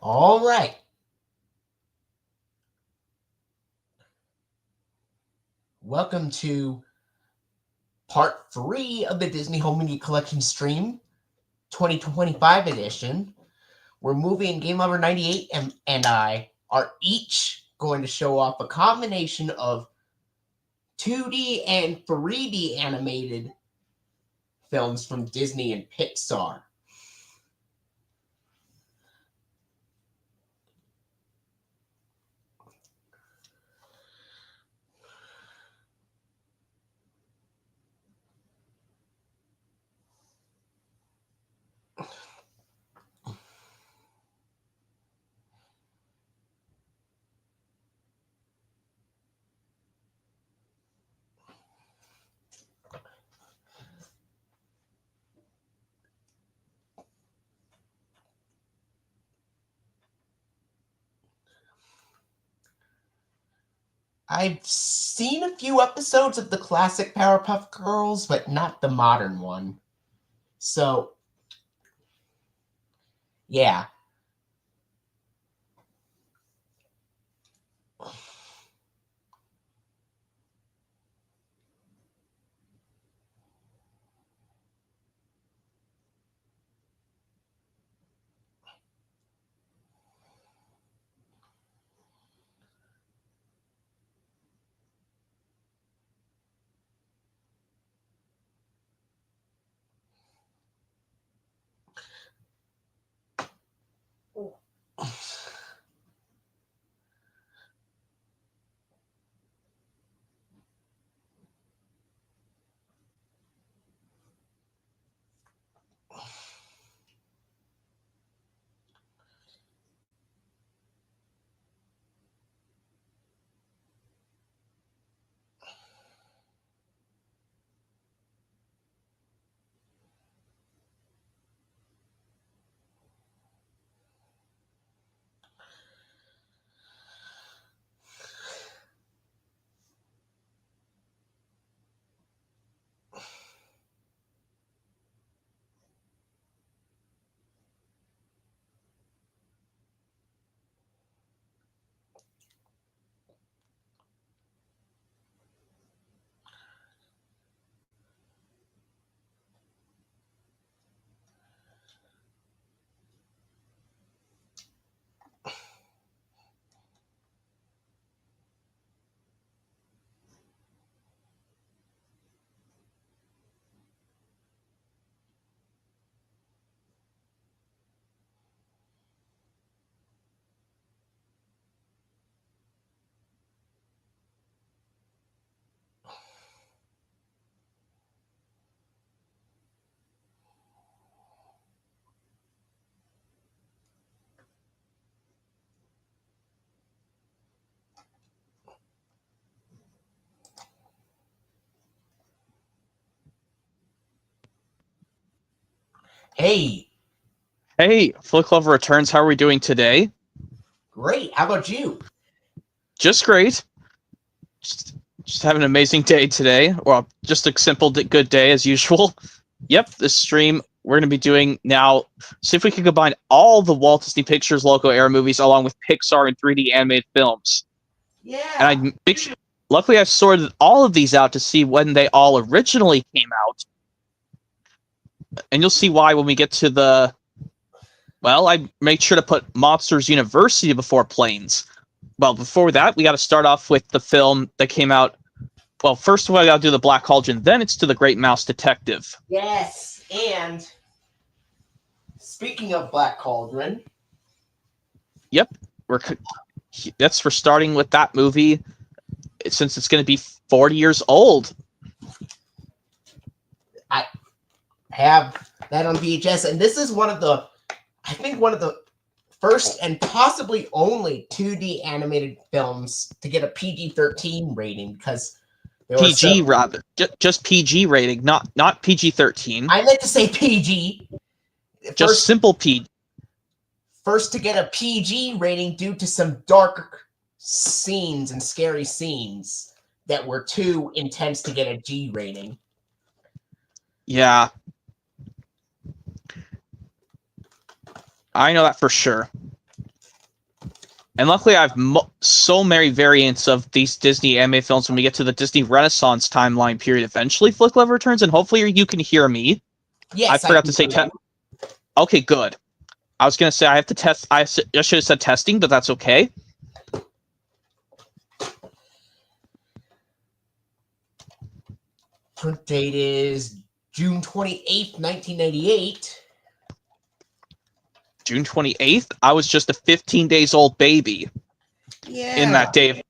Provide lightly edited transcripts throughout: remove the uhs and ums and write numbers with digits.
All right. Welcome to part 3 of the Disney Home Media Collection stream, 2025 edition, where Movie and Game Lover 98 and I are each going to show off a combination of 2D and 3D animated films from Disney and Pixar. I've seen a few episodes of the classic Powerpuff Girls, but not the modern one. So, yeah. Hey. Hey, Flick Clover returns. How are we doing today? Great. How about you? Just great. Just having an amazing day today. Well, just a simple, good day as usual. Yep, this stream we're going to be doing now. See if we can combine all the Walt Disney Pictures logo era movies along with Pixar and 3D animated films. Yeah. And luckily I've sorted all of these out to see when they all originally came out. And you'll see why when we get to the... Well, I made sure to put Monsters University before Planes. Well, before that, we got to start off with the film that came out. Well, first of all, I got to do the Black Cauldron. Then it's to the Great Mouse Detective. Yes, and speaking of Black Cauldron. Yep, we're starting with that movie since it's going to be 40 years old. I have that on VHS, and this is one of the first and possibly only 2D animated films to get a PG-13 rating, because PG, rather. Just PG rating, not PG-13. I meant to say PG. Just simple PG. First to get a PG rating due to some dark scenes and scary scenes that were too intense to get a G rating. Yeah. I know that for sure. And luckily, I have so many variants of these Disney anime films when we get to the Disney Renaissance timeline period eventually, Flick Love returns, and hopefully you can hear me. Yes, I forgot to say okay, good. I was going to say I have to test. I should have said testing, but that's okay. Print date is June 28th, 1998. June 28th? I was just a 15 days old baby. Yeah. In that day.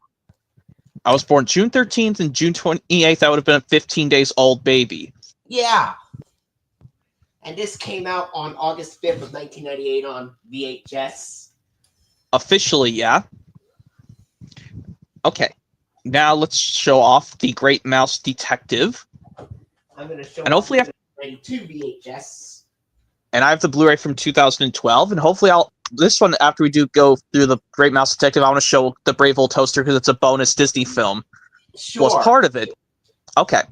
I was born June 13th, and June 28th, I would have been a 15 days old baby. Yeah. And this came out on August 5th of 1998 on VHS. Officially, yeah. Okay. Now let's show off the Great Mouse Detective. I'm going to show and hopefully off 92 VHS. And I have the Blu-ray from 2012, and hopefully this one, after we do go through the Great Mouse Detective, I want to show the Brave Old Toaster because it's a bonus Disney film. Sure. Was part of it. Okay.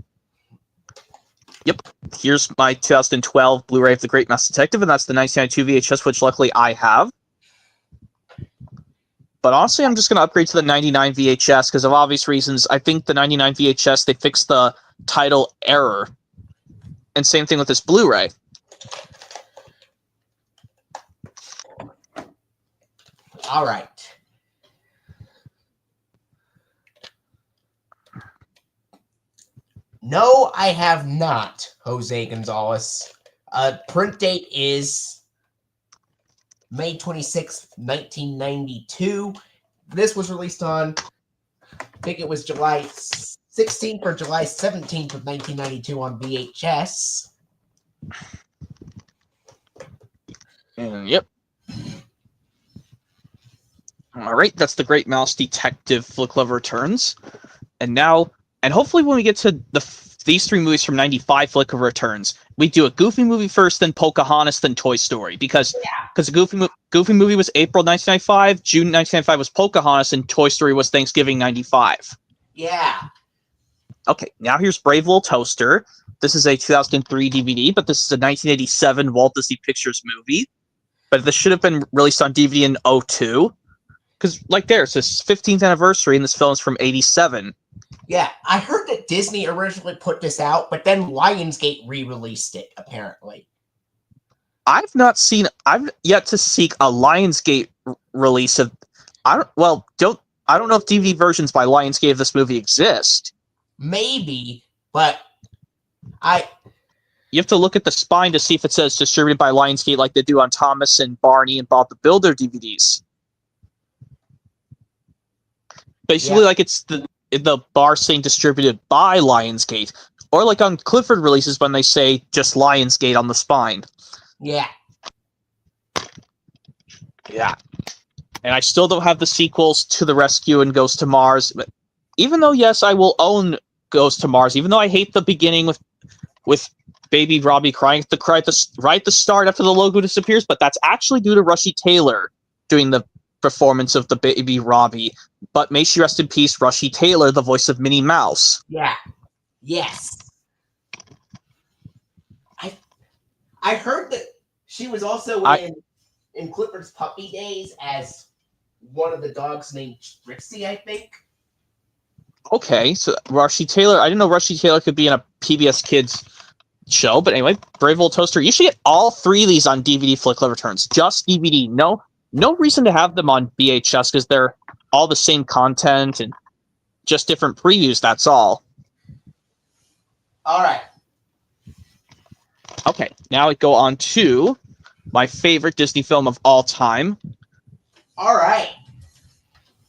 Yep. Here's my 2012 Blu-ray of the Great Mouse Detective, and that's the 1992 VHS, which luckily I have. But honestly, I'm just going to upgrade to the 99 VHS because of obvious reasons. I think the 99 VHS, they fixed the title error. And same thing with this Blu-ray. All right. No, I have not, Jose Gonzalez. Print date is May 26th, 1992. This was released on, I think it was July 16th or July 17th of 1992 on VHS. Yep. All right, that's the Great Mouse Detective Flick Love Returns. And hopefully when we get to these three movies from 95 Flick Love Returns, we do a Goofy movie first, then Pocahontas, then Toy Story. Because the Goofy movie was April 1995, June 1995 was Pocahontas, and Toy Story was Thanksgiving 95. Yeah. Okay, now here's Brave Little Toaster. This is a 2003 DVD, but this is a 1987 Walt Disney Pictures movie. But this should have been released on DVD in 2002. Because, there's this 15th anniversary, and this film is from 87. Yeah, I heard that Disney originally put this out, but then Lionsgate re-released it, apparently. I've yet to seek a Lionsgate release of... I don't know if DVD versions by Lionsgate of this movie exist. Maybe, but You have to look at the spine to see if it says distributed by Lionsgate like they do on Thomas and Barney and Bob the Builder DVDs. Basically, it's the bar saying distributed by Lionsgate. Or on Clifford releases when they say just Lionsgate on the spine. Yeah. Yeah. And I still don't have the sequels to The Rescue and Goes to Mars. But even though, yes, I will own Goes to Mars, even though I hate the beginning with Baby Robbie crying right at the start after the logo disappears, but that's actually due to Rushy Taylor doing the performance of the Baby Robbie. But may she rest in peace, Rushy Taylor, the voice of Minnie Mouse. Yeah. Yes. I heard that she was also in Clifford's Puppy Days as one of the dogs named Trixie, I think. Okay, so Rushy Taylor, I didn't know Rushy Taylor could be in a PBS Kids show, but anyway, Brave Old Toaster. You should get all three of these on DVD Flick Love Returns. Just DVD. No reason to have them on VHS because they're all the same content and just different previews, that's all. All right. Okay, now we go on to my favorite Disney film of all time. All right.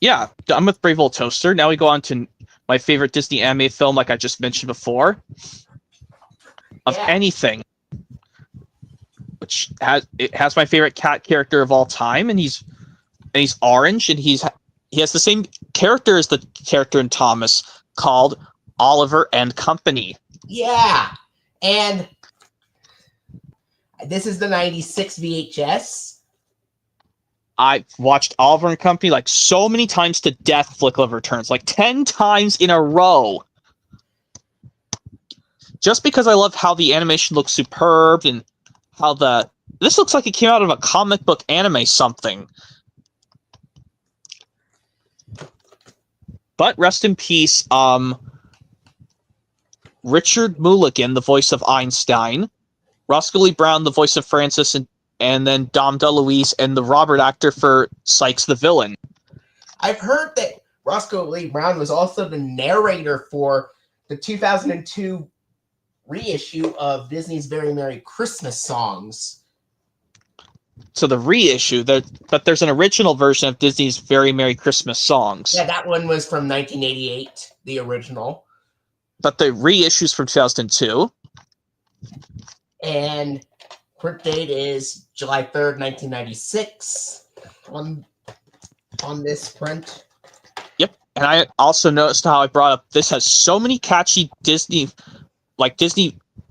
Yeah, I'm with Brave Old Toaster. Now we go on to my favorite Disney anime film, like I just mentioned before. Of anything. Which has my favorite cat character of all time, and he's orange, and he has the same character as the character in Thomas called Oliver and Company. Yeah, and this is the 96 VHS. I watched Oliver and Company so many times to death. Flick Love Returns 10 times in a row. Just because I love how the animation looks superb and how this looks like it came out of a comic book anime something. But rest in peace, Richard Mulligan, the voice of Einstein, Roscoe Lee Brown, the voice of Francis, and then Dom DeLuise and the Robert actor for Sykes the villain. I've heard that Roscoe Lee Brown was also the narrator for the 2002 reissue of Disney's Very Merry Christmas Songs. So the reissue, but there's an original version of Disney's Very Merry Christmas Songs. Yeah, that one was from 1988, the original. But the reissue's from 2002. And print date is July 3rd, 1996 on this print. Yep. And I also noticed how I brought up this has so many catchy Disney.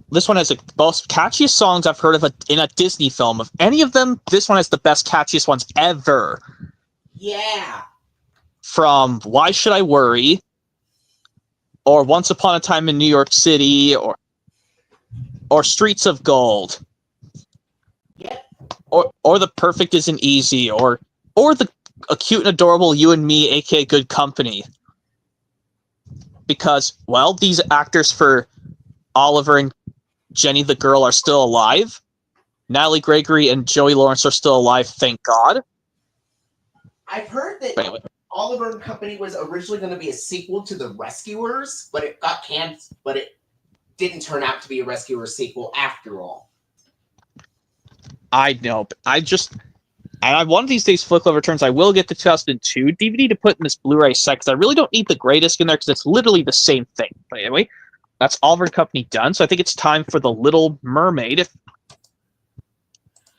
This one has the most catchiest songs I've heard of in a Disney film. Of any of them, this one has the best, catchiest ones ever. Yeah. From Why Should I Worry? Or Once Upon a Time in New York City, or Streets of Gold. Yep. Or The Perfect Isn't Easy, or the cute and adorable You and Me, aka Good Company. Because, well, these actors for Oliver and Jenny the Girl are still alive. Natalie Gregory and Joey Lawrence are still alive, thank God. I've heard that Anyway. Oliver and Company was originally going to be a sequel to The Rescuers, but it got canceled. But it didn't turn out to be a Rescuers sequel after all. I know, but one of these days, Flick Love Returns, I will get the 2002 DVD to put in this Blu-ray set, because I really don't need the gray disc in there, because it's literally the same thing. But anyway, that's Oliver and Company done, so I think it's time for The Little Mermaid.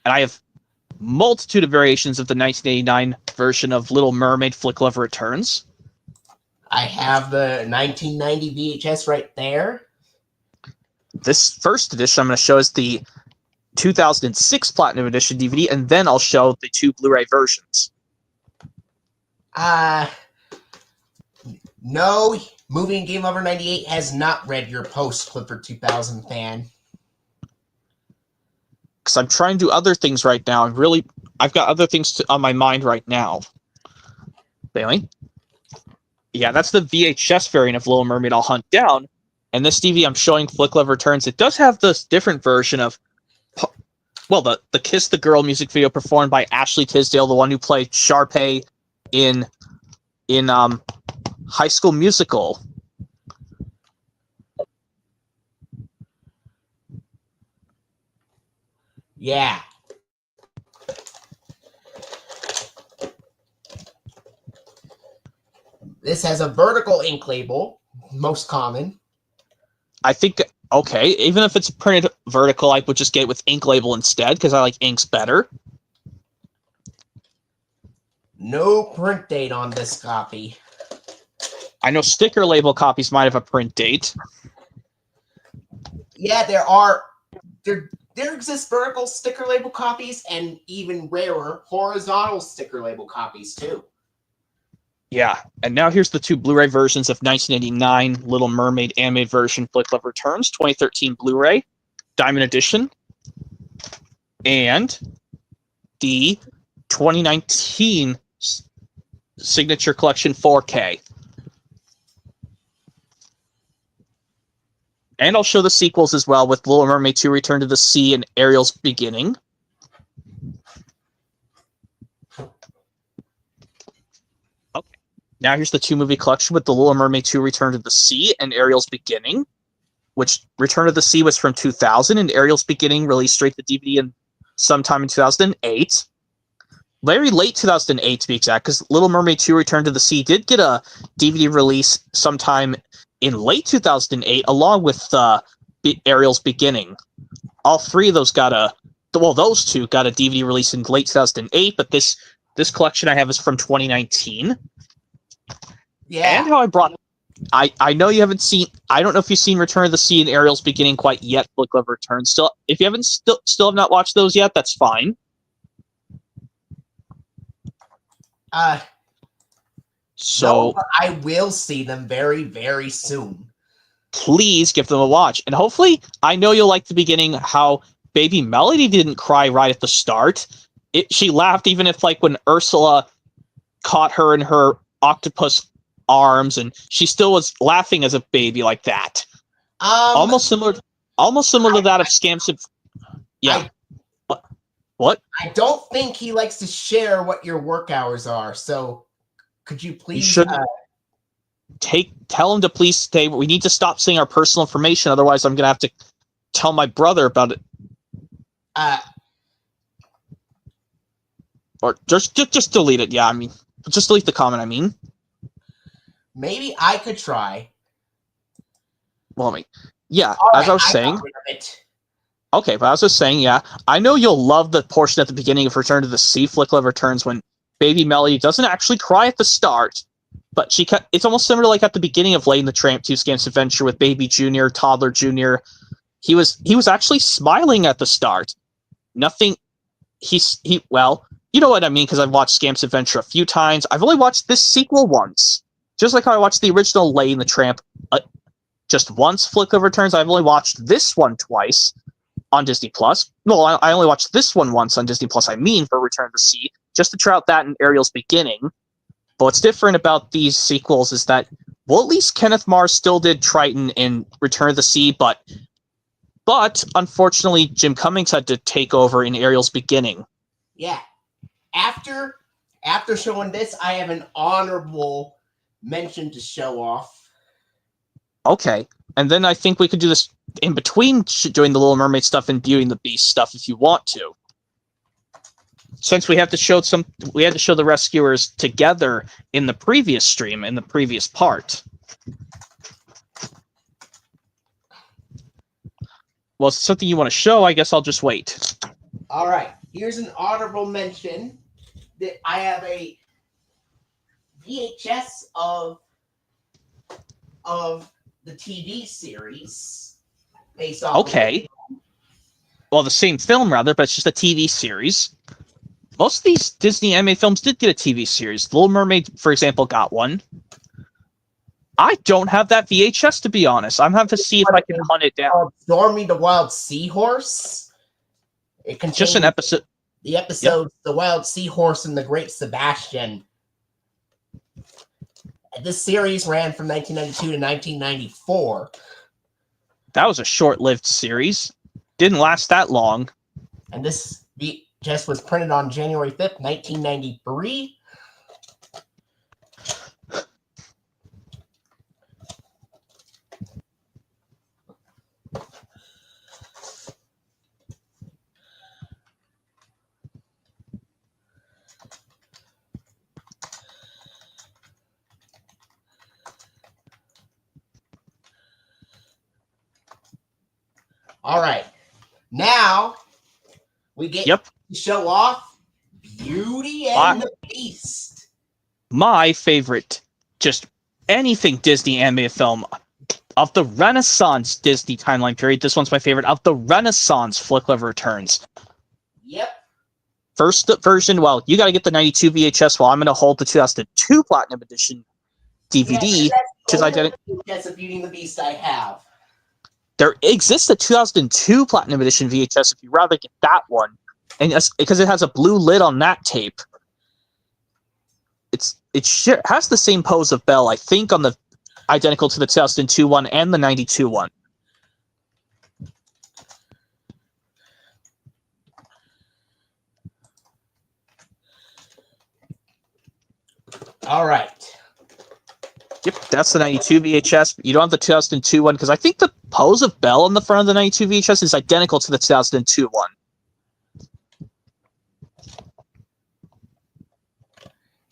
And I have multitude of variations of the 1989 version of Little Mermaid, Flick Love Returns. I have the 1990 VHS right there. This first edition I'm going to show is the 2006 Platinum Edition DVD, and then I'll show the two Blu-ray versions. No, Movie and Game Lover 98 has not read your post, Clifford 2000 fan. Because I'm trying to do other things right now. I've got other things on my mind right now. Anyway, yeah, that's the VHS variant of Little Mermaid I'll hunt down. And this DVD I'm showing, Flick Love Returns, it does have this different version of, well, the Kiss the Girl music video performed by Ashley Tisdale, the one who played Sharpay in High School Musical. Yeah. This has a vertical ink label, most common. I think, okay, even if it's printed vertical, I would just get it with ink label instead, because I like inks better. No print date on this copy. I know sticker label copies might have a print date. Yeah, there exist vertical sticker label copies and even rarer horizontal sticker label copies too. Yeah, and now here's the two Blu-ray versions of 1989 Little Mermaid animated version Flick Love Returns, 2013 Blu-ray, Diamond Edition, and the 2019 Signature Collection 4K. And I'll show the sequels as well, with Little Mermaid 2 Return to the Sea and Ariel's Beginning. Okay. Now here's the two-movie collection with The Little Mermaid 2 Return to the Sea and Ariel's Beginning, which Return to the Sea was from 2000, and Ariel's Beginning released straight to DVD sometime in 2008. Very late 2008, to be exact, because Little Mermaid 2 Return to the Sea did get a DVD release sometime in late 2008, along with Ariel's Beginning. All three of those those two got a DVD release in late 2008, but this collection I have is from 2019. Yeah. And how I know you haven't seen, I don't know if you've seen Return of the Sea and Ariel's Beginning quite yet, Flick Love Returns. Still, if you haven't still have not watched those yet, that's fine. So no, I will see them very, very soon. Please give them a watch. And hopefully, I know you'll like the beginning, how baby Melody didn't cry right at the start. She laughed even if, like, when Ursula caught her in her octopus arms, and she still was laughing as a baby like that. Almost similar to that of Scamps of... Yeah. What? I don't think he likes to share what your work hours are, so could you please... You should tell him to please stay. We need to stop saying our personal information, otherwise I'm going to have to tell my brother about it. Or just delete it, yeah, I mean... Just delete the comment, I mean. Maybe I could try. Well, I mean, yeah, All as right, I was saying... it. Okay, but I was just saying, yeah, I know you'll love the portion at the beginning of Return to the Sea, Flick Love Returns, when baby Melody doesn't actually cry at the start, but it's almost similar to like at the beginning of Lady and the Tramp 2 Scamps Adventure with baby Junior, toddler Junior. He was actually smiling at the start. Nothing, well, you know what I mean, because I've watched Scamps Adventure a few times. I've only watched this sequel once. Just like how I watched the original Lady and the Tramp just once, Flick Love Returns, I've only watched this one twice. On Disney Plus. No, I only watched this one once on Disney Plus, I mean, for Return to the Sea, just to try out that and Ariel's Beginning. But what's different about these sequels is that, well, at least Kenneth Mars still did Triton in Return to the Sea, but unfortunately, Jim Cummings had to take over in Ariel's Beginning. Yeah. After showing this, I have an honorable mention to show off. Okay. And then I think we could do this in between doing the Little Mermaid stuff and Beauty and the Beast stuff if you want to. Since we had to show the rescuers together in the previous stream, in the previous part. Well, if it's something you want to show, I guess I'll just wait. All right. Here's an honorable mention that I have a VHS of the TV series based off. Okay. Well, the same film, rather, but it's just a TV series. Most of these Disney anime films did get a TV series. Little Mermaid, for example, got one. I don't have that VHS, to be honest. I'm having to see if I can hunt it down. Stormy the Wild Seahorse. It contains just an episode. The episodes, yep. The Wild Seahorse and the Great Sebastian. This series ran from 1992 to 1994. That was a short-lived series. Didn't last that long. And this VHS was printed on January 5th, 1993. All right. Now we get to show off Beauty and the Beast. My favorite, just anything Disney animated film of the Renaissance Disney timeline period. This one's my favorite of the Renaissance Flick Love Returns. Yep. First version, well, you got to get the 92 VHS while I'm going to hold the 2002 Platinum Edition DVD. That's the Beauty and the Beast I have. There exists a 2002 Platinum Edition VHS if you'd rather get that one. And because it has a blue lid on that tape. It has the same pose of Belle, I think, on the identical to the 2002 one and the 92 one. All right. Yep, that's the 92 VHS. You don't have the 2002 one, because I think the pose of Belle on the front of the 92 VHS is identical to the 2002 one.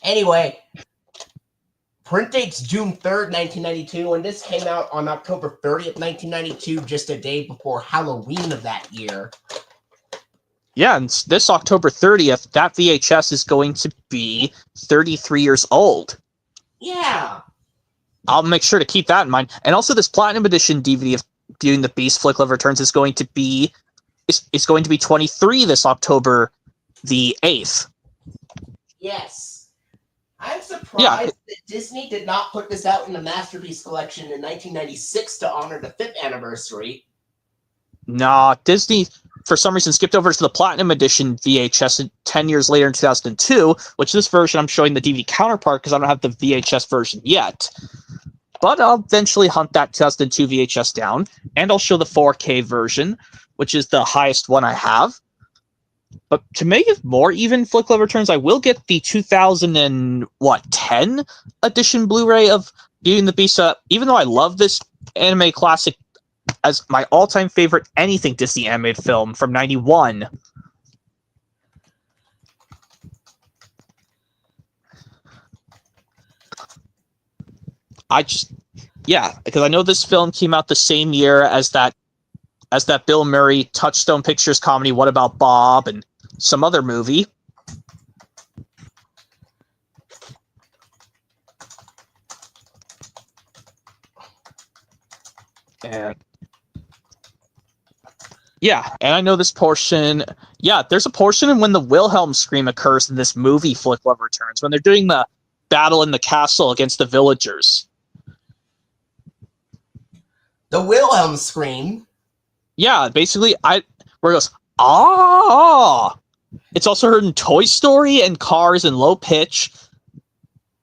Anyway, print date's June 3rd, 1992, and this came out on October 30th, 1992, just a day before Halloween of that year. Yeah, and this October 30th, that VHS is going to be 33 years old. Yeah. I'll make sure to keep that in mind. And also, this Platinum Edition DVD of Beauty and the Beast Flick Love Returns is going to be 23 this October the 8th. Yes. I'm surprised that Disney did not put this out in the Masterpiece Collection in 1996 to honor the 5th anniversary. Nah, Disney... for some reason skipped over to the Platinum Edition VHS 10 years later in 2002, which this version I'm showing the DVD counterpart because I don't have the VHS version yet. But I'll eventually hunt that 2002 VHS down, and I'll show the 4K version, which is the highest one I have. But to make it more even, Flick Love Returns, I will get the 2010 edition Blu-ray of Beauty and the Beast. Even though I love this anime classic as my all-time favorite anything Disney animated film from '91. Because I know this film came out the same year as that Bill Murray Touchstone Pictures comedy What About Bob and some other movie. And I know this portion. Yeah, there's a portion when the Wilhelm scream occurs in this movie, Flick Love Returns, when they're doing the battle in the castle against the villagers. The Wilhelm scream? Yeah, basically, where it goes, ah! It's also heard in Toy Story and Cars in low pitch.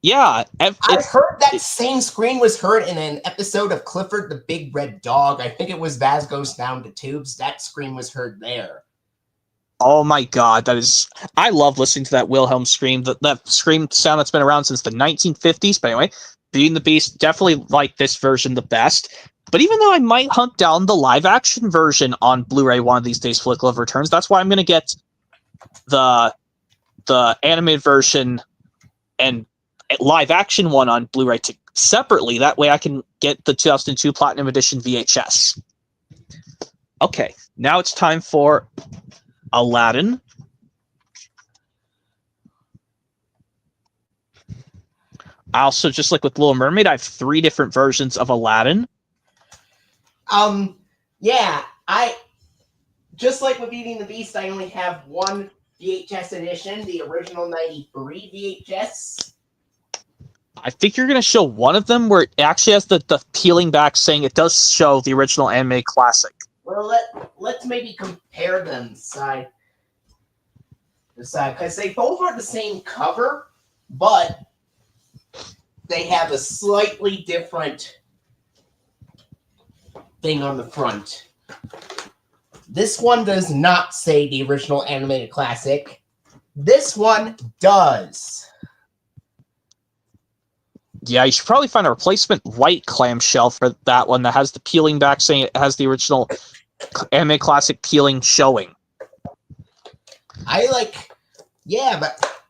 Yeah. I've heard that same scream was heard in an episode of Clifford the Big Red Dog. I think it was Vaz Goes Down to Tubes. That scream was heard there. Oh my god, I love listening to that Wilhelm scream. That scream sound that's been around since the 1950s. But anyway, Beauty and the Beast, definitely like this version the best. But even though I might hunt down the live-action version on Blu-ray one of these days, Flick Love Returns, that's why I'm going to get the animated version and live-action one on Blu-ray separately. That way I can get the 2002 Platinum Edition VHS. Okay, now it's time for Aladdin. Also, just like with Little Mermaid, I have 3 different versions of Aladdin. Yeah, just like with Beauty and the Beast, I only have one VHS edition, the original 93 VHS. I think you're going to show one of them where it actually has the peeling back saying it does show the original anime classic. Well, let's maybe compare them side to side, because they both are the same cover, but they have a slightly different thing on the front. This one does not say the original animated classic. This one does. Yeah, you should probably find a replacement white clamshell for that one that has the peeling back saying it has the original anime classic peeling showing. But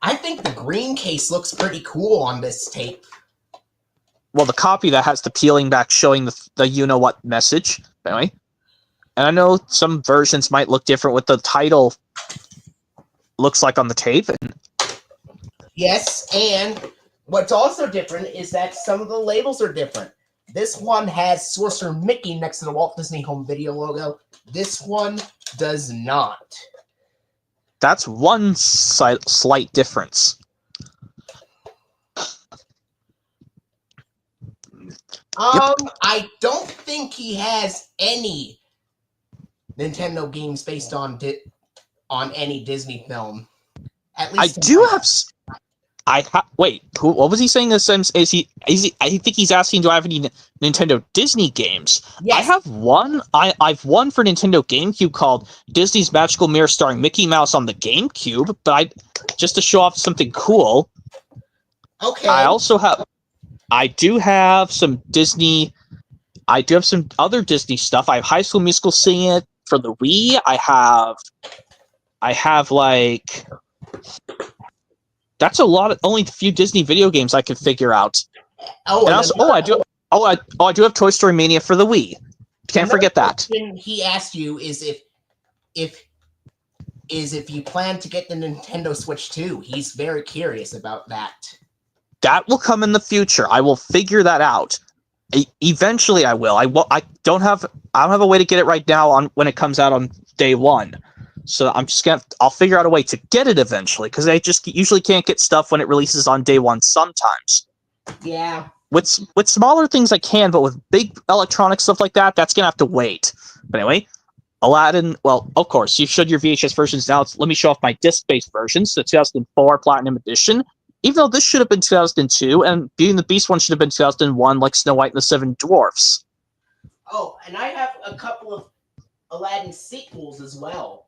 I think the green case looks pretty cool on this tape. Well, the copy that has the peeling back showing the you-know-what message. Anyway. And I know some versions might look different what the title looks like on the tape. Yes, and what's also different is that some of the labels are different. This one has Sorcerer Mickey next to the Walt Disney Home Video logo. This one does not. That's one slight difference. I don't think he has any Nintendo games based on any Disney film. At least wait. What was he saying? I think he's asking, do I have any Nintendo Disney games? Yes. I have one. I've one for Nintendo GameCube called Disney's Magical Mirror starring Mickey Mouse on the GameCube. But just to show off something cool. Okay. I do have some other Disney stuff. I have High School Musical Sing It for the Wii. I have like, that's a lot of, only a few Disney video games I can figure out. I do have Toy Story Mania for the Wii. Can't forget that. He asked you is if you plan to get the Nintendo Switch 2. He's very curious about that. That will come in the future. I will figure that out. Eventually, I will. I don't have a way to get it right now when it comes out on day one. So I'll figure out a way to get it eventually, because I just usually can't get stuff when it releases on day one sometimes. Yeah. With smaller things I can, but with big electronic stuff like that, that's gonna have to wait. But anyway, Aladdin, well, of course, you showed your VHS versions. Now let me show off my disc-based versions, the 2004 Platinum Edition. Even though this should have been 2002, and Beauty and the Beast one should have been 2001, like Snow White and the Seven Dwarfs. Oh, and I have a couple of Aladdin sequels as well.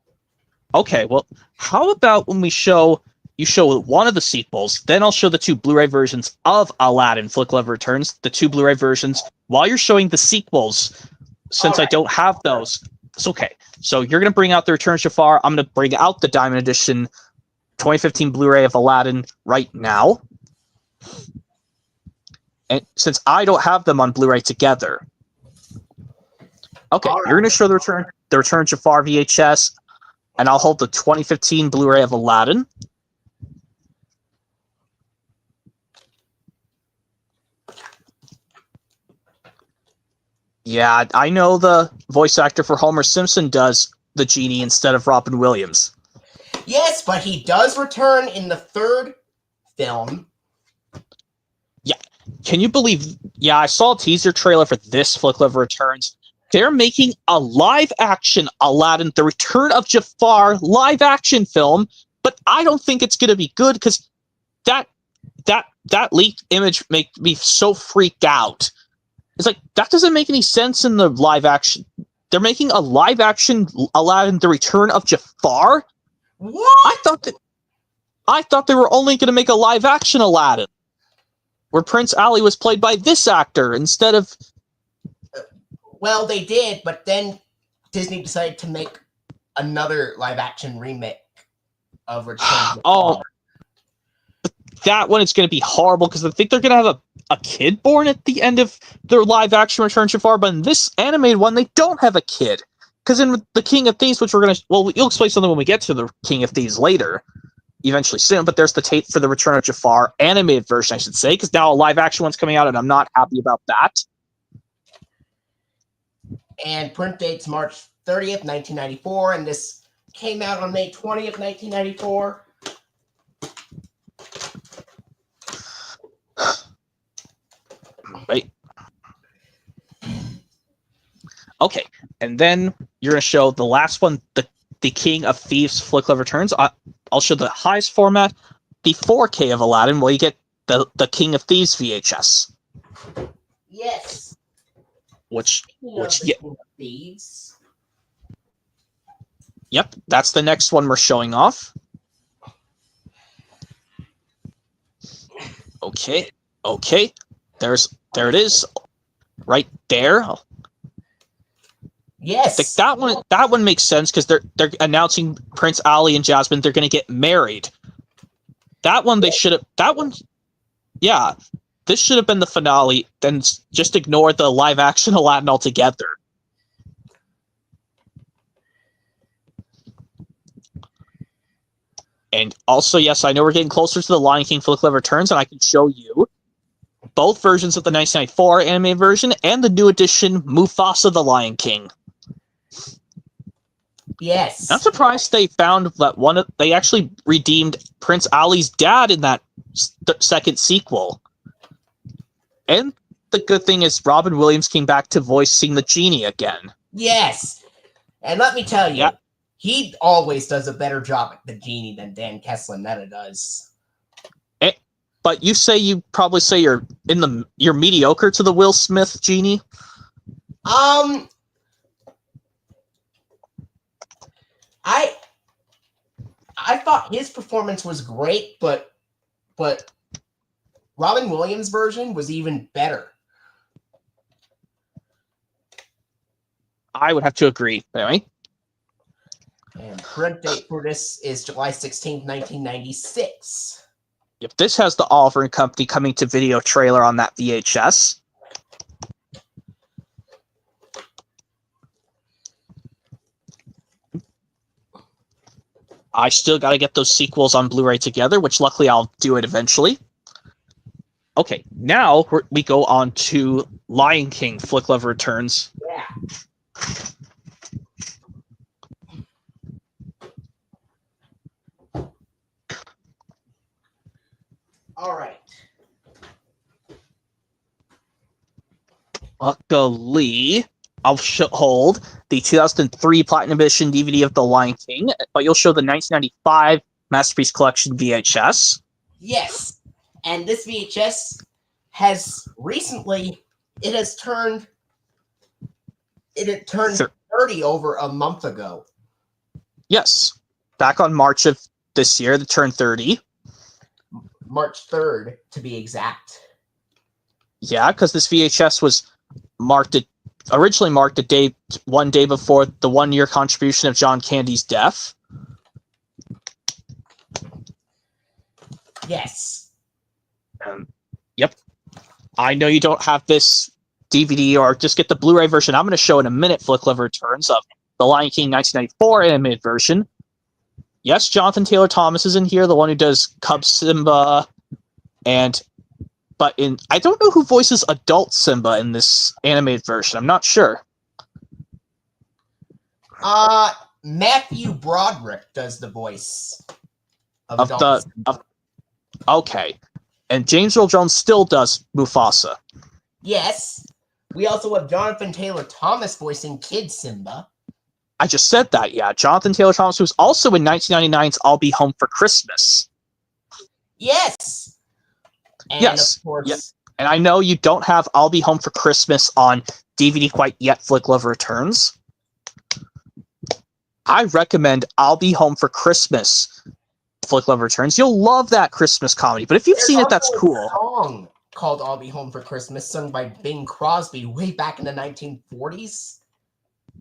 Okay, well, how about when you show one of the sequels, then I'll show the 2 Blu-ray versions of Aladdin Flick Love Returns, the 2 Blu-ray versions, while you're showing the sequels, since I don't have those. It's okay. So you're going to bring out the Return of Jafar. I'm going to bring out the Diamond Edition 2015 Blu-ray of Aladdin right now. And since I don't have them on Blu-ray together. Okay, you're going to show the Return of Jafar VHS, and I'll hold the 2015 Blu-ray of Aladdin. Yeah, I know the voice actor for Homer Simpson does the genie instead of Robin Williams. Yes, but he does return in the 3rd film. Yeah, can you believe? Yeah, I saw a teaser trailer for this Flick Love Returns. They're making a live-action Aladdin, The Return of Jafar live-action film, but I don't think it's going to be good because that leaked image made me so freaked out. It's like, that doesn't make any sense in the live-action. They're making a live-action Aladdin, The Return of Jafar? What? I thought they were only going to make a live-action Aladdin, where Prince Ali was played by this actor instead of... Well, they did, but then Disney decided to make another live-action remake of Return of Jafar. Oh, that one is going to be horrible because I think they're going to have a kid born at the end of their live-action Return of Jafar, but in this animated one, they don't have a kid. Because in The King of Thieves, which we're going to... Well, you'll explain something when we get to The King of Thieves later, eventually soon, but there's the tape for the Return of Jafar animated version, I should say, because now a live-action one's coming out, and I'm not happy about that. And print date's March 30th, 1994, and this came out on May 20th, 1994. Right. Okay, and then you're going to show the last one, the King of Thieves Flick Love Returns. I'll show the highest format, the 4K of Aladdin, while you get the King of Thieves VHS. Yes. Which King of Thieves. Yep, that's the next one we're showing off. Okay. There it is, right there. Yes. That one makes sense because they're announcing Prince Ali and Jasmine. They're going to get married. That one they should have. That one, yeah. This should have been the finale. Then just ignore the live action Aladdin altogether. And also, yes, I know we're getting closer to the Lion King Flick Love Returns, and I can show you both versions of the 1994 anime version and the new edition Mufasa the Lion King. Yes. I'm surprised they found that they actually redeemed Prince Ali's dad in that second sequel. And the good thing is Robin Williams came back to voicing the genie again. Yes. And let me tell you, yeah. He always does a better job at the genie than Dan Castellaneta does. But you probably say you're mediocre to the Will Smith genie? I thought his performance was great, but Robin Williams' version was even better. I would have to agree. Anyway. And print date for this is July 16th, 1996. Yep, this has the Oliver and Company coming to video trailer on that VHS. I still got to get those sequels on Blu-ray together, which luckily I'll do it eventually. Okay, now we go on to Lion King Flick Love Returns. Yeah. All right. Luckily, I'll hold the 2003 Platinum Edition DVD of The Lion King, but you'll show the 1995 Masterpiece Collection VHS. Yes, and this VHS has recently, it turned 30 over a month ago. Yes, back on March of this year, it turned 30. March 3rd, to be exact. Yeah, because this VHS was originally marked one day before the 1-year contribution of John Candy's death. Yes. Yep. I know you don't have this DVD or just get the Blu-ray version. I'm going to show in a minute Flick Love Returns of the Lion King 1994 animated version. Yes, Jonathan Taylor Thomas is in here, the one who does Cub Simba, I don't know who voices adult Simba in this animated version. I'm not sure. Matthew Broderick does the voice of adult Simba. Okay. And James Earl Jones still does Mufasa. Yes. We also have Jonathan Taylor Thomas voicing Kid Simba. I just said that, yeah. Jonathan Taylor Thomas, who's also in 1999's I'll Be Home for Christmas. Yes. And yes. Of course. Yeah. And I know you don't have I'll Be Home for Christmas on DVD quite yet, Flick Love Returns. I recommend I'll Be Home for Christmas, Flick Love Returns. You'll love that Christmas comedy. But if you've seen it, that's cool. There's also a song called I'll Be Home for Christmas, sung by Bing Crosby way back in the 1940s.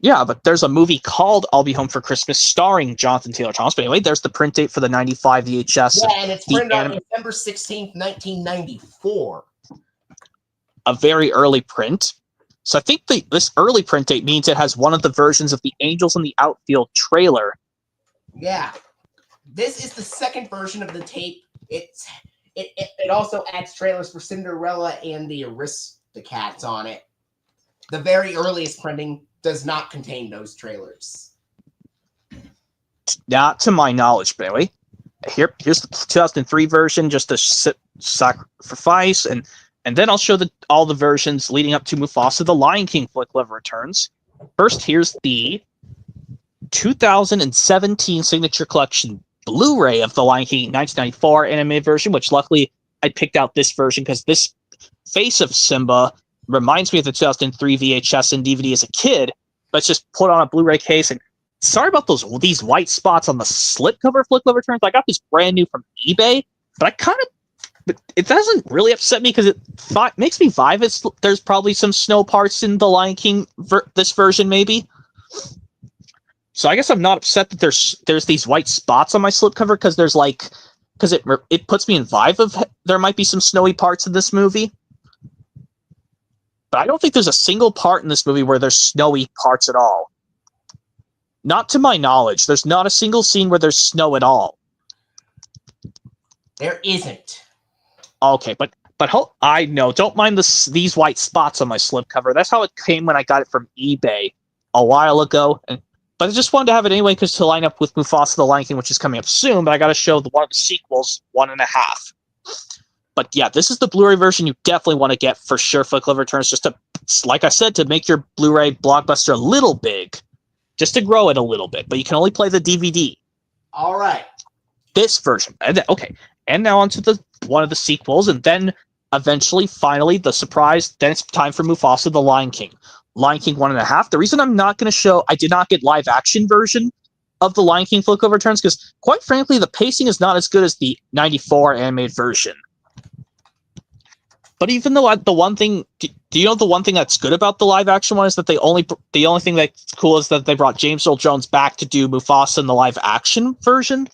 Yeah, but there's a movie called I'll Be Home for Christmas starring Jonathan Taylor Thomas. But anyway, there's the print date for the 95 VHS. Yeah, and it's printed on December 16th, 1994. A very early print. So I think this early print date means it has one of the versions of the Angels in the Outfield trailer. Yeah. This is the second version of the tape. It also adds trailers for Cinderella and the Aristocats on it. The very earliest printing does not contain those trailers. Not to my knowledge, but anyway. Here's the 2003 version, just to sacrifice, and then I'll show all the versions leading up to Mufasa, the Lion King Flick Love Returns. First, here's the 2017 Signature Collection Blu-ray of the Lion King 1994 animated version, which luckily I picked out this version because this face of Simba reminds me of the 2003 VHS and DVD as a kid, but it's just put on a Blu-ray case. And sorry about these white spots on the slipcover Flick Love Returns. I got this brand new from eBay, but it doesn't really upset me because it makes me vibe. There's probably some snow parts in the Lion King this version, maybe. So I guess I'm not upset that there's these white spots on my slipcover because it puts me in vibe of there might be some snowy parts in this movie. But I don't think there's a single part in this movie where there's snowy parts at all. Not to my knowledge. There's not a single scene where there's snow at all. There isn't. Okay, but I know. Don't mind these white spots on my slipcover. That's how it came when I got it from eBay a while ago. But I just wanted to have it anyway because to line up with Mufasa the Lion King, which is coming up soon. But I got to show one of the sequels, 1.5. But yeah, this is the Blu-ray version you definitely want to get for sure. Flick Love Returns, just to, like I said, to make your Blu-ray blockbuster a little big, just to grow it a little bit. But you can only play the DVD. All right. This version. Okay. And now onto one of the sequels, and then eventually, finally, the surprise. Then it's time for Mufasa the Lion King. Lion King 1.5. The reason I'm not going to show, I did not get live action version of the Lion King Flick Love Returns because, quite frankly, the pacing is not as good as the 94 animated version. But even though the one thing, do you know the one thing that's good about the live action one is that the only thing that's cool is that they brought James Earl Jones back to do Mufasa in the live action version.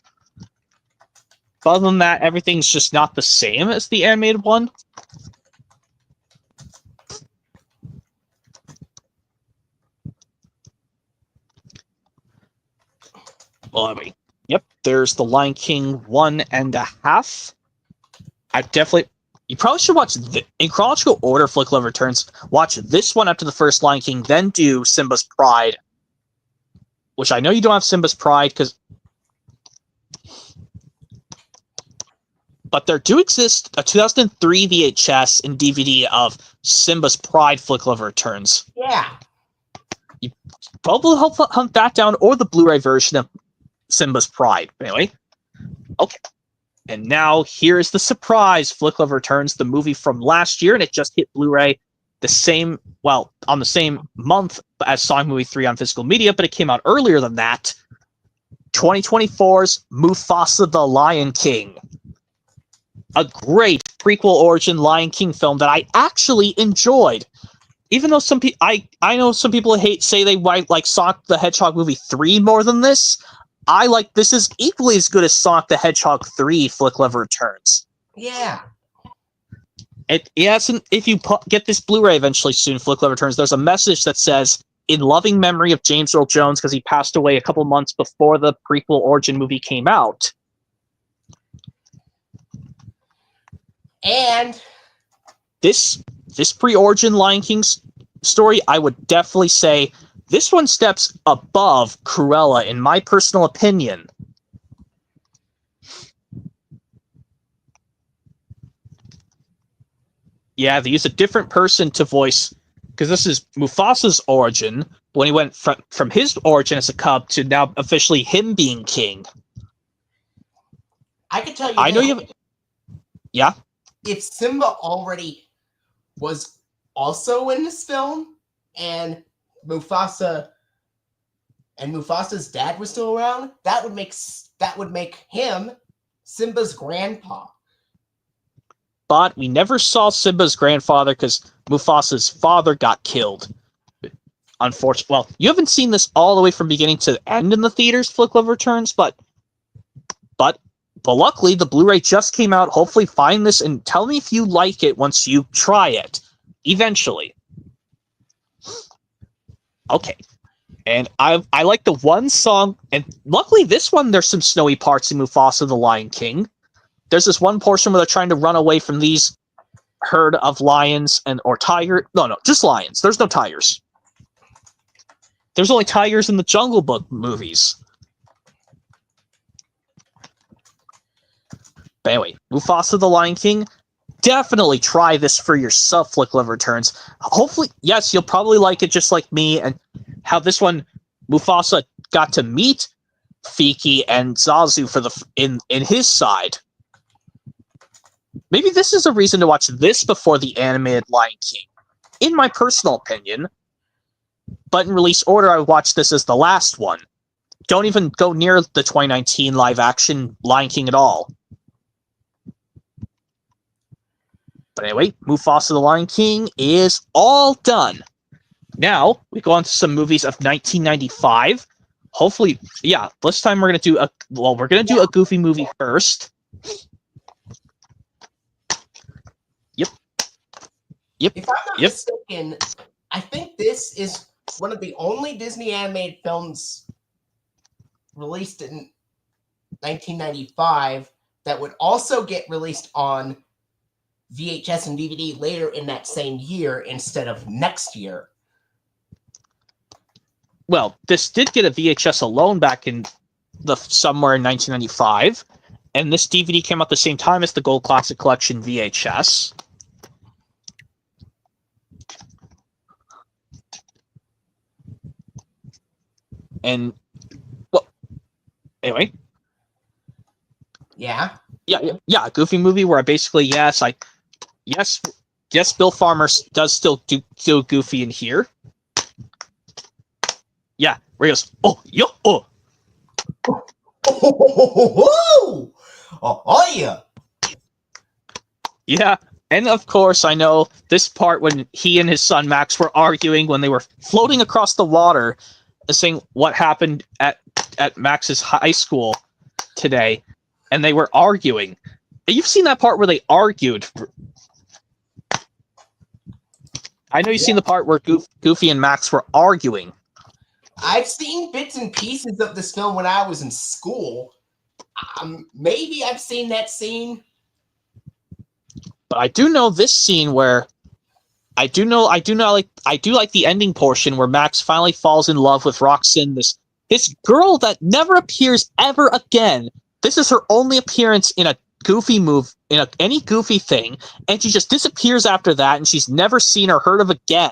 But other than that, everything's just not the same as the animated one. Well, yep, there's the Lion King 1.5. You probably should watch, in chronological order, Flick Love Returns. Watch this one after the first Lion King, then do Simba's Pride. Which I know you don't have Simba's Pride, but there do exist a 2003 VHS and DVD of Simba's Pride Flick Love Returns. Yeah. Probably hunt that down, or the Blu-ray version of Simba's Pride. Anyway, okay. And now here's the surprise. Flick Love Returns, the movie from last year, and it just hit Blu-ray on the same month as Sonic Movie 3 on physical media, but it came out earlier than that. 2024's Mufasa the Lion King. A great prequel origin Lion King film that I actually enjoyed. Even though some people, I know some people say they like Sonic the Hedgehog movie 3 more than this. I like this is equally as good as Sonic the Hedgehog 3 Flick Love Returns. Yeah. Yes, and if you get this Blu-ray eventually soon, Flick Love Returns, there's a message that says, in loving memory of James Earl Jones, because he passed away a couple months before the prequel origin movie came out. And this pre-origin Lion King story, I would definitely say this one steps above Cruella, in my personal opinion. Yeah, they used a different person to voice, because this is Mufasa's origin, when he went from his origin as a cub to now officially him being king. I can tell you, I know you have... Yeah? If Simba already was also in this film, and Mufasa's dad was still around, that would make him Simba's grandpa. But we never saw Simba's grandfather because Mufasa's father got killed. Unfortunately, well, you haven't seen this all the way from beginning to end in the theaters, Flick Love Returns, but luckily the Blu-ray just came out. Hopefully find this and tell me if you like it once you try it. Eventually. Okay. And I like the one song, and luckily this one, there's some snowy parts in Mufasa the Lion King. There's this one portion where they're trying to run away from these herd of lions or tiger. No, just lions. There's no tigers. There's only tigers in the Jungle Book movies. But anyway, Mufasa the Lion King, definitely try this for yourself, Flick Love Returns. Hopefully, yes, you'll probably like it just like me, and how this one, Mufasa got to meet Fiki and Zazu for in his side. Maybe this is a reason to watch this before the animated Lion King, in my personal opinion. But in release order, I would watch this as the last one. Don't even go near the 2019 live-action Lion King at all. But anyway, Mufasa the Lion King is all done. Now, we go on to some movies of 1995. Hopefully, yeah, this time we're going to do a Goofy movie first. Yep. If I'm not mistaken, I think this is one of the only Disney animated films released in 1995 that would also get released on VHS and DVD later in that same year instead of next year. Well, this did get a VHS alone back in somewhere in 1995, and this DVD came out at the same time as the Gold Classic Collection VHS. And, well, anyway. Yeah, a Goofy movie where I basically, yes, Bill Farmer does still do Goofy in here. Yeah, where he goes, oh, yo, oh. Oh, yeah. Yeah, and of course, I know this part when he and his son Max were arguing when they were floating across the water, saying what happened at Max's high school today, and they were arguing. You've seen that part where they argued. I know you've seen the part where Goofy and Max were arguing. I've seen bits and pieces of this film when I was in school. Maybe I've seen that scene. But I do know this scene where I do like the ending portion where Max finally falls in love with Roxanne, this girl that never appears ever again. This is her only appearance in a Goofy move, any Goofy thing, and she just disappears after that, and she's never seen or heard of again.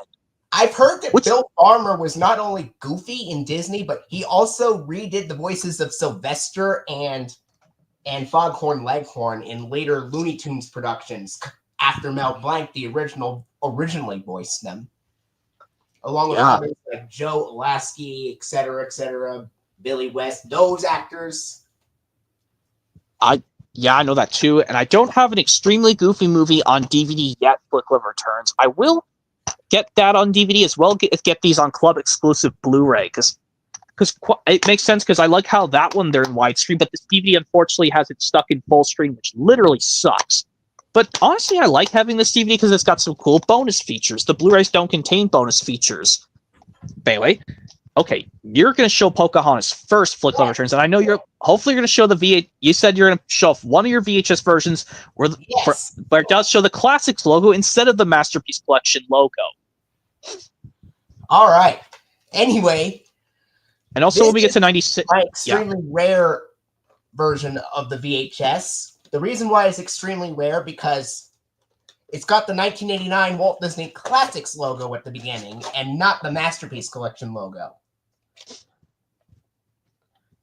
I've heard that Bill Farmer was not only Goofy in Disney, but he also redid the voices of Sylvester and Foghorn Leghorn in later Looney Tunes productions after Mel Blanc, the originally voiced them, along with others like Joe Lasky, etc., Billy West, those actors. I know that too, and I don't have an Extremely Goofy movie on DVD yet. Flick Love Returns. I will get that on DVD as well. Get these on club exclusive Blu-ray because it makes sense because I like how that one they're in widescreen, but this DVD unfortunately has it stuck in full screen, which literally sucks. But honestly, I like having this DVD because it's got some cool bonus features. The Blu-rays don't contain bonus features. But anyway, okay, you're going to show Pocahontas first, Flick Love Returns, and I know hopefully you're going to show the VH. You said you're going to show off one of your VHS versions, where but it does show the Classics logo instead of the Masterpiece Collection logo. All right. Anyway. And also when we get to 96... my extremely rare version of the VHS. The reason why it's extremely rare because it's got the 1989 Walt Disney Classics logo at the beginning and not the Masterpiece Collection logo.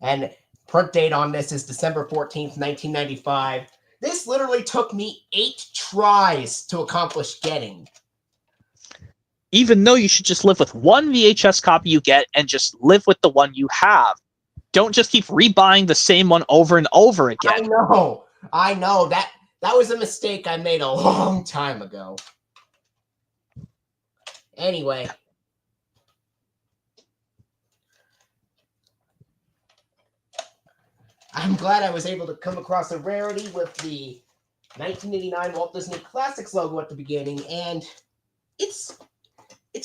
And print date on this is December 14th, 1995. This literally took me 8 tries to accomplish getting. Even though you should just live with one VHS copy you get and just live with the one you have. Don't just keep rebuying the same one over and over again. I know. That was a mistake I made a long time ago. Anyway. I'm glad I was able to come across a rarity with the 1989 Walt Disney Classics logo at the beginning, and it's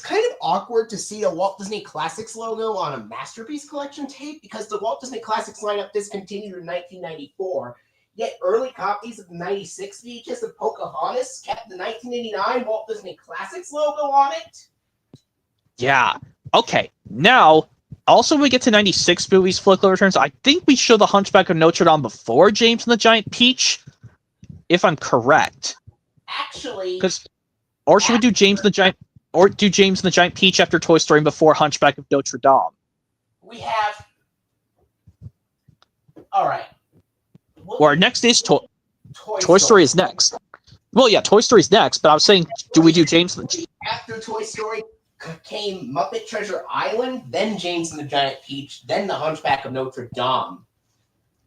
kind of awkward to see a Walt Disney Classics logo on a Masterpiece Collection tape because the Walt Disney Classics lineup discontinued in 1994, yet early copies of the 96 VHS of Pocahontas kept the 1989 Walt Disney Classics logo on it. Yeah. Okay. Now, also when we get to 96 movies, Flick Love Returns, I think we show the Hunchback of Notre Dame before James and the Giant Peach, if I'm correct. Actually... Or should we do James and the Giant... Or do James and the Giant Peach after Toy Story and before Hunchback of Notre Dame? We have... All right. Or next is Toy Story is next. Well, yeah, Toy Story's next, but I was saying, do we do James and the... After Toy Story came Muppet Treasure Island, then James and the Giant Peach, then the Hunchback of Notre Dame.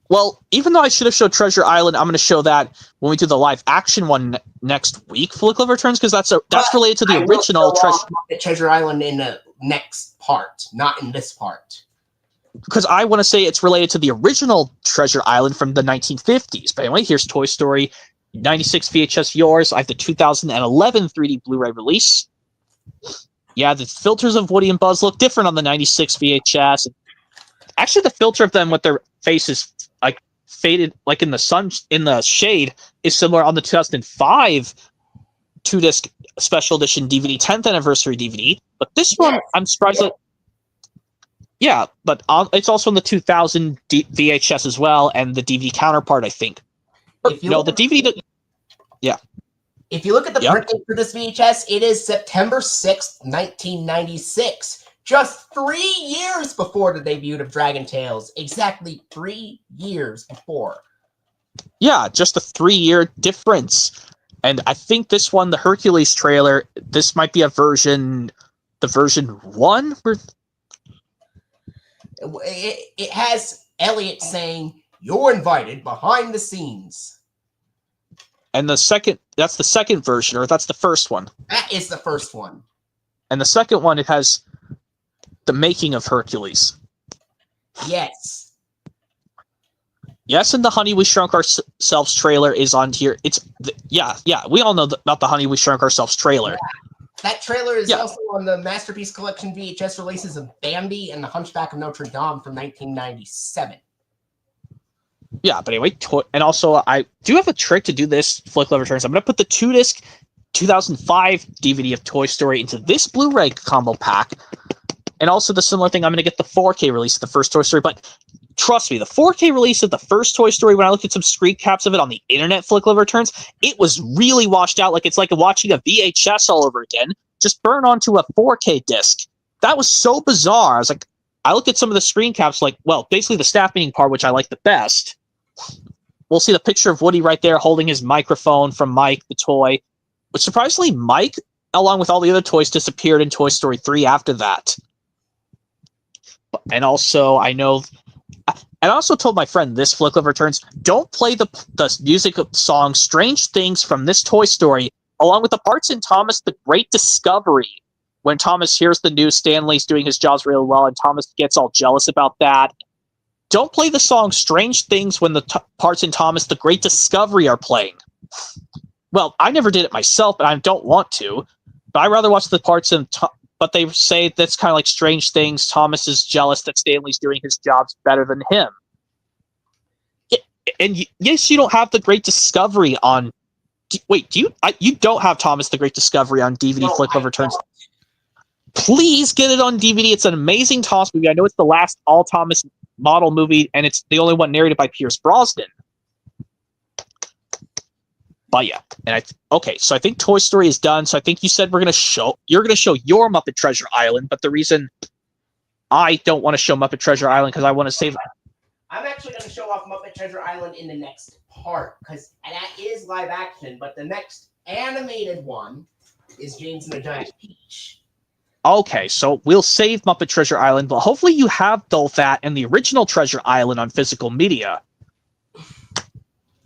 Well, even though I should have showed Treasure Island, I'm going to show that when we do the live action one next week, Flick Love Returns, because that's related to the original Treasure Island in the next part, not in this part. Because I want to say it's related to the original Treasure Island from the 1950s. But anyway, here's Toy Story 96 VHS yours. I have the 2011 3D Blu-ray release. Yeah, the filters of Woody and Buzz look different on the 96 VHS. Actually, the filter of them with their faces like faded, like in the sun, in the shade, is similar on the 2005 2-disc special edition DVD, 10th anniversary DVD. But this one, I'm surprised that. Yeah, but it's also in the 2000 VHS as well, and the DVD counterpart, I think. The DVD. Yeah. If you look at the print date for this VHS, it is September 6th, 1996. Just 3 years before the debut of Dragon Tales. Exactly 3 years before. Yeah, just a 3-year difference. And I think this one, the Hercules trailer, this might be the version 1? It has Elliot saying, "You're invited behind the scenes." And that's the second version, or that's the first one? That is the first one. And the second one, it has the making of Hercules. Yes. Yes, and the Honey We Shrunk Ourselves trailer is on here. We all know about the Honey We Shrunk Ourselves trailer. Yeah. That trailer is also on the Masterpiece Collection VHS releases of Bambi and the Hunchback of Notre Dame from 1997. Yeah, but anyway, and also I do have a trick to do this, Flick Love Returns. I'm going to put the 2-disc 2005 DVD of Toy Story into this Blu-ray combo pack. And also the similar thing, I'm going to get the 4K release of the first Toy Story. But trust me, the 4K release of the first Toy Story, when I looked at some screen caps of it on the internet, Flick Love Returns, it was really washed out. Like it's like watching a VHS all over again. just burn onto a 4K disc. That was so bizarre. I was like, I looked at some of the screen caps, like, well, basically the staff meeting part, which I like the best. We'll see the picture of Woody right there holding his microphone from Mike, the toy. But surprisingly, Mike, along with all the other toys, disappeared in Toy Story 3 after that. And also, I also told my friend this Flick of Returns, don't play the music song Strange Things from this Toy Story, along with the parts in Thomas the Great Discovery. When Thomas hears the news Stanley's doing his jobs really well, and Thomas gets all jealous about that. Don't play the song Strange Things when the parts in Thomas the Great Discovery are playing. Well, I never did it myself, and I don't want to, but I'd rather watch the parts in... But they say that's kind of like Strange Things. Thomas is jealous that Stanley's doing his jobs better than him. And yes, you don't have the Great Discovery on... Wait, do you? You don't have Thomas the Great Discovery on DVD, no, Flick of Returns. Please get it on DVD. It's an amazing Thomas movie. I know it's the last all-Thomas model movie, and it's the only one narrated by Pierce Brosnan. But yeah, and okay, so I think Toy Story is done. So I think you said you're gonna show your Muppet Treasure Island, but the reason I don't want to show Muppet Treasure Island because I want to save. I'm actually going to show off Muppet Treasure Island in the next part because that is live action, but the next animated one is James and the Giant Peach. Okay, so we'll save Muppet Treasure Island, but hopefully you have both that and the original Treasure Island on physical media.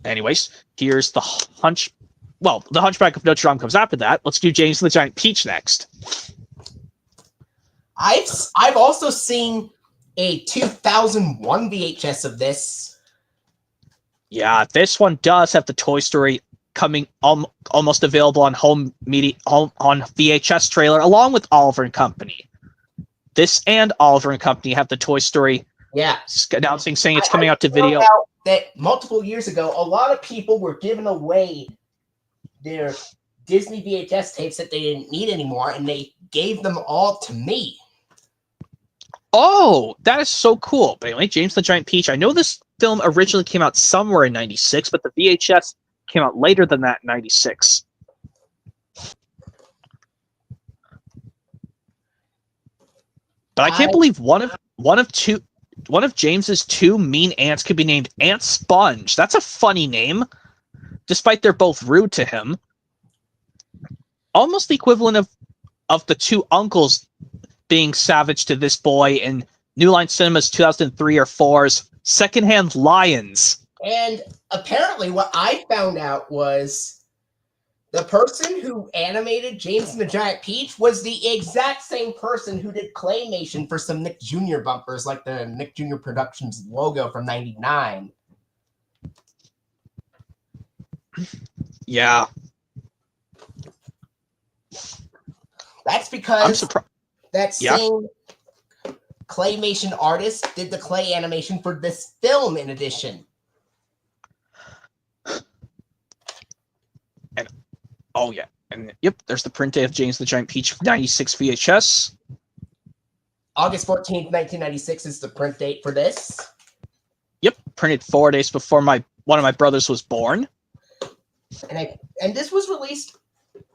Anyways, here's the Hunchback of Notre Dame comes after that. Let's do James and the Giant Peach next. I've also seen a 2001 VHS of this. Yeah, this one does have the Toy Story coming almost available on home on VHS trailer, along with Oliver and Company. This and Oliver and Company have the Toy Story. Yeah, saying it's coming out to video. That multiple years ago, a lot of people were giving away their Disney VHS tapes that they didn't need anymore, and they gave them all to me. Oh, that is so cool. But anyway, James the Giant Peach. I know this film originally came out somewhere in 96, but the VHS came out later than that in 96. But I can't believe one of James's two mean aunts could be named Aunt Sponge. That's a funny name, despite they're both rude to him. Almost the equivalent of the two uncles being savage to this boy in New Line Cinema's 2003 or 4's Secondhand Lions. And apparently what I found out was the person who animated James and the Giant Peach was the exact same person who did claymation for some Nick Jr. bumpers, like the Nick Jr. Productions logo from '99. Yeah. That's because that same claymation artist did the clay animation for this film in addition. And oh yeah, and yep, there's the print day of James the Giant Peach 96 VHS. August 14th, 1996 is the print date for this. Yep, printed 4 days before one of my brothers was born. And this was released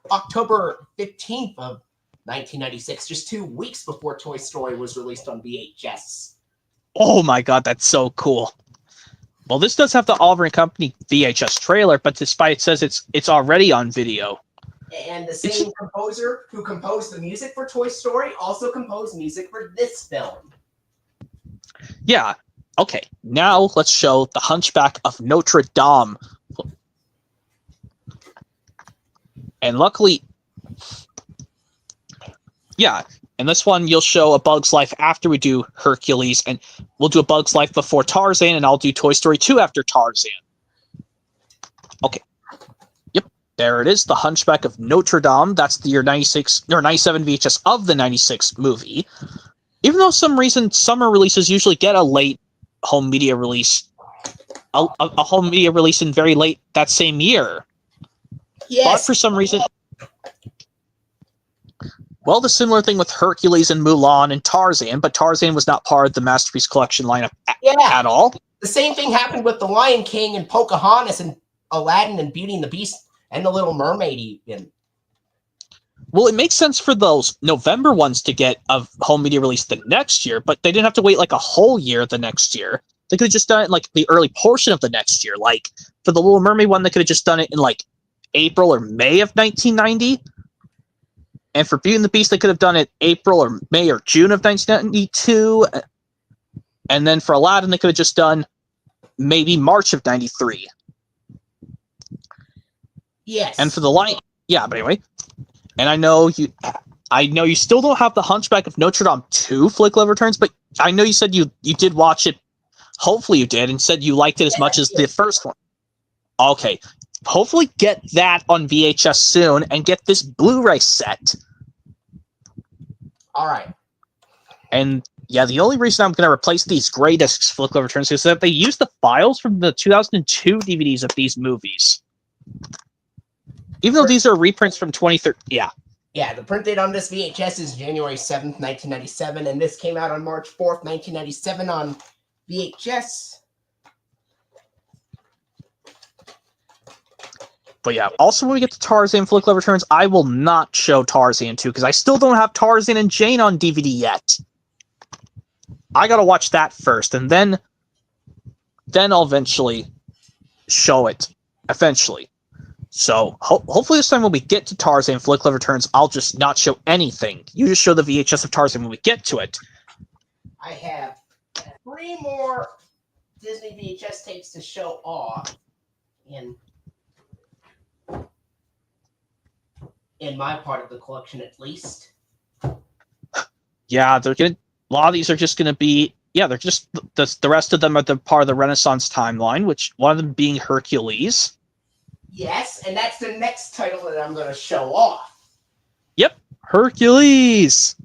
October 15th of 1996, just 2 weeks before Toy Story was released on VHS. Oh my god, that's so cool. Well, this does have the Oliver and Company VHS trailer, but despite it says it's already on video. And the same composer who composed the music for Toy Story also composed music for this film. Yeah. Okay, now let's show the Hunchback of Notre Dame. And luckily, yeah, and this one you'll show A Bug's Life after we do Hercules, and we'll do A Bug's Life before Tarzan, and I'll do Toy Story 2 after Tarzan. Okay. Yep, there it is, The Hunchback of Notre Dame. That's the year 96 or 97 VHS of the 96 movie. Even though some reason summer releases usually get a late home media release, a home media release in very late that same year. Yes. But for some reason, well, the similar thing with Hercules and Mulan and Tarzan, but Tarzan was not part of the Masterpiece Collection lineup at all. The same thing happened with The Lion King and Pocahontas and Aladdin and Beauty and the Beast and The Little Mermaid even. Well, it makes sense for those November ones to get a home media release the next year, but they didn't have to wait like a whole year the next year. They could have just done it in like the early portion of the next year. Like for the Little Mermaid one, they could have just done it in like April or May of 1990. And for Beauty and the Beast, they could have done it April or May or June of 1992. And then for Aladdin, they could have just done maybe March of 93. Yes. And for the Lion, yeah, but anyway. And I know you still don't have the Hunchback of Notre Dame 2 Flick Love Returns, but I know you said you did watch it. Hopefully you did, and said you liked it as much as the first one. Okay. Hopefully get that on VHS soon and get this Blu-ray set. All right. And yeah, the only reason I'm going to replace these gray discs Flick Love Returns is that they use the files from the 2002 DVDs of these movies. Even though these are reprints from 2013. Yeah. Yeah, the print date on this VHS is January 7th, 1997, and this came out on March 4th, 1997 on VHS. But yeah, also when we get to Tarzan Flick Love Returns, I will not show Tarzan 2 because I still don't have Tarzan and Jane on DVD yet. I gotta watch that first, and then I'll eventually show it. Eventually. So hopefully this time when we get to Tarzan Flick Love Returns, I'll just not show anything. You just show the VHS of Tarzan when we get to it. I have 3 more Disney VHS tapes to show off in my part of the collection, at least. Yeah, a lot of these are just gonna be. Yeah, they're just the rest of them are the part of the Renaissance timeline, which one of them being Hercules. Yes, and that's the next title that I'm going to show off. Yep, Hercules.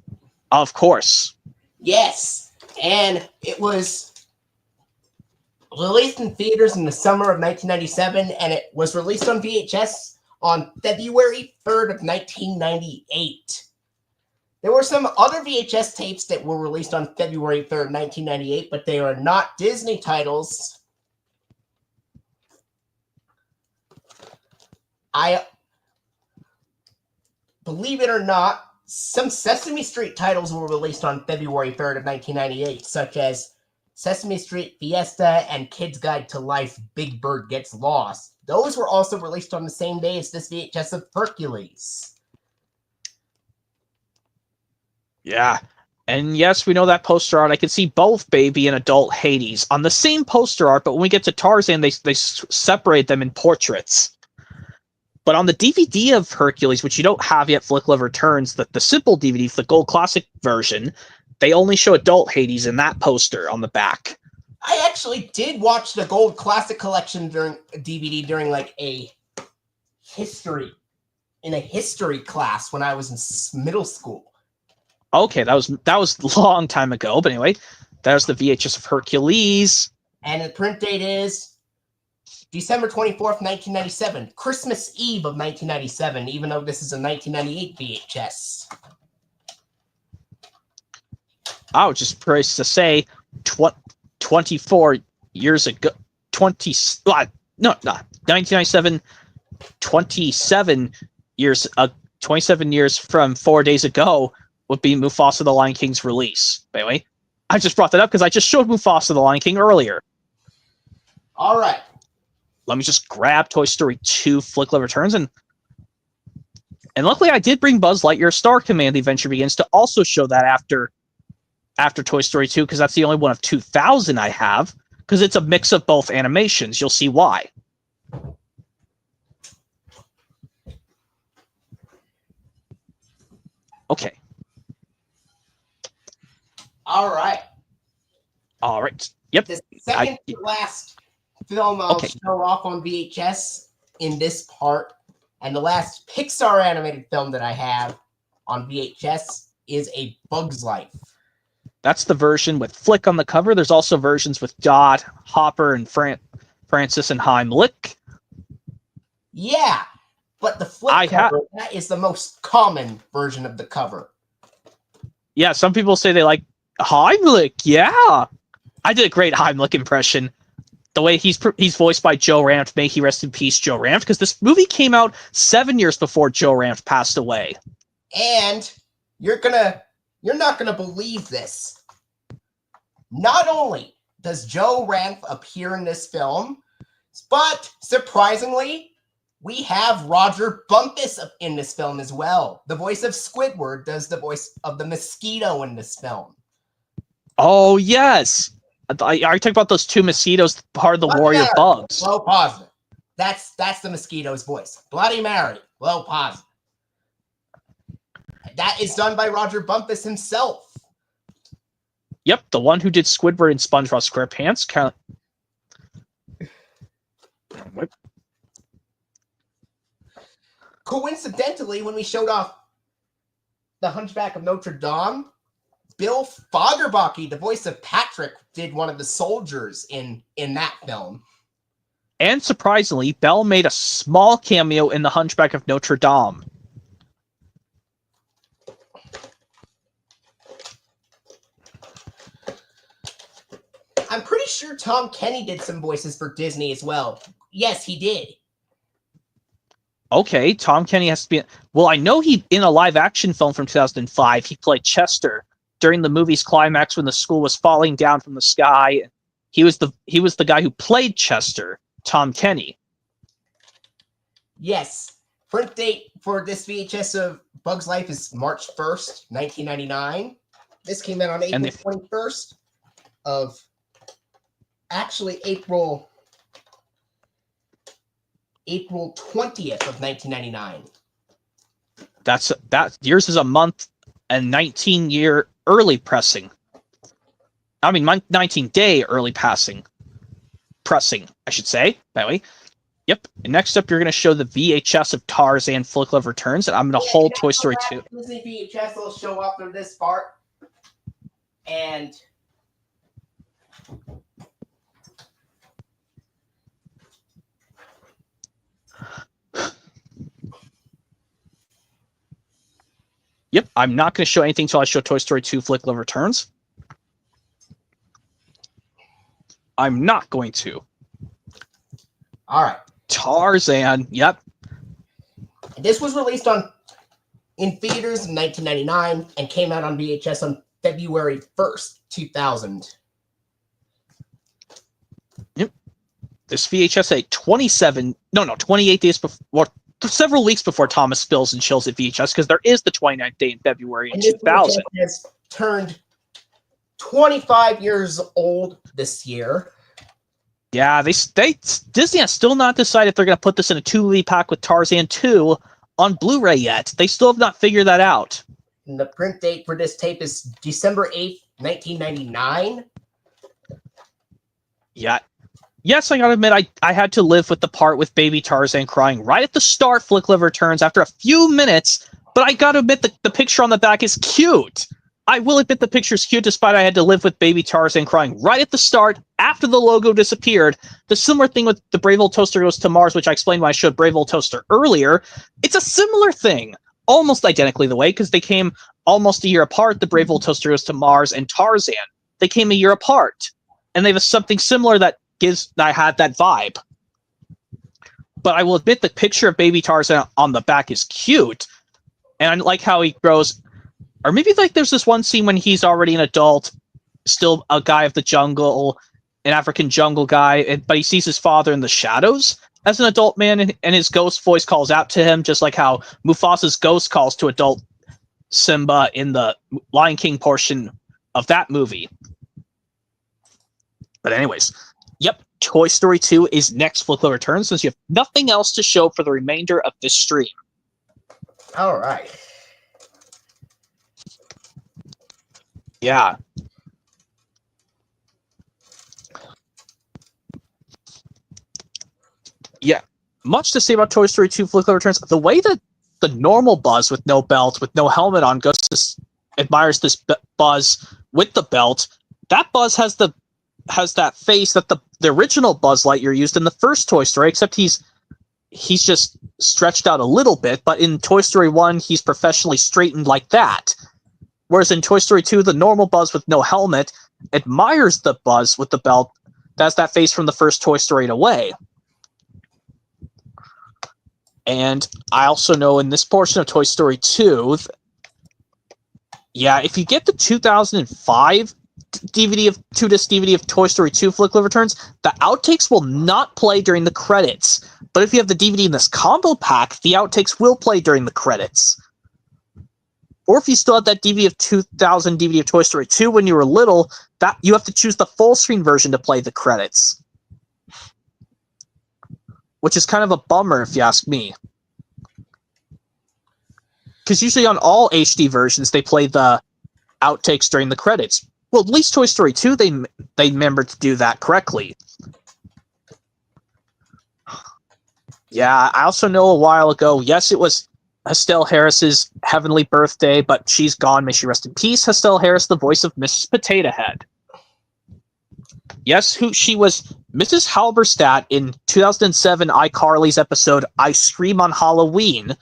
Of course. Yes, and it was released in theaters in the summer of 1997, and it was released on VHS on February 3rd of 1998. There were some other VHS tapes that were released on February 3rd, 1998, but they are not Disney titles. Believe it or not, some Sesame Street titles were released on February 3rd of 1998, such as Sesame Street Fiesta and Kid's Guide to Life, Big Bird Gets Lost. Those were also released on the same day as this VHS of Hercules. Yeah. And yes, we know that poster art. I can see both baby and adult Hades on the same poster art, but when we get to Tarzan, they separate them in portraits. But on the DVD of Hercules, which you don't have yet, Flick Love Returns, the simple DVD, the Gold Classic version, they only show adult Hades in that poster on the back. I actually did watch the Gold Classic Collection during a DVD during like a history class when I was in middle school. Okay, that was a long time ago. But anyway, that was the VHS of Hercules. And the print date is December 24th, 1997, Christmas Eve of 1997, even though this is a 1998 VHS. I was just praised to say 24 years ago, 1997, 27 years from 4 days ago would be Mufasa the Lion King's release. But anyway, I just brought that up because I just showed Mufasa the Lion King earlier. All right. Let me just grab Toy Story 2 Flick Love Returns, and luckily I did bring Buzz Lightyear Star Command The Adventure Begins to also show that after Toy Story 2, because that's the only one of 2000 I have, because it's a mix of both animations. You'll see why. Okay. All right. Yep. The second to last film I'll show off on VHS in this part, and the last Pixar animated film that I have on VHS is A Bug's Life. That's the version with Flick on the cover. There's also versions with Dot, Hopper, and Francis and Heimlich. Yeah, but the Flick cover, that is the most common version of the cover. Yeah, some people say they like Heimlich. Yeah, I did a great Heimlich impression. The way he's voiced by Joe Ranft, may he rest in peace, Joe Ranft, because this movie came out 7 years before Joe Ranft passed away. And you're not gonna believe this. Not only does Joe Ranft appear in this film, but surprisingly, we have Roger Bumpus in this film as well. The voice of Squidward does the voice of the mosquito in this film. Oh, yes. I talked about those two mosquitoes, part of the warrior bugs. Low positive. That's the mosquito's voice. Bloody Mary. Low positive. That is done by Roger Bumpus himself. Yep, the one who did Squidward and SpongeBob SquarePants. Coincidentally, when we showed off the Hunchback of Notre Dame, Bill Fagerbakke, the voice of Patrick, did one of the soldiers in that film. And surprisingly, Bell made a small cameo in the Hunchback of Notre Dame. I'm pretty sure Tom Kenny did some voices for Disney as well. Yes, he did. Okay, Tom Kenny has to be... Well, I know he, in a live-action film from 2005, he played Chester during the movie's climax when the school was falling down from the sky. He was the guy who played Chester, Tom Kenny. Yes. Print date for this VHS of Bug's Life is March 1st, 1999. This came out on April 21st of... Actually, April 20th of 1999. Yours is a month and 19-year early pressing. I mean, 19-day early pressing, I should say. By the way, yep. And next up, you're going to show the VHS of Tarzan Flick Love Returns, and I'm going to hold Toy Story 2. Disney VHS will show up for this part, and yep, I'm not going to show anything until I show Toy Story 2 Flick Love Returns. I'm not going to. All right. Tarzan, yep. This was released in theaters in 1999 and came out on VHS on February 1st, 2000. Yep. This VHS had 28 days before, several weeks before Thomas Spills and Chills at VHS, because there is the 29th day in February in 2000. VHS has turned 25 years old this year. Yeah, Disney has still not decided if they're going to put this in a 2 pack with Tarzan 2 on Blu-ray yet. They still have not figured that out. And the print date for this tape is December 8th, 1999. Yeah. Yes, I gotta admit, I had to live with the part with baby Tarzan crying right at the start. Flick Love Returns after a few minutes, but I gotta admit the picture on the back is cute. I will admit the picture's cute, despite I had to live with baby Tarzan crying right at the start after the logo disappeared. The similar thing with the Brave Old Toaster Goes to Mars, which I explained when I showed Brave Old Toaster earlier. It's a similar thing, almost identically the way, because they came almost a year apart. The Brave Old Toaster Goes to Mars and Tarzan, they came a year apart, and they have something similar that I had that vibe. But I will admit the picture of baby Tarzan on the back is cute, and I like how he grows. Or maybe like there's this one scene when he's already an adult, still a guy of the jungle, an African jungle guy, but he sees his father in the shadows as an adult man, and his ghost voice calls out to him, just like how Mufasa's ghost calls to adult Simba in the Lion King portion of that movie. But anyways, yep, Toy Story 2 is next Flick Love Returns, since you have nothing else to show for the remainder of this stream. All right. Yeah. Yeah. Much to say about Toy Story 2 Flick Love Returns. The way that the normal Buzz with no belt, with no helmet on, admires this Buzz with the belt, that Buzz has that face that the original Buzz Lightyear used in the first Toy Story, except he's just stretched out a little bit, but in Toy Story 1, he's professionally straightened like that. Whereas in Toy Story 2, the normal Buzz with no helmet admires the Buzz with the belt. That's that face from the first Toy Story in a way. And I also know in this portion of Toy Story 2, Yeah, if you get the 2005 DVD of 2-disc DVD of Toy Story 2 Flick Live Returns, the outtakes will not play during the credits. But if you have the DVD in this combo pack, the outtakes will play during the credits. Or if you still have that DVD of 2000 DVD of Toy Story 2 when you were little, that you have to choose the full screen version to play the credits. Which is kind of a bummer if you ask me. Because usually on all HD versions, they play the outtakes during the credits. Well, at least Toy Story 2, they remembered to do that correctly. Yeah, I also know a while ago, yes, it was Estelle Harris's heavenly birthday, but she's gone. May she rest in peace. Estelle Harris, the voice of Mrs. Potato Head. Yes, she was Mrs. Halberstadt in 2007 iCarly's episode I Scream on Halloween.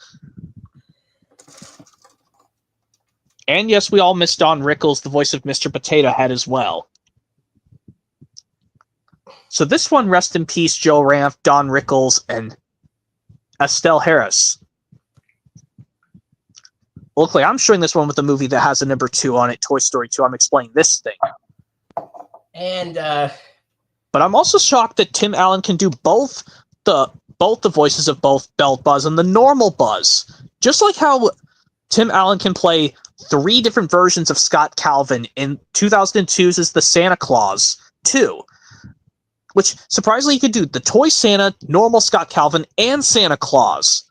And yes, we all miss Don Rickles, the voice of Mr. Potato Head as well. So this one, rest in peace, Joe Ranft, Don Rickles, and Estelle Harris. Luckily, I'm showing this one with a movie that has a number 2 on it, Toy Story 2. I'm explaining this thing. And, But I'm also shocked that Tim Allen can do both the voices of both Belle Buzz and the normal Buzz. Just like how Tim Allen can play 3 different versions of Scott Calvin in 2002's is the Santa Claus 2. Which, surprisingly, you could do the Toy Santa, normal Scott Calvin, and Santa Claus.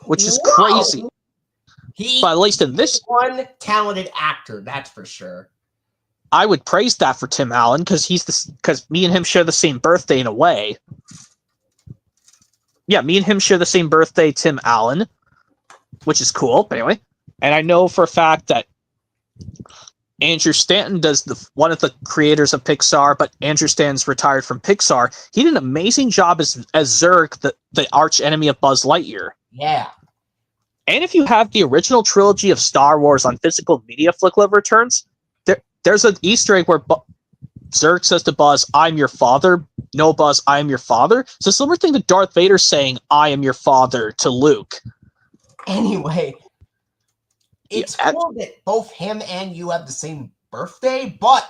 Which is crazy. But at least in this one talented actor, that's for sure. I would praise that for Tim Allen, because me and him share the same birthday in a way. Yeah, me and him share the same birthday, Tim Allen, which is cool. But anyway, and I know for a fact that Andrew Stanton does one of the creators of Pixar, but Andrew Stanton's retired from Pixar. He did an amazing job as Zurg, the arch enemy of Buzz Lightyear. Yeah. And if you have the original trilogy of Star Wars on physical media Flick Live Returns, there's an Easter egg where Zurg says to Buzz, "I'm your father." No, Buzz, I am your father. It's a similar thing to Darth Vader saying, "I am your father" to Luke. Anyway, it's cool that both him and you have the same birthday, but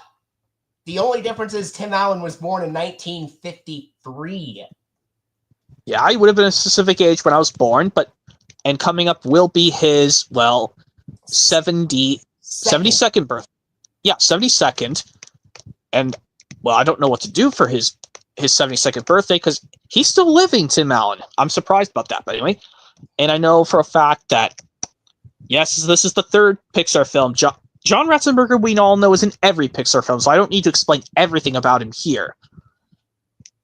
the only difference is Tim Allen was born in 1953. Yeah, I would have been a specific age when I was born, and coming up will be his, 72nd birthday. Yeah, 72nd. And, I don't know what to do for his 72nd birthday, because he's still living, Tim Allen. I'm surprised about that, but anyway. And I know for a fact that, yes, this is the 3rd Pixar film. John Ratzenberger, we all know, is in every Pixar film, so I don't need to explain everything about him here.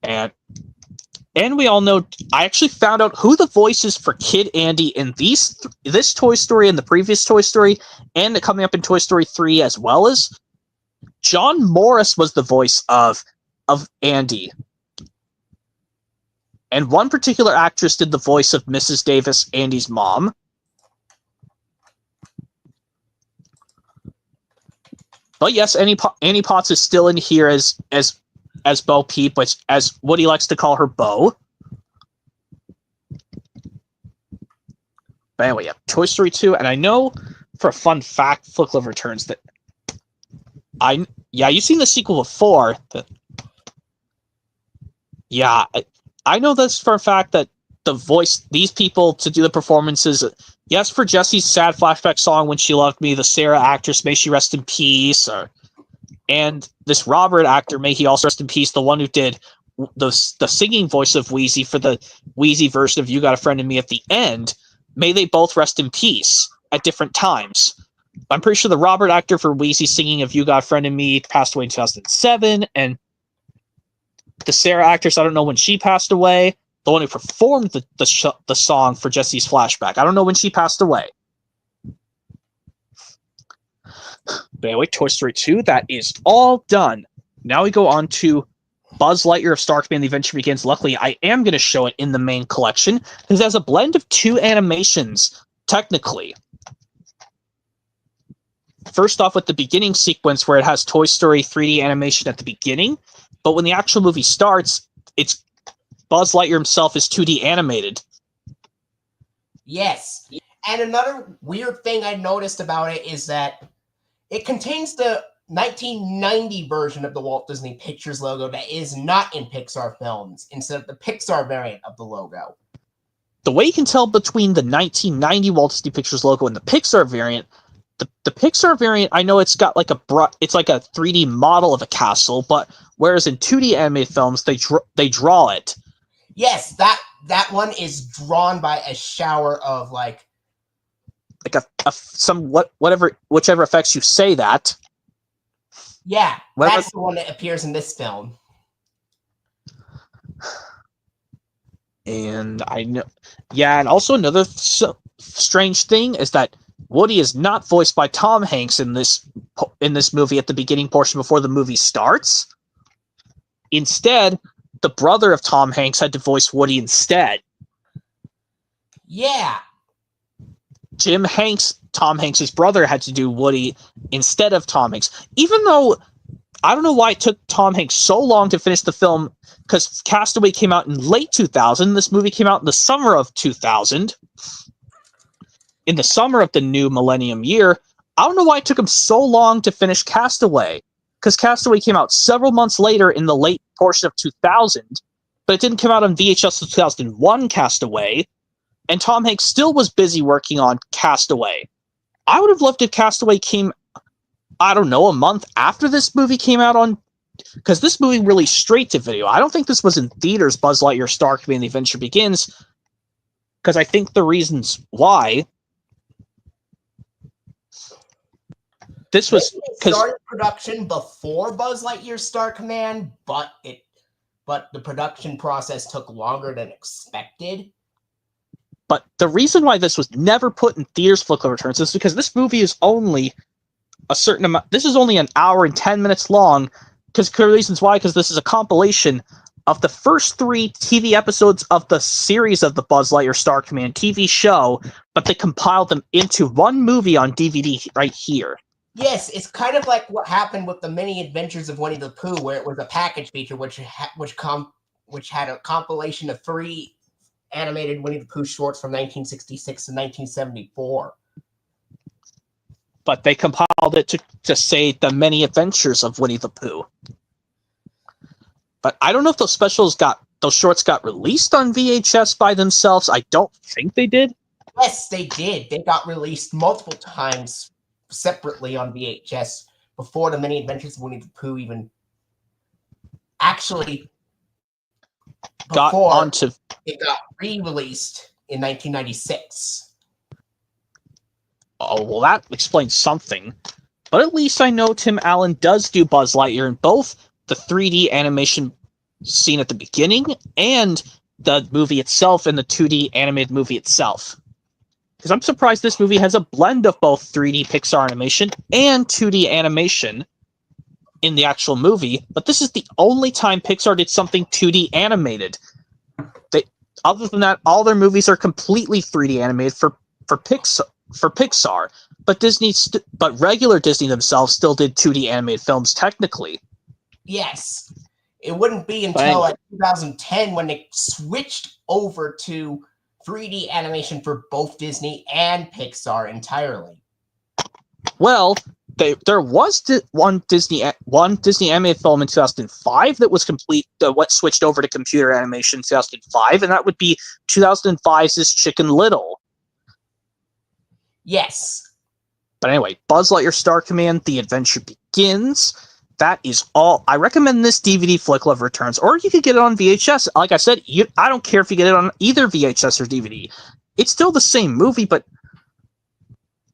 And we all know, I actually found out who the voice is for Kid Andy in this Toy Story and the previous Toy Story, and coming up in Toy Story 3 as well as John Morris was the voice of Andy. And one particular actress did the voice of Mrs. Davis, Andy's mom. But yes, Annie Potts is still in here as Bo Peep, which as Woody likes to call her Bo. But anyway, yeah, Toy Story 2, and I know for a fun fact, Flick Live Returns, that you've seen the sequel before. I know this for a fact that the voice, these people to do the performances, yes, for Jessie's sad flashback song When She Loved Me, the Sarah actress, may she rest in peace, and this Robert actor, may he also rest in peace, the one who did the singing voice of Wheezy for the Wheezy version of You Got a Friend in Me at the end, may they both rest in peace at different times. I'm pretty sure the Robert actor for Wheezy singing of You Got a Friend in Me passed away in 2007, and the Sarah actress, I don't know when she passed away. The one who performed the song for Jessie's flashback, I don't know when she passed away. But anyway, Toy Story 2, that is all done. Now we go on to Buzz Lightyear of Star Command: The Adventure Begins. Luckily, I am going to show it in the main collection, because it has a blend of 2 animations, technically. First off, with the beginning sequence, where it has Toy Story 3D animation at the beginning, but when the actual movie starts, it's Buzz Lightyear himself is 2D animated. Yes. And another weird thing I noticed about it is that it contains the 1990 version of the Walt Disney Pictures logo that is not in Pixar films, instead of the Pixar variant of the logo. The way you can tell between the 1990 Walt Disney Pictures logo and the Pixar variant, the Pixar variant, I know it's got like it's like a 3D model of a castle, but whereas in 2D animated films, they draw it. Yes, that one is drawn by a shower of like whichever effects you say that. Yeah, that's the one that appears in this film. And I know, yeah, and also another strange thing is that Woody is not voiced by Tom Hanks in this movie at the beginning portion before the movie starts. Instead, the brother of Tom Hanks had to voice Woody instead. Yeah. Jim Hanks, Tom Hanks' brother, had to do Woody instead of Tom Hanks. Even though, I don't know why it took Tom Hanks so long to finish the film, because Castaway came out in late 2000. This movie came out in the summer of 2000. In the summer of the new millennium year. I don't know why it took him so long to finish Castaway, because Castaway came out several months later in the late portion of 2000, but it didn't come out on VHS until 2001 Castaway, and Tom Hanks still was busy working on Castaway. I would have loved if Castaway came, I don't know, a month after this movie came out on, because this movie released straight to video. I don't think this was in theaters, Buzz Lightyear Star Command: The Adventure Begins, because I think the reasons why this was because started production before Buzz Lightyear Star Command, but the production process took longer than expected. But the reason why this was never put in theaters for returns is because this movie is only a certain amount. This is only an hour and 10 minutes long. Because clear reasons why, because this is a compilation of the first 3 TV episodes of the series of the Buzz Lightyear Star Command TV show, but they compiled them into one movie on DVD right here. Yes, it's kind of like what happened with the Many Adventures of Winnie the Pooh, where it was a package feature which had a compilation of 3 animated Winnie the Pooh shorts from 1966 to 1974. But they compiled it to say the Many Adventures of Winnie the Pooh. But I don't know if those shorts got released on VHS by themselves. I don't think they did. Yes, they did. They got released multiple times separately on VHS before the Many Adventures of Winnie the Pooh even actually it got re-released in 1996. Oh, well, that explains something. But at least I know Tim Allen does do Buzz Lightyear in both the 3D animation scene at the beginning and the movie itself and the 2D animated movie itself. Because I'm surprised this movie has a blend of both 3D Pixar animation and 2D animation in the actual movie, but this is the only time Pixar did something 2D animated. Other than that, all their movies are completely 3D animated for Pixar, but regular Disney themselves still did 2D animated films technically. Yes. It wouldn't be until 2010 when they switched over to 3D animation for both Disney and Pixar entirely. Well, there was one Disney animated film in 2005 that was complete. What switched over to computer animation in 2005, and that would be 2005's Chicken Little. Yes. But anyway, Buzz Lightyear Star Command: The Adventure Begins. That is all. I recommend this DVD Flick Love Returns, or you could get it on VHS. Like I said, I don't care if you get it on either VHS or DVD. It's still the same movie, but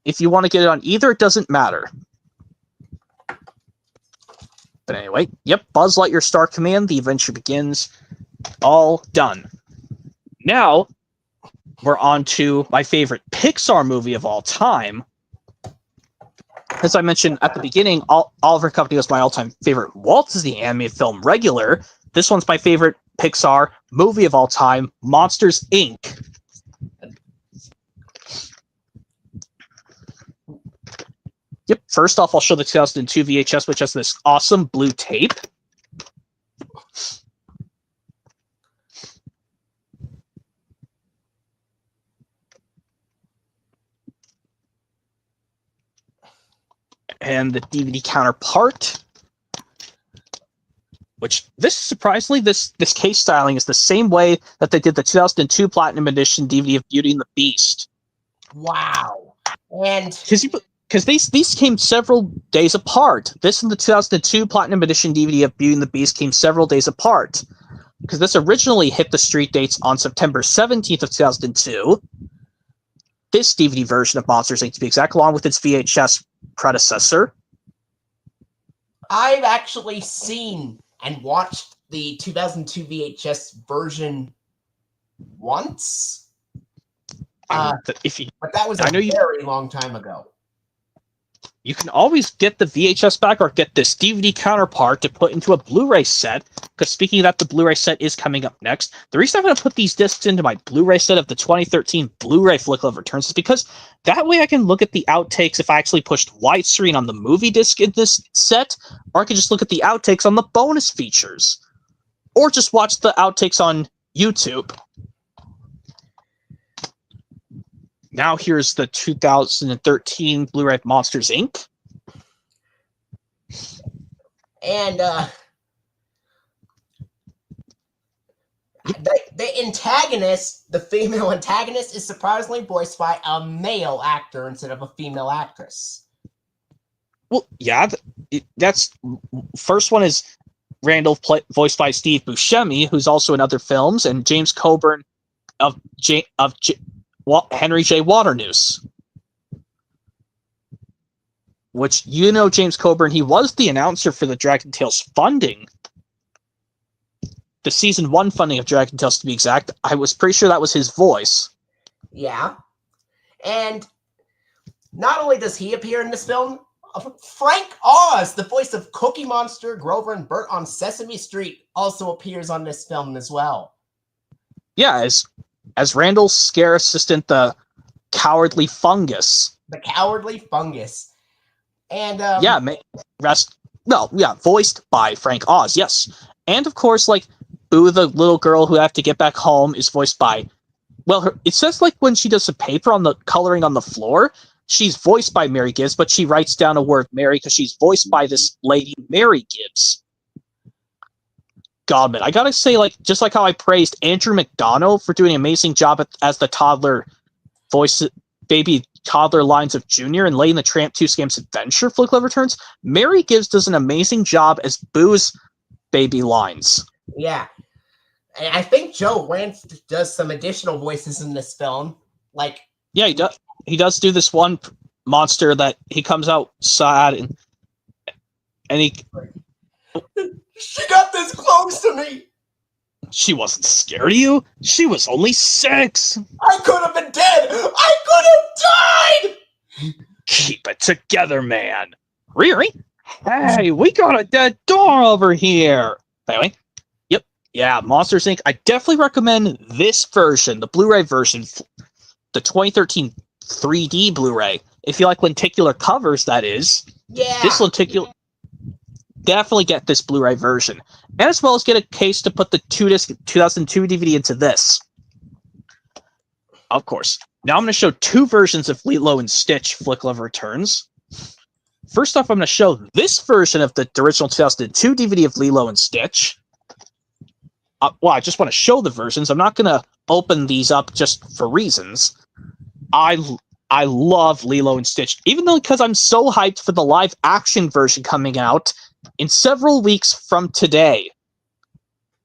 if you want to get it on either, it doesn't matter. But anyway, yep, Buzz Lightyear Star Command: The Adventure Begins. All done. Now, we're on to my favorite Pixar movie of all time. As I mentioned at the beginning, Oliver and Company was my all-time favorite Walt Disney animated film regular. This one's my favorite Pixar movie of all time, Monsters, Inc. Yep, first off, I'll show the 2002 VHS, which has this awesome blue tape. and the DVD counterpart, which surprisingly, this case styling is the same way that they did the 2002 Platinum Edition DVD of Beauty and the Beast. Wow. And because these came several days apart. This and the 2002 Platinum Edition DVD of Beauty and the Beast came several days apart. Because this originally hit the street dates on September 17th of 2002. This DVD version of Monsters, Inc., to be exact, along with its VHS predecessor. I've actually seen and watched the 2002 VHS version once. But that was a very long time ago. You can always get the VHS back or get this DVD counterpart to put into a Blu-ray set. Because speaking of that, the Blu-ray set is coming up next. The reason I'm going to put these discs into my Blu-ray set of the 2013 Blu-ray Flick Love Returns is because that way I can look at the outtakes if I actually pushed widescreen on the movie disc in this set, or I can just look at the outtakes on the bonus features, or just watch the outtakes on YouTube. Now here's the 2013 Blu-ray Monsters, Inc. And the antagonist, the female antagonist, is surprisingly voiced by a male actor instead of a female actress. Well, yeah, that's first one is Randall, voiced by Steve Buscemi, who's also in other films, and James Coburn of Henry J. Waternoose. Which, James Coburn, he was the announcer for the Dragon Tales funding. The season 1 funding of Dragon Tales, to be exact. I was pretty sure that was his voice. Yeah. And not only does he appear in this film, Frank Oz, the voice of Cookie Monster, Grover, and Bert on Sesame Street, also appears on this film as well. Yeah, as Randall's scare assistant, the Cowardly Fungus. The Cowardly Fungus. And, voiced by Frank Oz, yes. And, of course, Boo, the little girl who have to get back home, is voiced by... Well, it says, when she does the paper on the coloring on the floor, she's voiced by Mary Gibbs, but she writes down a word Mary because she's voiced by this lady, Mary Gibbs. God, man, I gotta say, just like how I praised Andrew McDonough for doing an amazing job as the toddler voice, baby toddler lines of Junior and Lady and the Tramp 2 Scam's Adventure Flick Love Returns, Mary Gibbs does an amazing job as Boo's baby lines. Yeah. And I think Joe Rance does some additional voices in this film. Yeah, he does do this one monster that he comes out sad and he... She got this close to me! She wasn't scared of you. She was only 6. I could have been dead! I could have died! Keep it together, man. Riri? Hey, we got a dead door over here. Anyway, yep. Yeah, Monsters, Inc. I definitely recommend this version, the Blu-ray version, the 2013 3D Blu-ray. If you like lenticular covers, that is. Yeah. This lenticular... Definitely get this Blu-ray version. And as well as get a case to put the 2-disc 2002 DVD into this. Of course. Now I'm going to show 2 versions of Lilo and Stitch Flick Love Returns. First off, I'm going to show this version of the original 2002 DVD of Lilo and Stitch. I just want to show the versions. I'm not going to open these up just for reasons. I love Lilo and Stitch, even though because I'm so hyped for the live action version coming out in several weeks from today.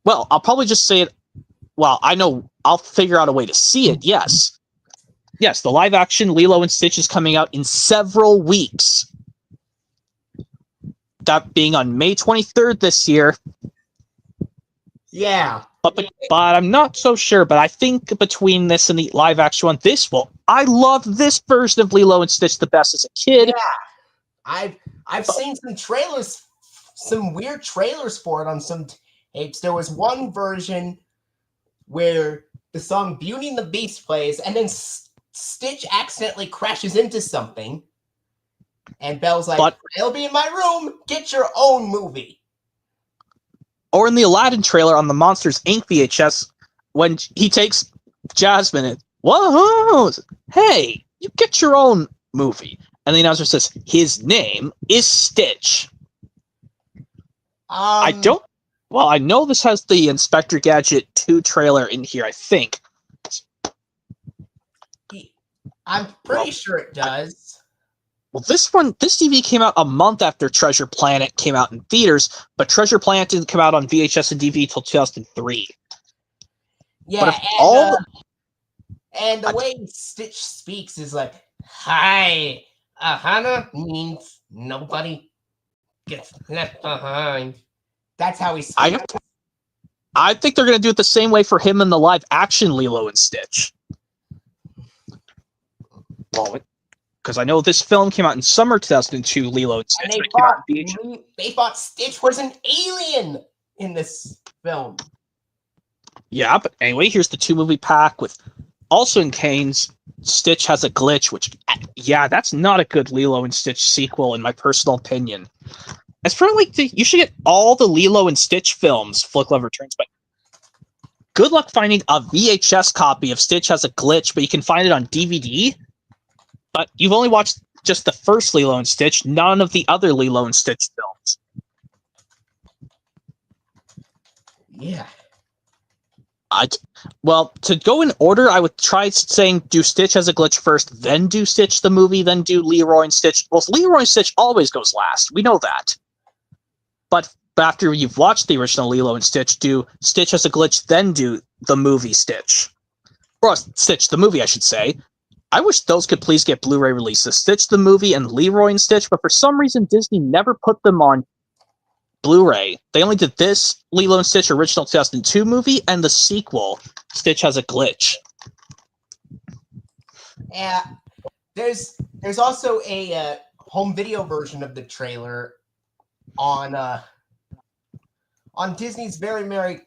Well, I'll probably just say it. Well, I know I'll figure out a way to see it. Yes. Yes, the live action Lilo and Stitch is coming out in several weeks. That being on May 23rd this year. Yeah. But I'm not so sure, but I think between this and the live action one, I love this version of Lilo and Stitch the best as a kid. Yeah. I've seen some trailers, some weird trailers for it on some tapes. There was one version where the song Beauty and the Beast plays, and then Stitch accidentally crashes into something. And Belle's like, it'll be in my room. Get your own movie. Or in the Aladdin trailer on the Monsters, Inc. VHS, when he takes Jasmine and, whoa, hey, you get your own movie. and the announcer says, his name is Stitch. I know this has the Inspector Gadget 2 trailer in here, I think. I'm pretty sure it does. This DVD came out a month after Treasure Planet came out in theaters, but Treasure Planet didn't come out on VHS and DVD until 2003. Yeah, and the way Stitch speaks is like, hi, Hannah means nobody gets left behind. That's how he speaks. I think they're going to do it the same way for him in the live-action Lilo and Stitch. Well, because I know this film came out in summer 2002, Lilo and Stitch. And they thought Stitch was an alien in this film. Yeah, but anyway, here's the 2-movie pack with also in Canes, Stitch has a glitch, which, yeah, that's not a good Lilo and Stitch sequel, in my personal opinion. It's probably like you should get all the Lilo and Stitch films, Flick Love Returns, but good luck finding a VHS copy of Stitch Has a Glitch, but you can find it on DVD. But you've only watched just the first Lilo and Stitch, none of the other Lilo and Stitch films. Yeah. Well, to go in order, I would try saying do Stitch Has a Glitch first, then do Stitch the movie, then do Leroy and Stitch. Well, Leroy and Stitch always goes last. We know that. But after you've watched the original Lilo and Stitch, do Stitch Has a Glitch, then do the movie Stitch. Or Stitch the movie, I should say. I wish those could please get Blu-ray releases. Stitch the movie and Leroy and Stitch, but for some reason Disney never put them on Blu-ray. They only did this Lilo and Stitch original 2002 movie and the sequel, Stitch Has a Glitch. Yeah, there's also a home video version of the trailer on Disney's Very Merry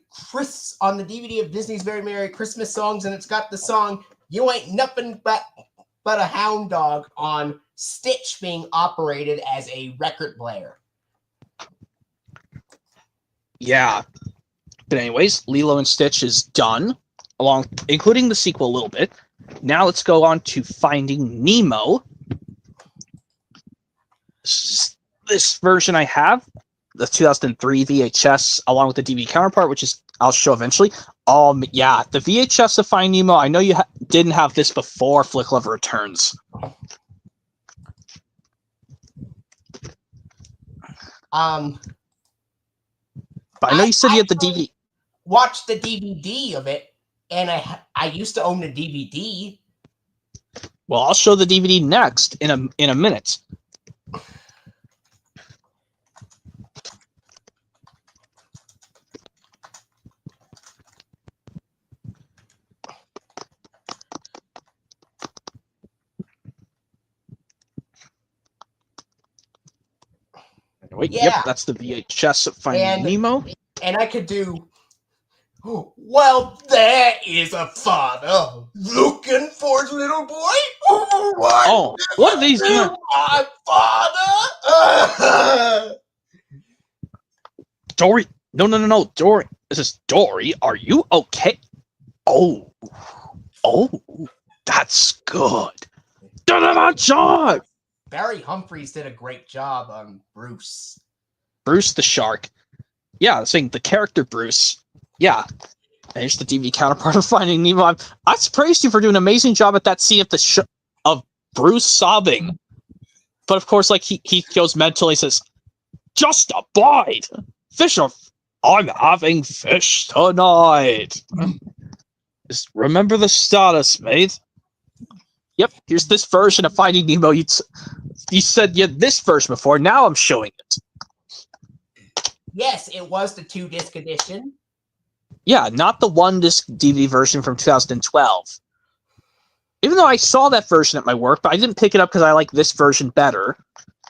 on the DVD of Disney's Very Merry Christmas Songs, and it's got the song "You Ain't Nothing But a Hound Dog" on Stitch being operated as a record player. Yeah. But anyways, Lilo and Stitch is done, including the sequel a little bit. Now let's go on to Finding Nemo. This version I have, the 2003 VHS, along with the DVD counterpart, which is I'll show eventually. Yeah, the VHS of Finding Nemo, I know you didn't have this before Flick Love Returns. But I know you said you had the DVD. Watched the DVD of it, and I used to own the DVD. Well, I'll show the DVD next in a minute. Wait, yeah. Yep, that's the VHS of Finding Nemo. And I could do, well, there is a father looking for his little boy. What are these? My father. Dory, no, Dory. This is Dory. Are you okay? Oh, that's good. Shot. Barry Humphries did a great job on Bruce. Bruce the shark. Yeah, saying the character Bruce. Yeah. And here's the DVD counterpart of Finding Nemo. I praised you for doing an amazing job at that scene of Bruce sobbing. But of course, like he goes mental. He says, "Just abide. I'm having fish tonight. Just remember the status, mate." Yep, here's this version of Finding Nemo. You said you had this version before. Now I'm showing it. Yes, it was the 2-disc edition. Yeah, not the 1-disc DVD version from 2012. Even though I saw that version at my work, but I didn't pick it up because I like this version better.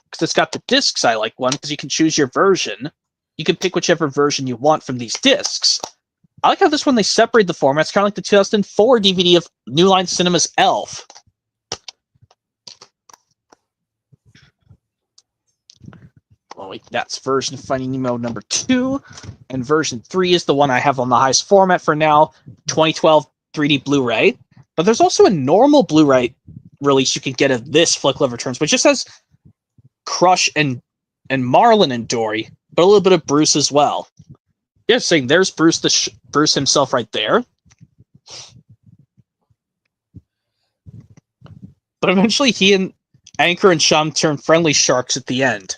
Because it's got the discs I like one, because you can choose your version. You can pick whichever version you want from these discs. I like how this one they separate the formats, kind of like the 2004 DVD of New Line Cinema's Elf. Oh, wait, that's version of Finding Nemo number 2, and version 3 is the one I have on the highest format for now, 2012 3D Blu-ray. But there's also a normal Blu-ray release you can get of this Flick Love Returns, which just has Crush and Marlin and Dory, but a little bit of Bruce as well. Yeah, saying there's Bruce, Bruce himself right there. But eventually he and Anchor and Shum turn friendly sharks at the end.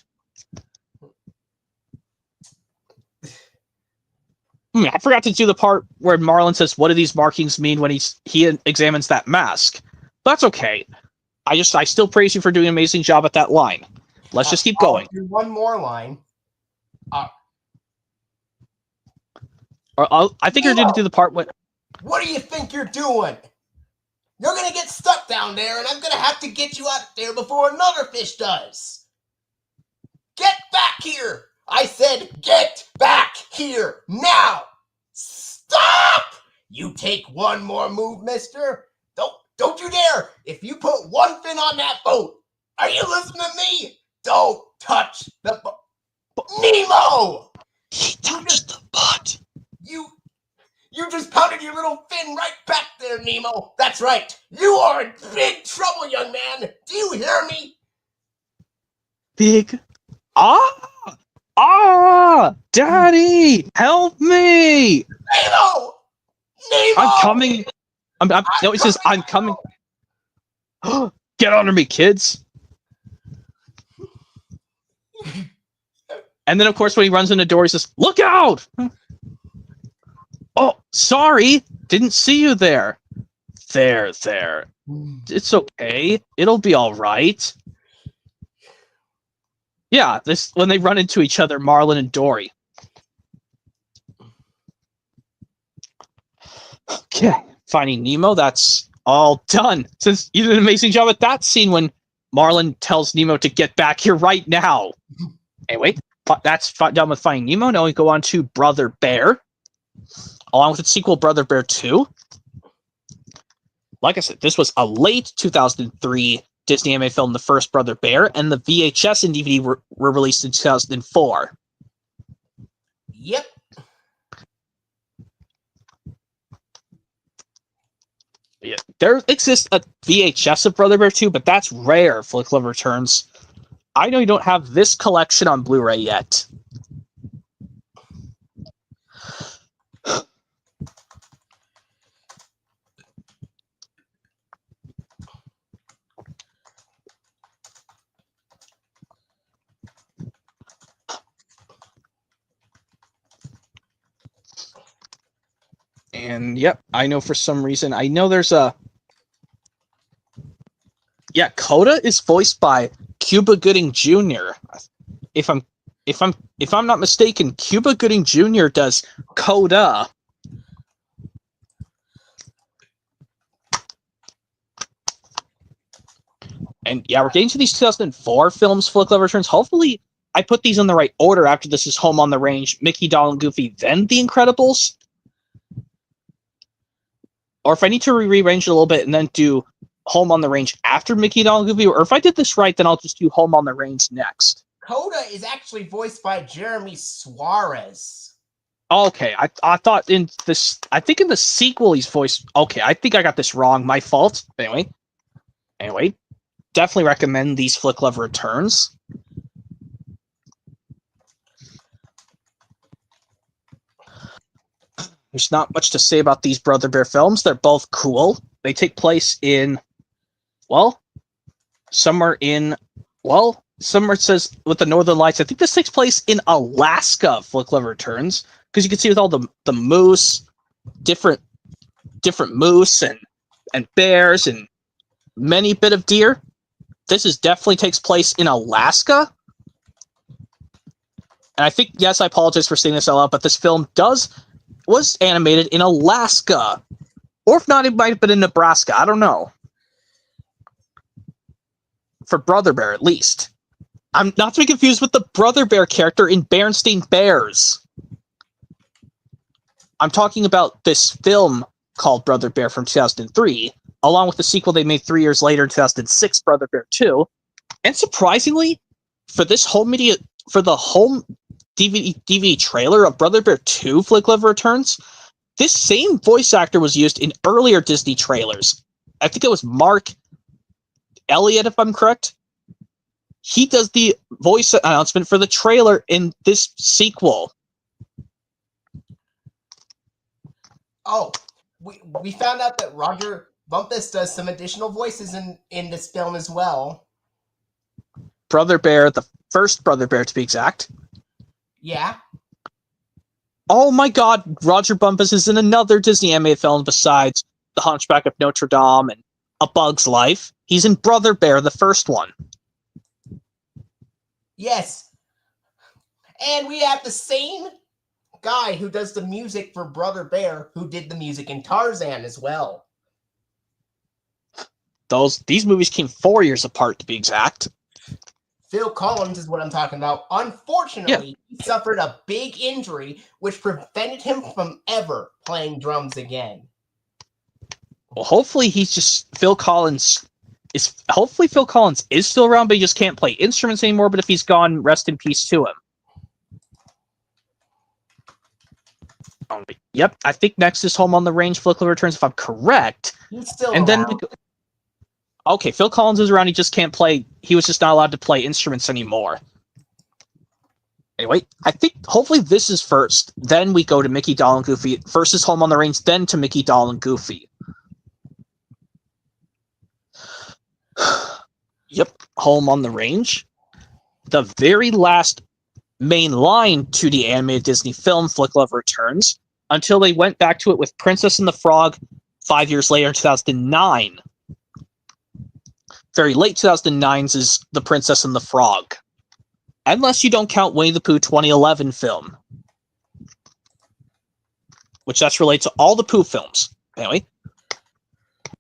I forgot to do the part where Marlin says, what do these markings mean when he examines that mask? But that's okay. I still praise you for doing an amazing job at that line. Let's just keep going. I'll do one more line. I think you're going to do the part when... What do you think you're doing? You're going to get stuck down there, and I'm going to have to get you out there before another fish does. Get back here! I said, get back here now! Stop! You take one more move, mister. Don't you dare! If you put one fin on that boat, are you listening to me? Don't touch the boat. Nemo! He touched the butt. You just pounded your little fin right back there, Nemo. That's right. You are in big trouble, young man. Do you hear me? Big... Daddy, help me! Nemo! I'm coming. No, he says, I'm coming. Get under me, kids. And then, of course, when he runs into Dory, he says, look out! Oh, sorry. Didn't see you there. There. It's okay. It'll be all right. Yeah, when they run into each other, Marlin and Dory. Okay, Finding Nemo, that's all done. Since you did an amazing job at that scene when Marlin tells Nemo to get back here right now. Anyway, that's done with Finding Nemo. Now we go on to Brother Bear, along with its sequel, Brother Bear 2. Like I said, this was a late 2003 Disney anime film, the first Brother Bear, and the VHS and DVD were released in 2004. Yep. Yeah, there exists a VHS of Brother Bear 2, but that's rare, Flick Love Returns. I know you don't have this collection on Blu-ray yet. And yep, I know for some reason, I know there's a... Yeah, Coda is voiced by Cuba Gooding Jr. If I'm not mistaken, Cuba Gooding Jr. does Coda. And yeah, we're getting to these 2004 films, Flick Love Returns. Hopefully, I put these in the right order after this is Home on the Range, Mickey, Donald, and Goofy, then The Incredibles. Or if I need to rearrange it a little bit and then do Home on the Range after Mickey, Donald, and Goofy, or if I did this right, then I'll just do Home on the Range next. Coda is actually voiced by Jeremy Suarez. Okay, I thought in this... I think in the sequel he's voiced... Okay, I think I got this wrong. My fault. Anyway, definitely recommend these Flick Love Returns. There's not much to say about these Brother Bear films. They're both cool. They take place in, somewhere it says with the Northern Lights. I think this takes place in Alaska, Flick Love Returns, because you can see with all the moose, different moose and bears and many bit of deer. This definitely takes place in Alaska. And I think, yes, I apologize for saying this out loud, but this film was animated in Alaska. Or if not, it might have been in Nebraska. I don't know. For Brother Bear, at least. I'm not to be confused with the Brother Bear character in Berenstain Bears. I'm talking about this film called Brother Bear from 2003, along with the sequel they made 3 years later in 2006, Brother Bear 2. And surprisingly, for the home DVD trailer of Brother Bear 2 Flick Love Returns, this same voice actor was used in earlier Disney trailers. I think it was Mark Elliott, if I'm correct. He does the voice announcement for the trailer in this sequel. Oh, we found out that Roger Bumpus does some additional voices in this film as well. Brother Bear, the first Brother Bear to be exact. Yeah. Oh my god, Roger Bumpus is in another Disney animated film besides The Hunchback of Notre Dame and A Bug's Life. He's in Brother Bear, the first one. Yes. And we have the same guy who does the music for Brother Bear who did the music in Tarzan as well. These movies came 4 years apart, to be exact. Phil Collins is what I'm talking about. Unfortunately, he suffered a big injury which prevented him from ever playing drums again. Well, hopefully Phil Collins is still around, but he just can't play instruments anymore. But if he's gone, rest in peace to him. Yep, I think next is Home on the Range, Flickle Returns, if I'm correct. He's still and around. Then okay, Phil Collins is around. He just can't play. He was just not allowed to play instruments anymore. Anyway, I think hopefully this is first. Then we go to Mickey, Donald, and Goofy. First is Home on the Range, then to Mickey, Donald, and Goofy. Yep, Home on the Range. The very last main line to the animated Disney film, Flick Love Returns, until they went back to it with Princess and the Frog 5 years later in 2009. Very late 2009's is The Princess and the Frog. Unless you don't count Winnie the Pooh 2011 film. Which that's related to all the Pooh films. Anyway.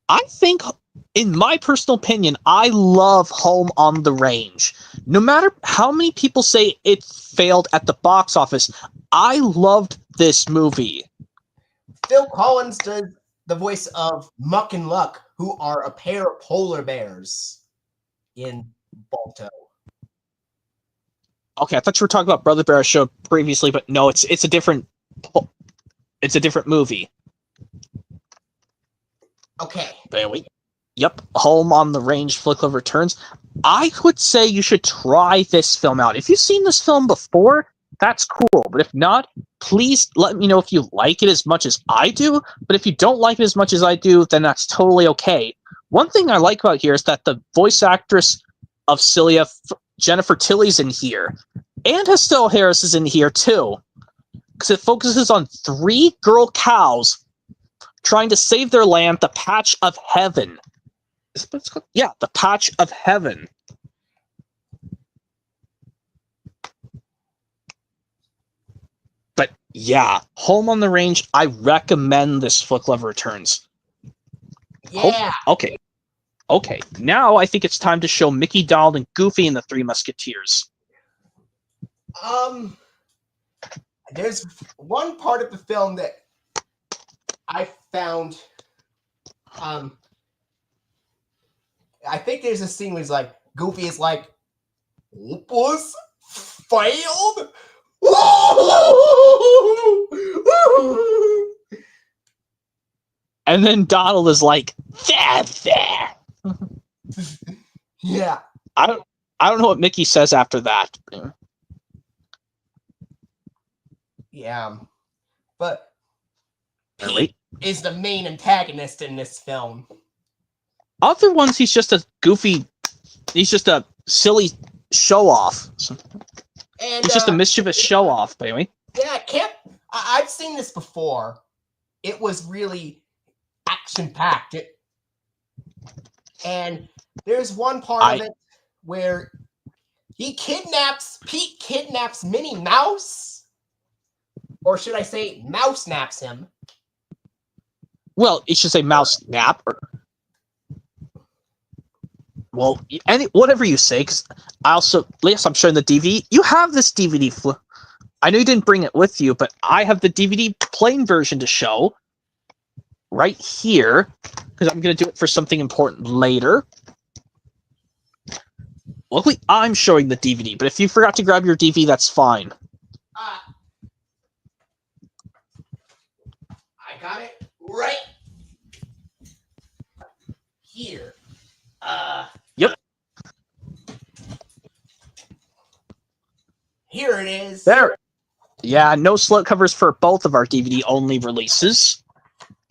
I think, in my personal opinion, I love Home on the Range. No matter how many people say it failed at the box office, I loved this movie. Phil Collins does the voice of Muck and Luck, who are a pair of polar bears in Balto. Okay, I thought you were talking about Brother Bear show previously, but no, it's a different movie. Okay. Anyway, yep, Home on the Range, Flick Love Returns. I would say you should try this film out. If you've seen this film before, that's cool. But if not, please let me know if you like it as much as I do. But if you don't like it as much as I do, then that's totally okay. One thing I like about here is that the voice actress of Celia, Jennifer Tilly's in here. And Estelle Harris is in here too. Because it focuses on 3 girl cows trying to save their land, the Patch of Heaven. Is that what it's called? Yeah, the Patch of Heaven. But yeah, Home on the Range, I recommend this Flick Love Returns. Yeah. Okay. Now I think it's time to show Mickey, Donald, and Goofy and the Three Musketeers. There's one part of the film that I found, I think there's a scene where he's like, Goofy is like, Opus failed? And then Donald is like, there. Yeah. I don't know what Mickey says after that. Yeah. But Pete is the main antagonist in this film. Other ones, he's just a goofy, he's just a silly show-off. And he's just a mischievous show-off, baby. Yeah, I've seen this before. It was really action-packed. And there's one part of it where Pete kidnaps Minnie Mouse. Or should I say Mouse naps him? Well, you should say Mouse nap. Well, whatever you say, because yes, I'm showing the DVD. You have this DVD. I know you didn't bring it with you, but I have the DVD plain version to show right here, because I'm going to do it for something important later. Luckily, I'm showing the DVD, but if you forgot to grab your DVD, that's fine. I got it right here. Yep. Here it is. There. Yeah, no slipcovers for both of our DVD-only releases.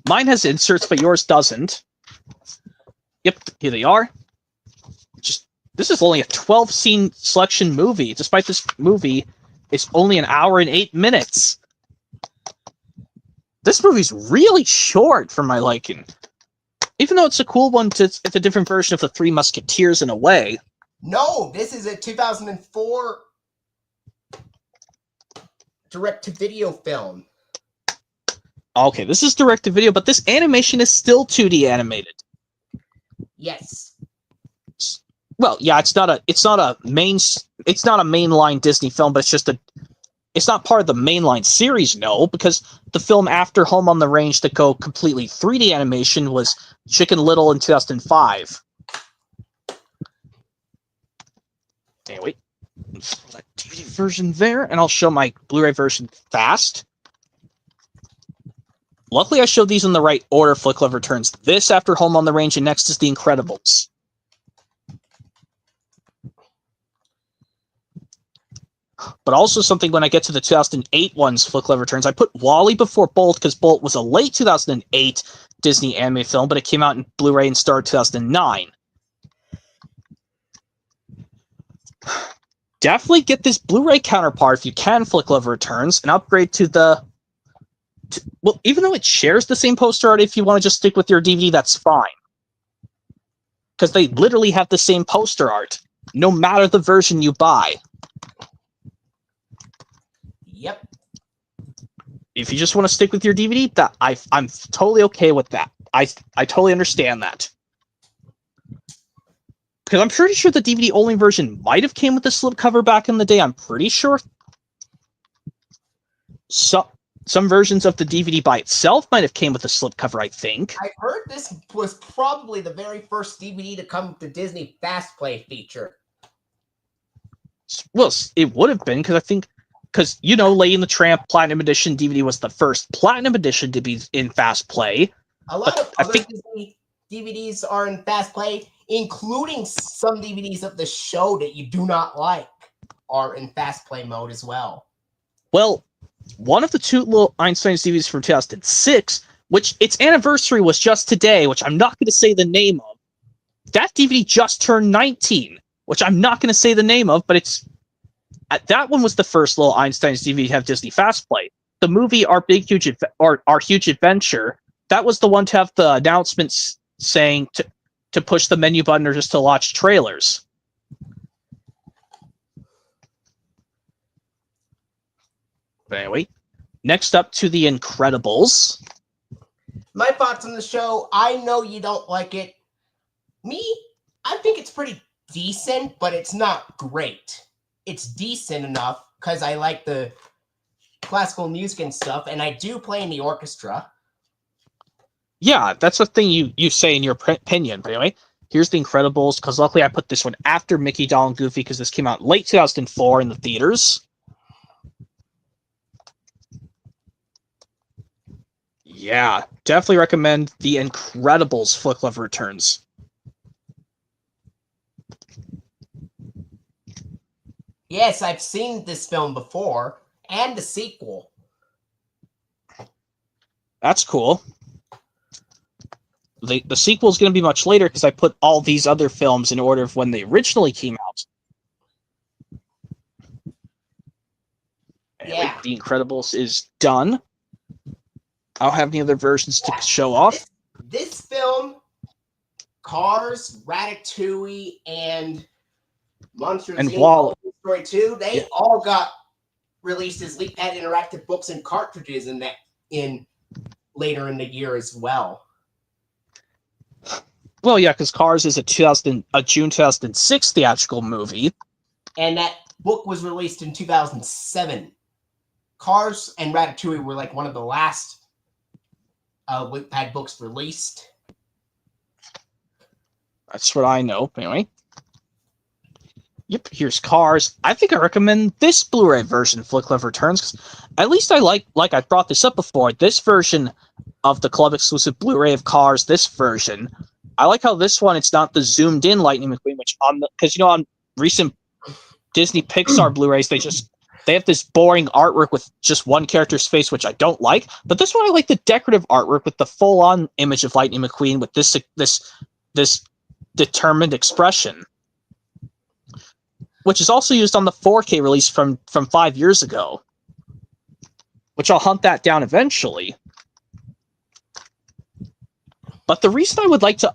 Mine has inserts, but yours doesn't. Yep, here they are. This is only a 12-scene selection movie. Despite this movie, it's only an hour and 8 minutes. This movie's really short for my liking. Even though it's a cool one, it's a different version of the Three Musketeers in a way. No, this is a 2004 direct-to-video film. Okay, this is direct-to-video, but this animation is still 2D animated. Yes. Well, yeah, it's not a mainline Disney film, but it's not part of the mainline series, no, because the film after Home on the Range to go completely 3D animation was Chicken Little in 2005. Anyway, that DVD version there, and I'll show my Blu-ray version fast. Luckily, I showed these in the right order. Flick Love Returns this after Home on the Range, and next is The Incredibles. But also something when I get to the 2008 ones, Flick Love Returns, I put WALL-E before Bolt because Bolt was a late 2008 Disney anime film, but it came out in Blu-ray and Star 2009. Definitely get this Blu-ray counterpart if you can, Flick Love Returns, and upgrade to the... well, even though it shares the same poster art, if you want to just stick with your DVD, that's fine. Because they literally have the same poster art, no matter the version you buy. Yep. If you just want to stick with your DVD, I'm totally okay with that. I totally understand that. Because I'm pretty sure the DVD-only version might have came with a slipcover back in the day. I'm pretty sure. Some versions of the DVD by itself might have came with a slipcover, I think. I heard this was probably the very first DVD to come with the Disney Fast Play feature. Well, it would have been, because I think... because, you know, Lady and the Tramp Platinum Edition DVD was the first Platinum Edition to be in Fast Play. A lot of other Disney DVDs are in Fast Play, including some DVDs of the show that you do not like are in Fast Play mode as well. Well, one of the two little Einstein's DVDs from 2006, which its anniversary was just today, which I'm not going to say the name of. That DVD just turned 19, which I'm not going to say the name of, but it's... that one was the first little Einstein's DVD to have Disney Fast Play. The movie Our Huge Adventure, that was the one to have the announcements saying to push the menu button or just to watch trailers. But anyway, next up to The Incredibles. My thoughts on the show, I know you don't like it. Me, I think it's pretty decent, but it's not great. It's decent enough because I like the classical music and stuff, and I do play in the orchestra. Yeah, that's the thing you say in your opinion. But anyway, here's The Incredibles, because luckily I put this one after Mickey, Donald, and Goofy, because this came out late 2004 in the theaters. Yeah, definitely recommend The Incredibles Flick Love Returns. Yes, I've seen this film before, and the sequel. That's cool. The sequel is going to be much later because I put all these other films in order of when they originally came out. Anyway, Yeah. The Incredibles is done. I don't have any other versions to show off. This film, Cars, Ratatouille, and Monsters And Inc. WALL-E. Story 2, they all got released as LeapPad interactive books and cartridges later in the year as well. Well, yeah, because Cars is a June 2006 theatrical movie. And that book was released in 2007. Cars and Ratatouille were like one of the last LeapPad books released. That's what I know. Anyway. Yep, here's Cars. I think I recommend this Blu-ray version, Flick Love Returns, because at least I like I brought this up before, this version of the club-exclusive Blu-ray of Cars, this version. I like how this one, it's not the zoomed-in Lightning McQueen, which because, on recent Disney Pixar Blu-rays, they just they have this boring artwork with just one character's face, which I don't like. But this one I like the decorative artwork with the full-on image of Lightning McQueen with this determined expression, which is also used on the 4K release from 5 years ago, which I'll hunt that down eventually. But the reason I would like to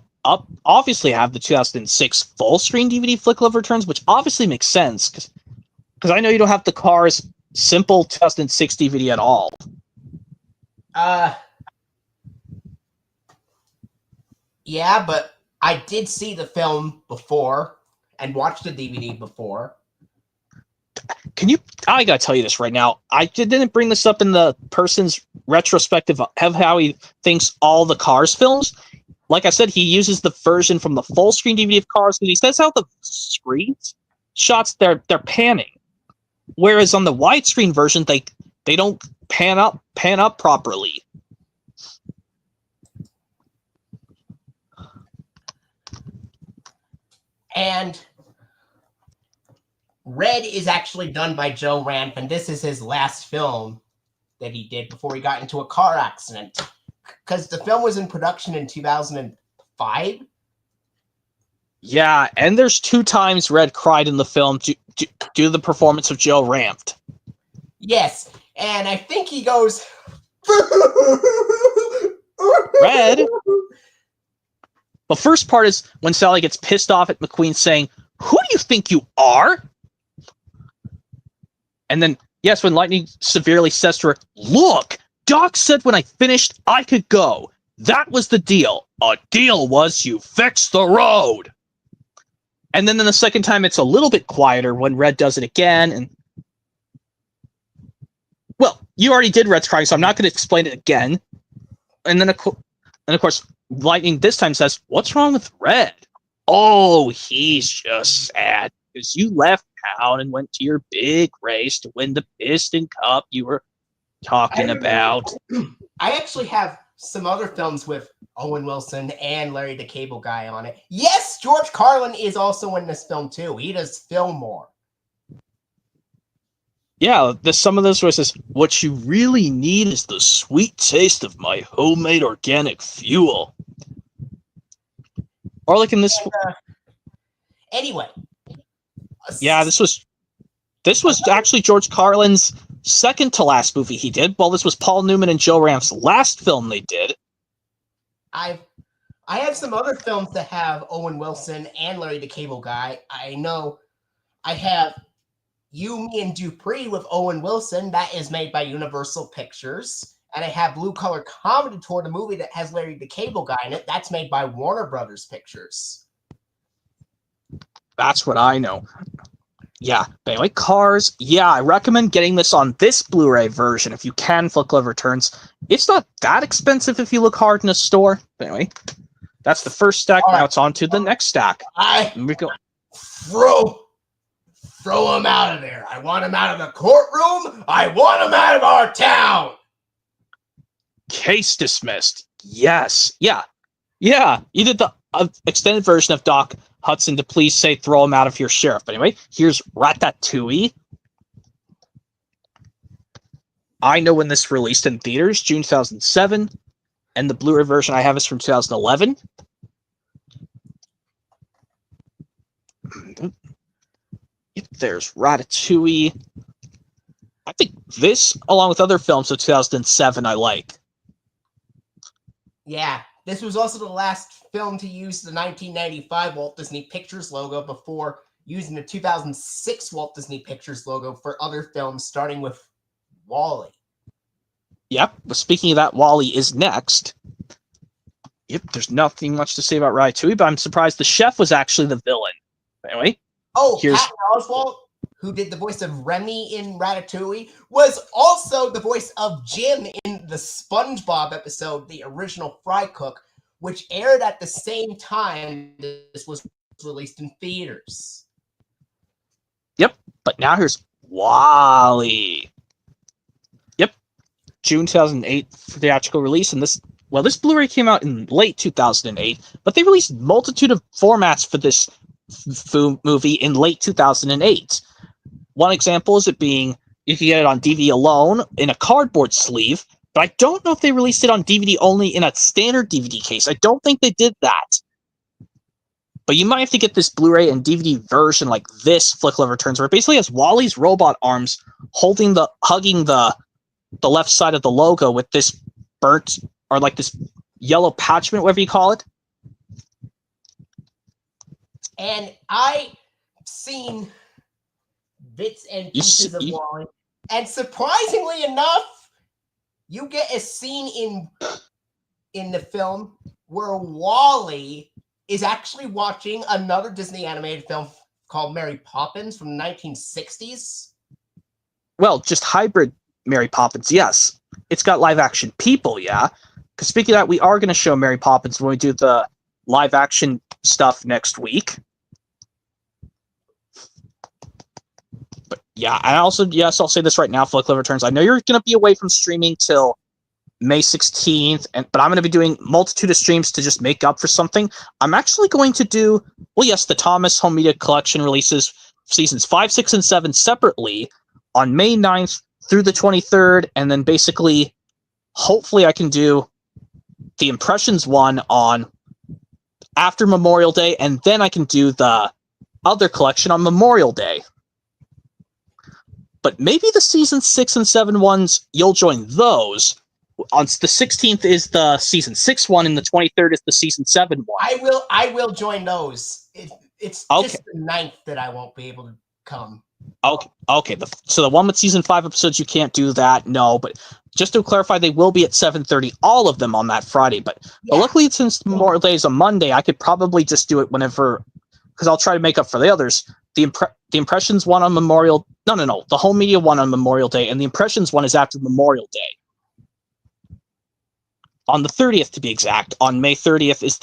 obviously have the 2006 full-screen DVD Flick Love Returns, which obviously makes sense, because I know you don't have the Cars simple 2006 DVD at all. Yeah, but I did see the film before and watched the DVD before. I gotta tell you this right now. I didn't bring this up in the person's retrospective of how he thinks all the Cars films. Like I said, he uses the version from the full screen DVD of Cars because he says how the screen shots they're panning, whereas on the widescreen version they don't pan up properly. And Red is actually done by Joe Ranft, and this is his last film that he did before he got into a car accident. Because the film was in production in 2005. Yeah, and there's 2 times Red cried in the film due to the performance of Joe Ranft. Yes, and I think he goes... Red? The first part is when Sally gets pissed off at McQueen saying, "Who do you think you are?" And then, yes, when Lightning severely says to her, "Look, Doc said when I finished, I could go. That was the deal. A deal was you fixed the road." And then the second time, it's a little bit quieter when Red does it again. And well, you already did Red's crying, so I'm not going to explain it again. And then, of course, Lightning this time says, "What's wrong with Red?" "Oh, he's just sad because you left town and went to your big race to win the Piston Cup you were talking about." I actually have some other films with Owen Wilson and Larry the Cable Guy on it. Yes, George Carlin is also in this film too. He does Fillmore. Yeah, some of those where it says, "What you really need is the sweet taste of my homemade organic fuel." Or like in this... Anyway. Yeah, this was actually George Carlin's second to last movie he did. Well, this was Paul Newman and Joe Ranft's last film they did. I have some other films that have Owen Wilson and Larry the Cable Guy. I know I have You, Me, and Dupree with Owen Wilson. That is made by Universal Pictures. And I have Blue Collar Comedy Tour, the movie that has Larry the Cable Guy in it. That's made by Warner Brothers Pictures. That's what I know. Yeah, but anyway, Cars. Yeah, I recommend getting this on this Blu-ray version if you can. Flick Love Returns. It's not that expensive if you look hard in a store. But anyway, that's the first stack. Now it's on to the next stack. We go. Throw him out of there. I want him out of the courtroom. I want him out of our town. Case dismissed. Yes. Yeah. You did the extended version of Doc Hudson to please say throw him out of here, Sheriff. But anyway, here's Ratatouille. I know when this released in theaters, June 2007. And the Blu-ray version I have is from 2011. There's Ratatouille. I think this, along with other films of 2007, I like. Yeah, this was also the last film to use the 1995 Walt Disney Pictures logo before using the 2006 Walt Disney Pictures logo for other films, starting with WALL-E. Yep, but speaking of that, WALL-E is next. Yep, there's nothing much to say about Ratatouille, but I'm surprised the chef was actually the villain. Anyway. Patton Oswalt, who did the voice of Remy in Ratatouille, was also the voice of Jim in the SpongeBob episode, the original Fry Cook, which aired at the same time this was released in theaters. Yep, but now here's WALL-E. Yep, June 2008 theatrical release, and this Blu-ray came out in late 2008, but they released a multitude of formats for this movie in late 2008. One example is it being You can get it on DVD alone in a cardboard sleeve, but I don't know if they released it on DVD only in a standard DVD case. I don't think they did that. But you might have to get this Blu-ray and DVD version like this Flick Love Returns, where it basically has Wally's robot arms hugging the left side of the logo with this burnt, or like this yellow parchment, whatever you call it. And I've seen bits and pieces of Wally, and surprisingly enough, you get a scene in the film where Wally is actually watching another Disney animated film called Mary Poppins from the 1960s. Well, just hybrid Mary Poppins, yes. It's got live action people, yeah. Because speaking of that, we are going to show Mary Poppins when we do the live action stuff next week. But yeah, and also, yes, I'll say this right now, Flick Love Returns. I know you're going to be away from streaming till May 16th, but I'm going to be doing multitude of streams to just make up for something. I'm actually going to do, well, yes, the Thomas Home Media Collection releases seasons 5, 6, and 7 separately on May 9th through the 23rd, and then basically, hopefully I can do the Impressions one on after Memorial Day, and then I can do the other collection on Memorial Day. But maybe the season 6 and 7 ones, you'll join those. On the 16th is the season 6 one, and the 23rd is the season 7 one. I will join those. It's okay. Just the 9th that I won't be able to come. Okay. So the one with season 5 episodes, you can't do that. No, but just to clarify, they will be at 7:30, all of them on that Friday. But luckily, since Memorial Day is a Monday, I could probably just do it whenever, because I'll try to make up for the others. The Impressions one on Memorial, no, the Home Media one on Memorial Day, and the Impressions one is after Memorial Day. On the 30th, to be exact, on May 30th is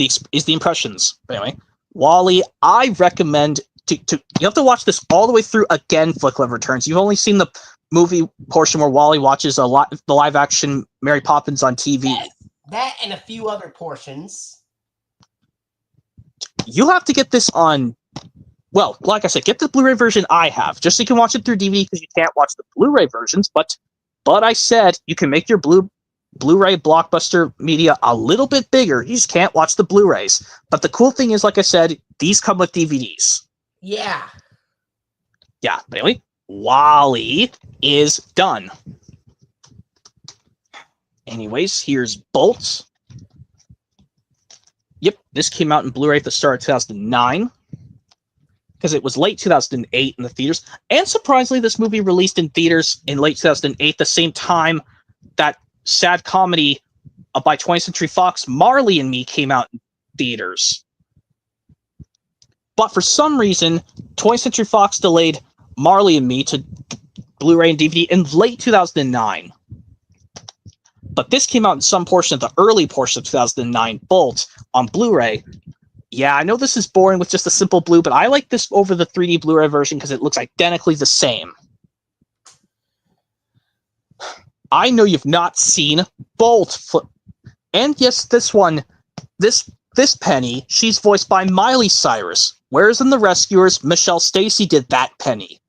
the Impressions. But anyway, Wally, I recommend to you have to watch this all the way through again. Flick Love Returns. You've only seen the movie portion where Wally watches the live action Mary Poppins on TV. That and a few other portions. You have to get this on. Well, like I said, get the Blu-ray version I have, just so you can watch it through DVD because you can't watch the Blu-ray versions. But I said you can make your Blu-ray Blockbuster media a little bit bigger. You just can't watch the Blu-rays. But the cool thing is, like I said, these come with DVDs. Yeah. Yeah, but anyway, Wally is done. Anyways, here's Bolt. Yep, this came out in Blu-ray at the start of 2009. Because it was late 2008 in the theaters. And surprisingly, this movie released in theaters in late 2008, the same time that sad comedy by 20th Century Fox, Marley and Me, came out in theaters. But for some reason, 20th Century Fox delayed Marley and Me to Blu-ray and DVD in late 2009. But this came out in some portion of the early portion of 2009, Bolt, on Blu-ray. Yeah, I know this is boring with just a simple blue, but I like this over the 3D Blu-ray version because it looks identically the same. I know you've not seen Bolt. And yes, this one, this Penny, she's voiced by Miley Cyrus. Whereas in The Rescuers, Michelle Stacy did that Penny.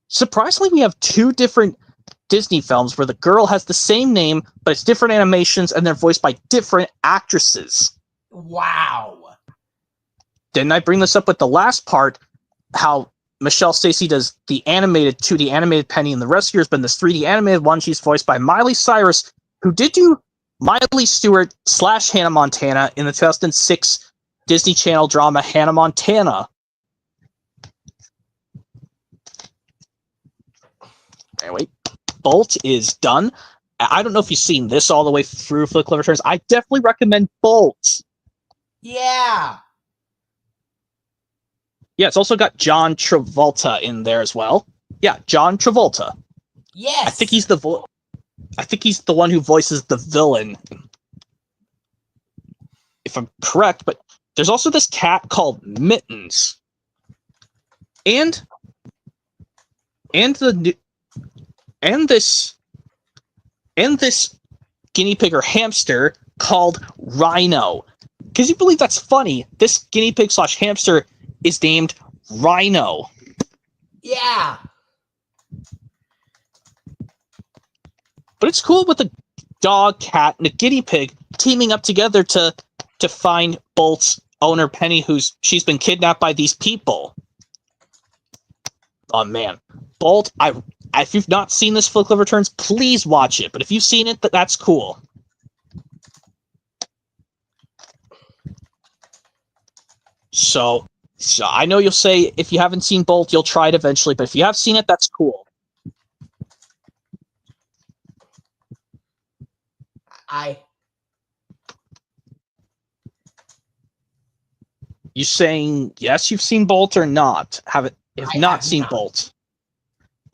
Surprisingly, we have two different Disney films where the girl has the same name, but it's different animations and they're voiced by different actresses. Wow. Didn't I bring this up with the last part, how Michelle Stacy does the 2D animated Penny in The Rescuers, but in this 3D animated one, she's voiced by Miley Cyrus, who did do Miley Stewart / Hannah Montana in the 2006 Disney Channel drama Hannah Montana. Anyway, Bolt is done. I don't know if you've seen this all the way through Flick Love Returns. I definitely recommend Bolt. Yeah. Yeah, it's also got John Travolta in there as well. Yeah, John Travolta. Yes. I think he's the one who voices the villain, if I'm correct. But there's also this cat called Mittens, and this guinea pig or hamster called Rhino. Because you believe that's funny? This guinea pig / hamster is named Rhino. Yeah. But it's cool with a dog, cat, and a guinea pig teaming up together to find Bolt's owner, Penny, she's been kidnapped by these people. Oh man, Bolt! If you've not seen this Flick Love Returns, please watch it. But if you've seen it, that's cool. So I know you'll say if you haven't seen Bolt, you'll try it eventually. But if you have seen it, that's cool. You saying yes, you've seen Bolt or not? Have not seen Bolt.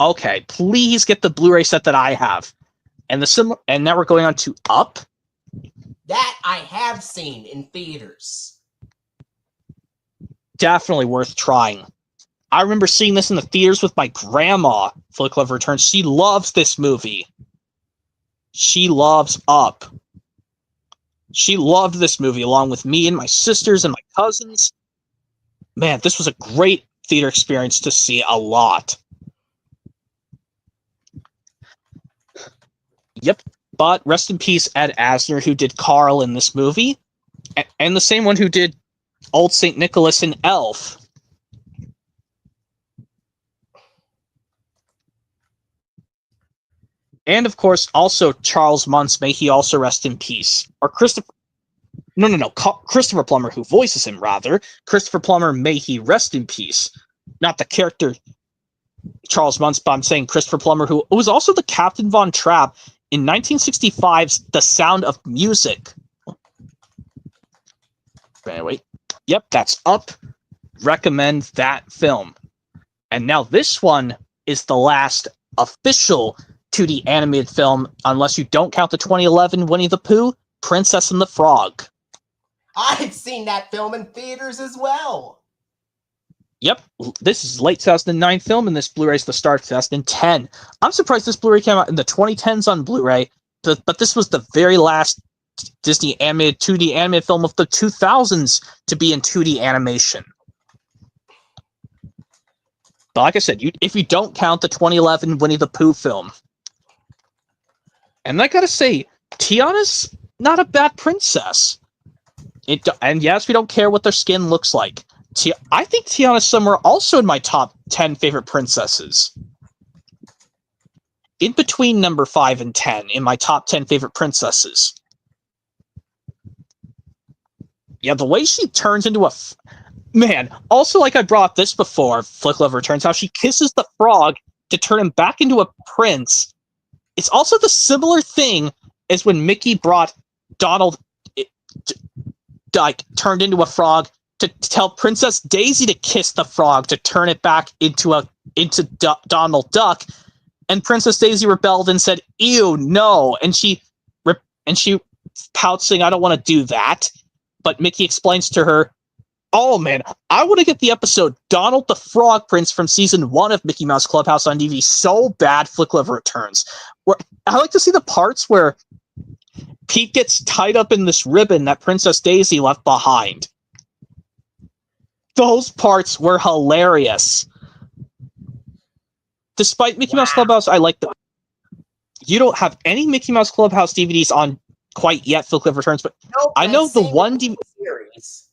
Okay, please get the Blu-ray set that I have. And now we're going on to Up. That I have seen in theaters. Definitely worth trying. I remember seeing this in the theaters with my grandma. Flick Love Returns. She loves this movie. She loves Up. She loved this movie along with me and my sisters and my cousins. Man, this was a great theater experience to see a lot. Yep, but rest in peace Ed Asner, who did Carl in this movie, and the same one who did Old St. Nicholas in Elf. And of course, also Charles Muntz, may he also rest in peace. Or Christopher Plummer, who voices him, rather. Christopher Plummer, may he rest in peace. Not the character Charles Muntz, but I'm saying Christopher Plummer, who was also the Captain Von Trapp in 1965's The Sound of Music. Anyway, yep, that's Up. Recommend that film. And now this one is the last official 2D animated film, unless you don't count the 2011 Winnie the Pooh, Princess and the Frog. I've seen that film in theaters as well. Yep, this is late 2009 film, and this Blu-ray is the start of 2010. I'm surprised this Blu-ray came out in the 2010s on Blu-ray, but this was the very last Disney animated 2D animated film of the 2000s to be in 2D animation. But like I said, if you don't count the 2011 Winnie the Pooh film. And I gotta say, Tiana's not a bad princess. And yes, we don't care what their skin looks like. I think Tiana's somewhere also in my top 10 favorite princesses. In between number 5 and 10 in my top 10 favorite princesses. Yeah, the way she turns into man, also like I brought this before, Flick Love Returns, how she kisses the frog to turn him back into a prince. It's also the similar thing as when Mickey brought Donald, turned into a frog to tell Princess Daisy to kiss the frog to turn it back into Donald Duck, and Princess Daisy rebelled and said, "Ew, no!" And she pouts saying, "I don't want to do that." But Mickey explains to her, "Oh man, I want to get the episode Donald the Frog Prince from season 1 of Mickey Mouse Clubhouse on DVD so bad, Flick Love Returns." Where I like to see the parts where Pete gets tied up in this ribbon that Princess Daisy left behind. Those parts were hilarious. Despite Mickey Mouse Clubhouse, I like them. You don't have any Mickey Mouse Clubhouse DVDs on quite yet, Flick Love Returns, but nope, I know the one series.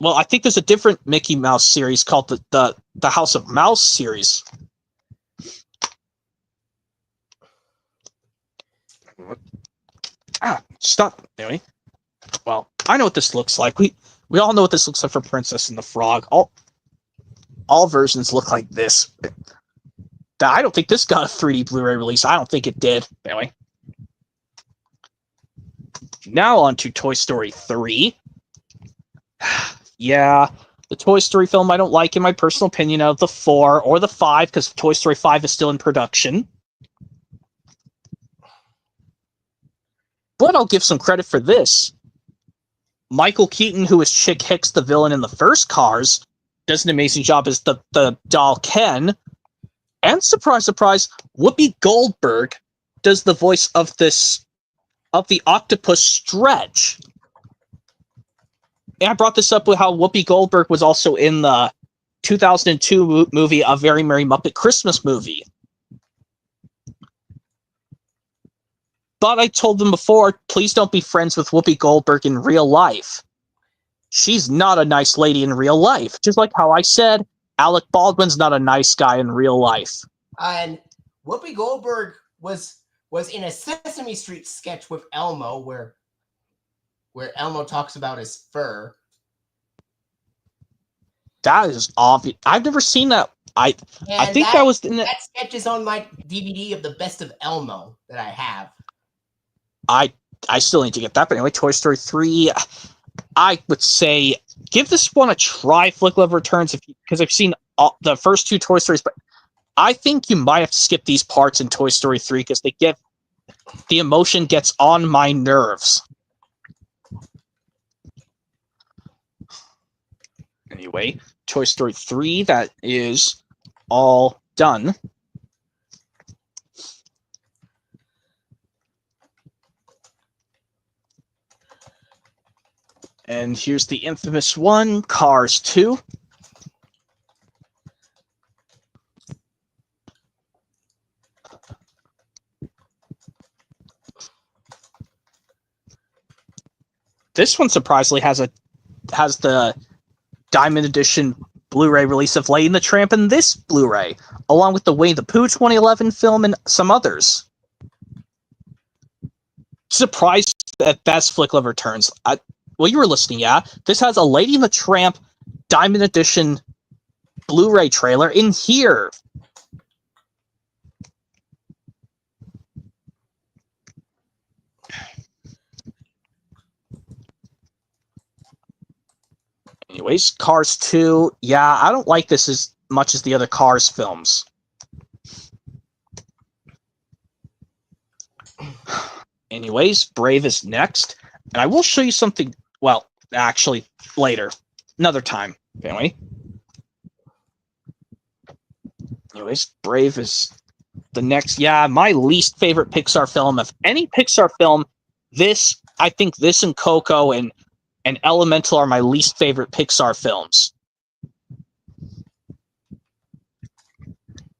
Well, I think there's a different Mickey Mouse series called the House of Mouse series. Stop. Anyway. Well, I know what this looks like. We all know what this looks like for Princess and the Frog. All versions look like this. I don't think this got a 3D Blu-ray release. I don't think it did. Anyway. Now on to Toy Story 3. Yeah, the Toy Story film I don't like, in my personal opinion, of the 4 or the 5, because Toy Story 5 is still in production. But I'll give some credit for this. Michael Keaton, who is Chick Hicks, the villain in the first Cars, does an amazing job as the doll Ken. And surprise, surprise, Whoopi Goldberg does the voice of the octopus Stretch. And I brought this up with how Whoopi Goldberg was also in the 2002 movie A Very Merry Muppet Christmas Movie. thought I told them before, please don't be friends with Whoopi Goldberg in real life. She's not a nice lady in real life. Just like how I said, Alec Baldwin's not a nice guy in real life. And Whoopi Goldberg was in a Sesame Street sketch with Elmo where Elmo talks about his fur. That is obvious. I've never seen that. I think that was in that sketch is on my DVD of the Best of Elmo that I have. I still need to get that, but anyway, Toy Story 3. I would say give this one a try. Flick Love Returns, because I've seen the first 2 Toy Stories, but I think you might have to skip these parts in Toy Story 3 because the emotion gets on my nerves. Anyway, Toy Story 3, that is all done. And here's the infamous one, Cars 2. This one surprisingly has the Diamond Edition Blu-ray release of Lady and the Tramp and this Blu-ray, along with the Winnie the Pooh 2011 film and some others. Surprised that that's Flick Love Returns. Well, you were listening, yeah? This has a Lady and the Tramp Diamond Edition Blu-ray trailer in here. Anyways, Cars 2. Yeah, I don't like this as much as the other Cars films. Anyways, Brave is next. And I will show you something, well, actually, later. Another time. Anyway. Anyways, Brave is the next. Yeah, my least favorite Pixar film. Of any Pixar film, I think this and Coco and Elemental are my least favorite Pixar films.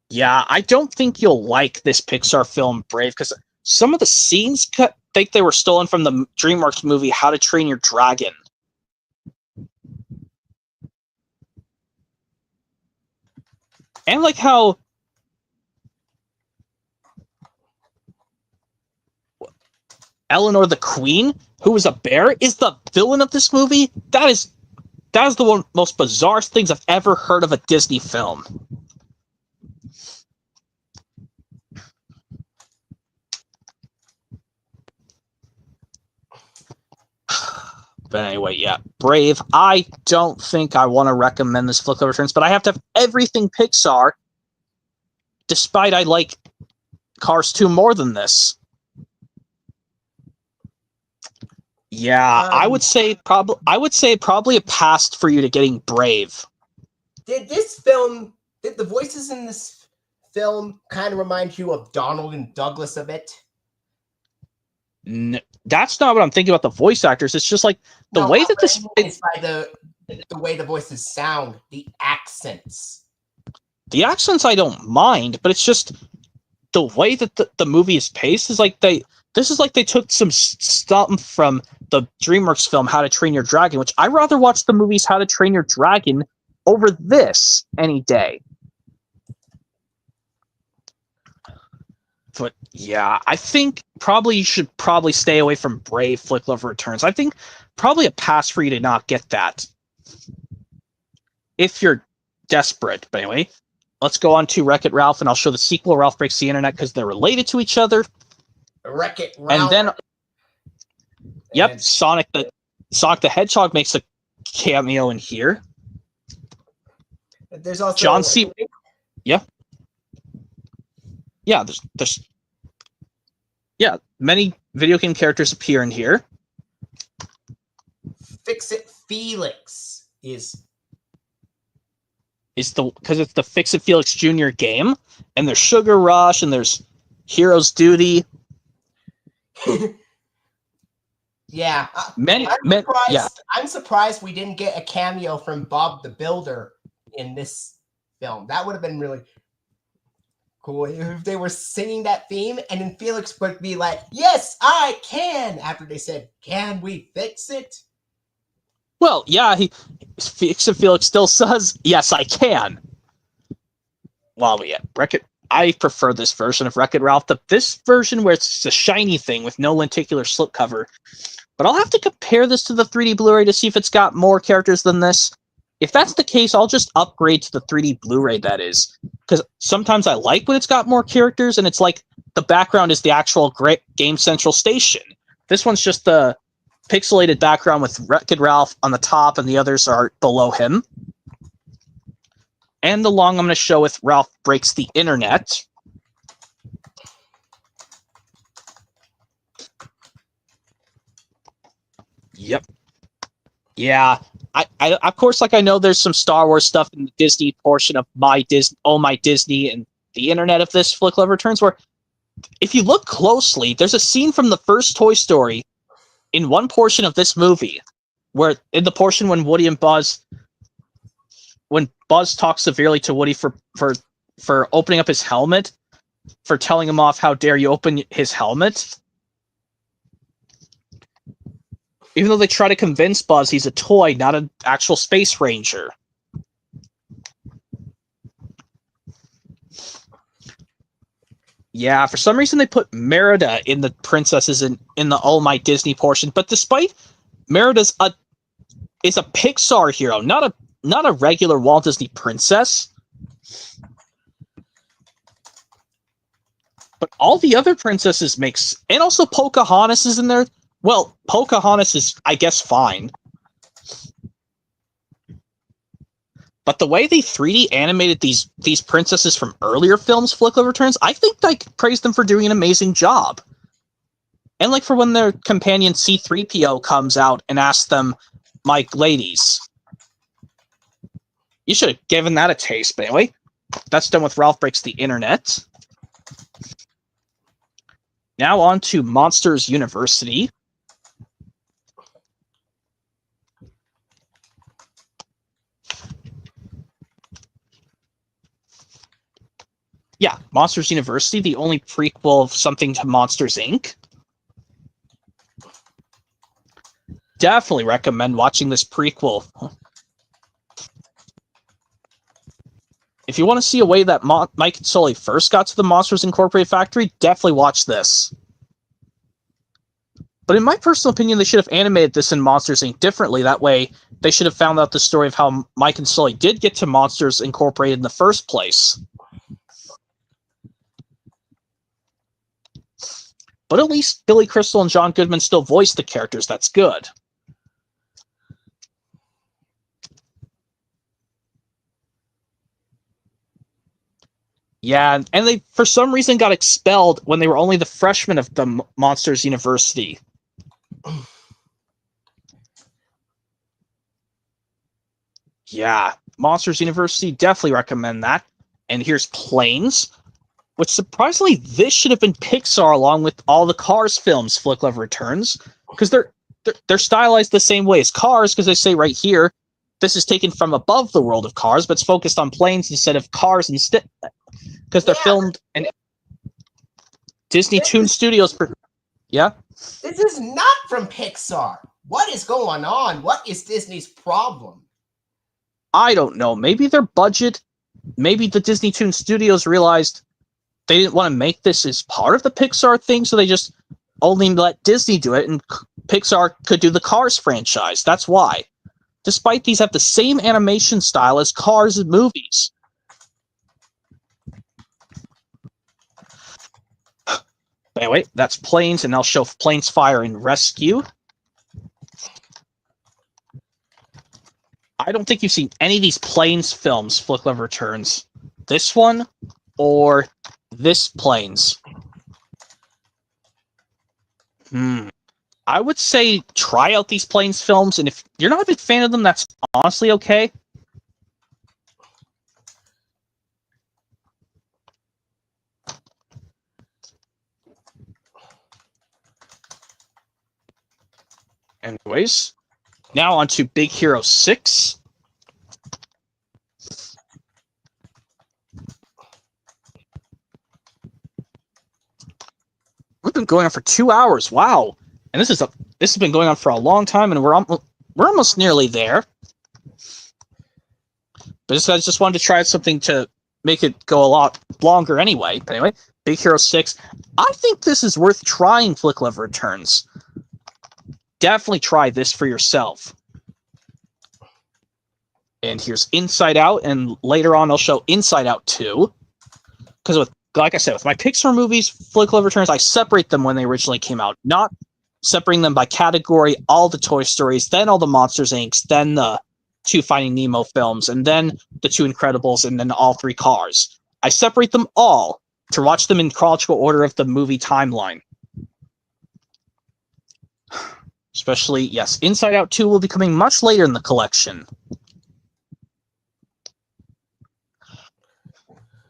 Yeah, I don't think you'll like this Pixar film, Brave, because some of the scenes think they were stolen from the DreamWorks movie How to Train Your Dragon. And like how Eleanor the Queen, who is a bear, is the villain of this movie. That is the most bizarre things I've ever heard of a Disney film. But anyway, yeah, Brave. I don't think I want to recommend this Flick Love Returns, but I have to have everything Pixar, despite I like Cars 2 more than this. Yeah, I would say probably a pass for you to getting Brave. Did the voices in this film kind of remind you of Donald and Douglas a bit? That's not what I'm thinking about the voice actors. It's just like the way that this is by the way the voices sound, the accents. The accents I don't mind, but it's just the way that the movie is paced is like they took some stuff from the DreamWorks film How to Train Your Dragon, which I'd rather watch the movies How to Train Your Dragon over this any day. But yeah, I think you should stay away from Brave, Flick Love Returns. I think probably a pass for you to not get that if you're desperate. But anyway, let's go on to Wreck-It Ralph, and I'll show the sequel, Ralph Breaks the Internet, because they're related to each other. Wreck-It Ralph. And then, yep, Sonic the Hedgehog makes a cameo in here. There's also John C. Yeah. Yeah, there's many video game characters appear in here. Fix-It Felix is because it's the Fix-It Felix Jr. game, and there's Sugar Rush, and there's Hero's Duty. Yeah. I'm surprised we didn't get a cameo from Bob the Builder in this film. That would have been really cool if they were singing that theme and then Felix would be like, "Yes, I can," after they said, "Can we fix it?" Well, yeah, Felix still says, "Yes, I can." Well, yeah, I prefer this version of Wreck-It Ralph. This version where it's a shiny thing with no lenticular slipcover. But I'll have to compare this to the 3D Blu-ray to see if it's got more characters than this. If that's the case, I'll just upgrade to the 3D Blu-ray, that is. Because sometimes I like when it's got more characters, and it's like the background is the actual Game Central station. This one's just the pixelated background with Wreck-It Ralph on the top, and the others are below him. And the long I'm going to show with Ralph Breaks the Internet. Yep. Yeah. I of course, like, I know there's some Star Wars stuff in the Disney portion of My Disney and the Internet of this Flick Love Returns, where if you look closely, there's a scene from the first Toy Story in one portion of this movie, where in the portion when Buzz talks severely to Woody for opening up his helmet, for telling him off, "How dare you open his helmet?" Even though they try to convince Buzz he's a toy, not an actual space ranger. Yeah, for some reason they put Merida in the princesses in the Oh My Disney portion, but despite Merida's is a Pixar hero, not a regular Walt Disney princess. But all the other princesses and also Pocahontas is in there. Well, Pocahontas is, I guess, fine. But the way they 3D animated these princesses from earlier films, Flick Love Returns, I think I praise them for doing an amazing job. And like for when their companion C-3PO comes out and asks them, "My ladies." You should have given that a taste, but anyway. That's done with Ralph Breaks the Internet. Now on to Monsters University. Yeah, Monsters University, the only prequel of something to Monsters, Inc. Definitely recommend watching this prequel. If you want to see a way that Mike and Sully first got to the Monsters Incorporated factory, definitely watch this. But in my personal opinion, they should have animated this in Monsters, Inc. differently. That way, they should have found out the story of how Mike and Sully did get to Monsters Incorporated in the first place. But at least Billy Crystal and John Goodman still voiced the characters. That's good. Yeah, and they, for some reason, got expelled when they were only the freshmen of the Monsters University. Yeah, Monsters University, definitely recommend that. And here's Planes, which surprisingly, this should have been Pixar along with all the Cars films, Flick Love Returns, because they're stylized the same way as Cars, because they say right here, this is taken from above the world of Cars, but it's focused on planes instead of cars instead, because they're filmed in Disney Toon Studios. Yeah? This is not from Pixar. What is going on? What is Disney's problem? I don't know. Maybe their budget, maybe the Disney Toon Studios realized they didn't want to make this as part of the Pixar thing, so they just only let Disney do it, and Pixar could do the Cars franchise. That's why. Despite these have the same animation style as Cars movies. Anyway, that's Planes, and I'll show Planes, Fire, and Rescue. I don't think you've seen any of these Planes films, Flick Love Returns. This one or this Planes. I would say try out these Planes films, and if you're not a big fan of them, that's honestly okay. Anyways, now on to Big Hero 6. been going on for 2 hours. Wow. And this has been going on for a long time, and we're almost nearly there. But I just wanted to try something to make it go a lot longer anyway. But anyway, Big Hero 6. I think this is worth trying, Flick Love Returns. Definitely try this for yourself. And here's Inside Out, and later on I'll show Inside Out 2. Because like I said, with my Pixar movies, Flick Love Returns, I separate them when they originally came out. Not separating them by category, all the Toy Stories, then all the Monsters, Inc., then the 2 Finding Nemo films, and then the 2 Incredibles, and then all 3 Cars. I separate them all to watch them in chronological order of the movie timeline. Especially, yes, Inside Out 2 will be coming much later in the collection.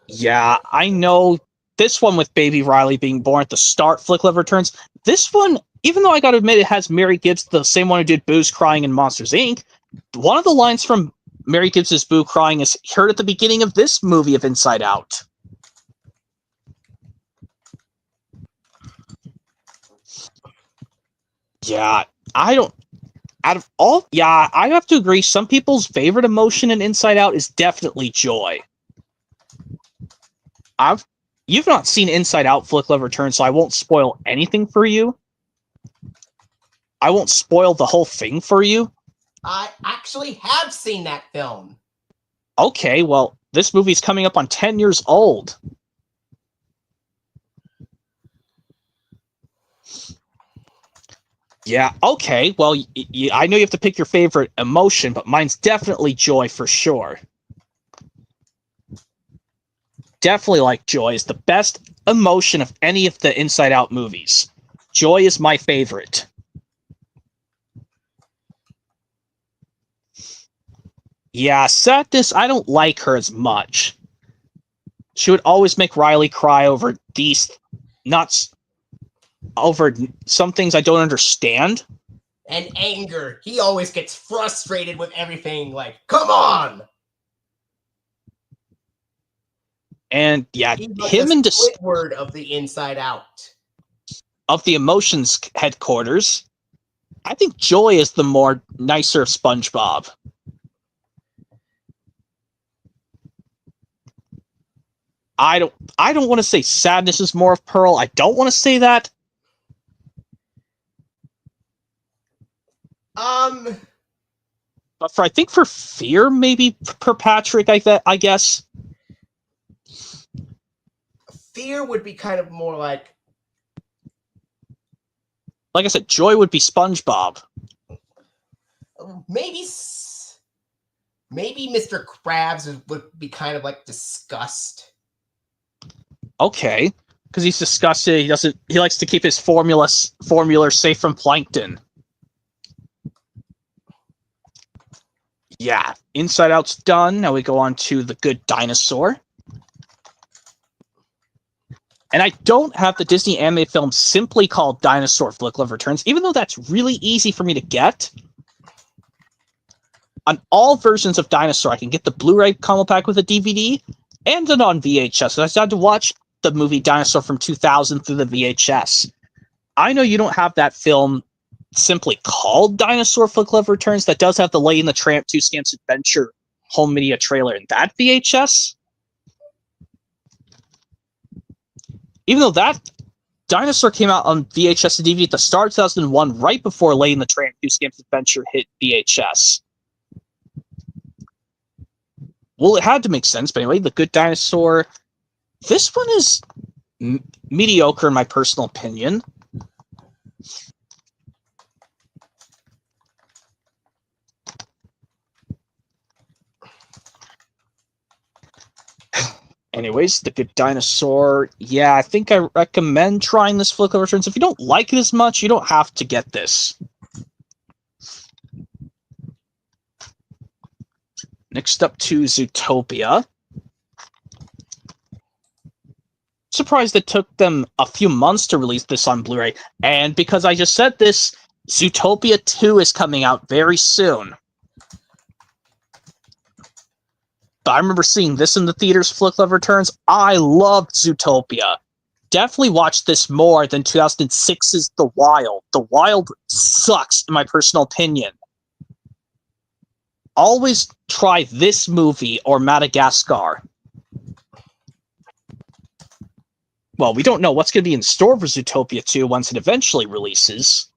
Yeah, I know this one with Baby Riley being born at the start, Flick Love Returns. This one, even though I gotta admit it has Mary Gibbs, the same one who did Boo's Crying in Monsters, Inc., one of the lines from Mary Gibbs' Boo Crying is heard at the beginning of this movie of Inside Out. Yeah, I have to agree, some people's favorite emotion in Inside Out is definitely joy. You've not seen Inside Out, Flick Love Returns, so I won't spoil anything for you. I won't spoil the whole thing for you. I actually have seen that film. Okay, well, this movie's coming up on 10 years old. Yeah, okay, well, I know you have to pick your favorite emotion, but mine's definitely joy for sure. Definitely like joy. Is the best emotion of any of the Inside Out movies. Joy is my favorite. Yeah, sadness, I don't like her as much. She would always make Riley cry over over some things I don't understand. And anger. He always gets frustrated with everything, like, come on! And yeah, He's like him the and Squidward of the Inside Out. Of the emotions headquarters, I think Joy is the more nicer of SpongeBob. I don't want to say sadness is more of Pearl. I don't want to say that. But I think for fear, maybe per Patrick, I guess. Fear would be kind of more like I said, Joy would be SpongeBob. Maybe Mr. Krabs would be kind of like disgust. Okay, because he's disgusted. He likes to keep his formula safe from plankton. Yeah, Inside Out's done. Now we go on to The Good Dinosaur. And I don't have the Disney animated film simply called Dinosaur Flick Love Returns, even though that's really easy for me to get. On all versions of Dinosaur, I can get the Blu-ray combo pack with a DVD and it on VHS. So I had to watch the movie Dinosaur from 2000 through the VHS. I know you don't have that film simply called Dinosaur Flick Love Returns. That does have the Lady and the Tramp 2 Stamps Adventure home media trailer in that VHS. Even though that Dinosaur came out on VHS and DVD at the start of 2001, right before Lady and the Tramp 2 Stamps Adventure hit VHS. Well, it had to make sense, but anyway, The Good Dinosaur. This one is mediocre in my personal opinion. Anyways, The Good Dinosaur. Yeah, I think I recommend trying this Flick Love Returns. If you don't like it as much, you don't have to get this. Next up to Zootopia. Surprised it took them a few months to release this on Blu-ray. And because I just said this, Zootopia 2 is coming out very soon. But I remember seeing this in the theaters, Flick Love Returns. I loved Zootopia. definitely watch this more than 2006's The Wild. The Wild sucks, in my personal opinion. Always try this movie or Madagascar. Well, we don't know what's going to be in store for Zootopia 2 once it eventually releases.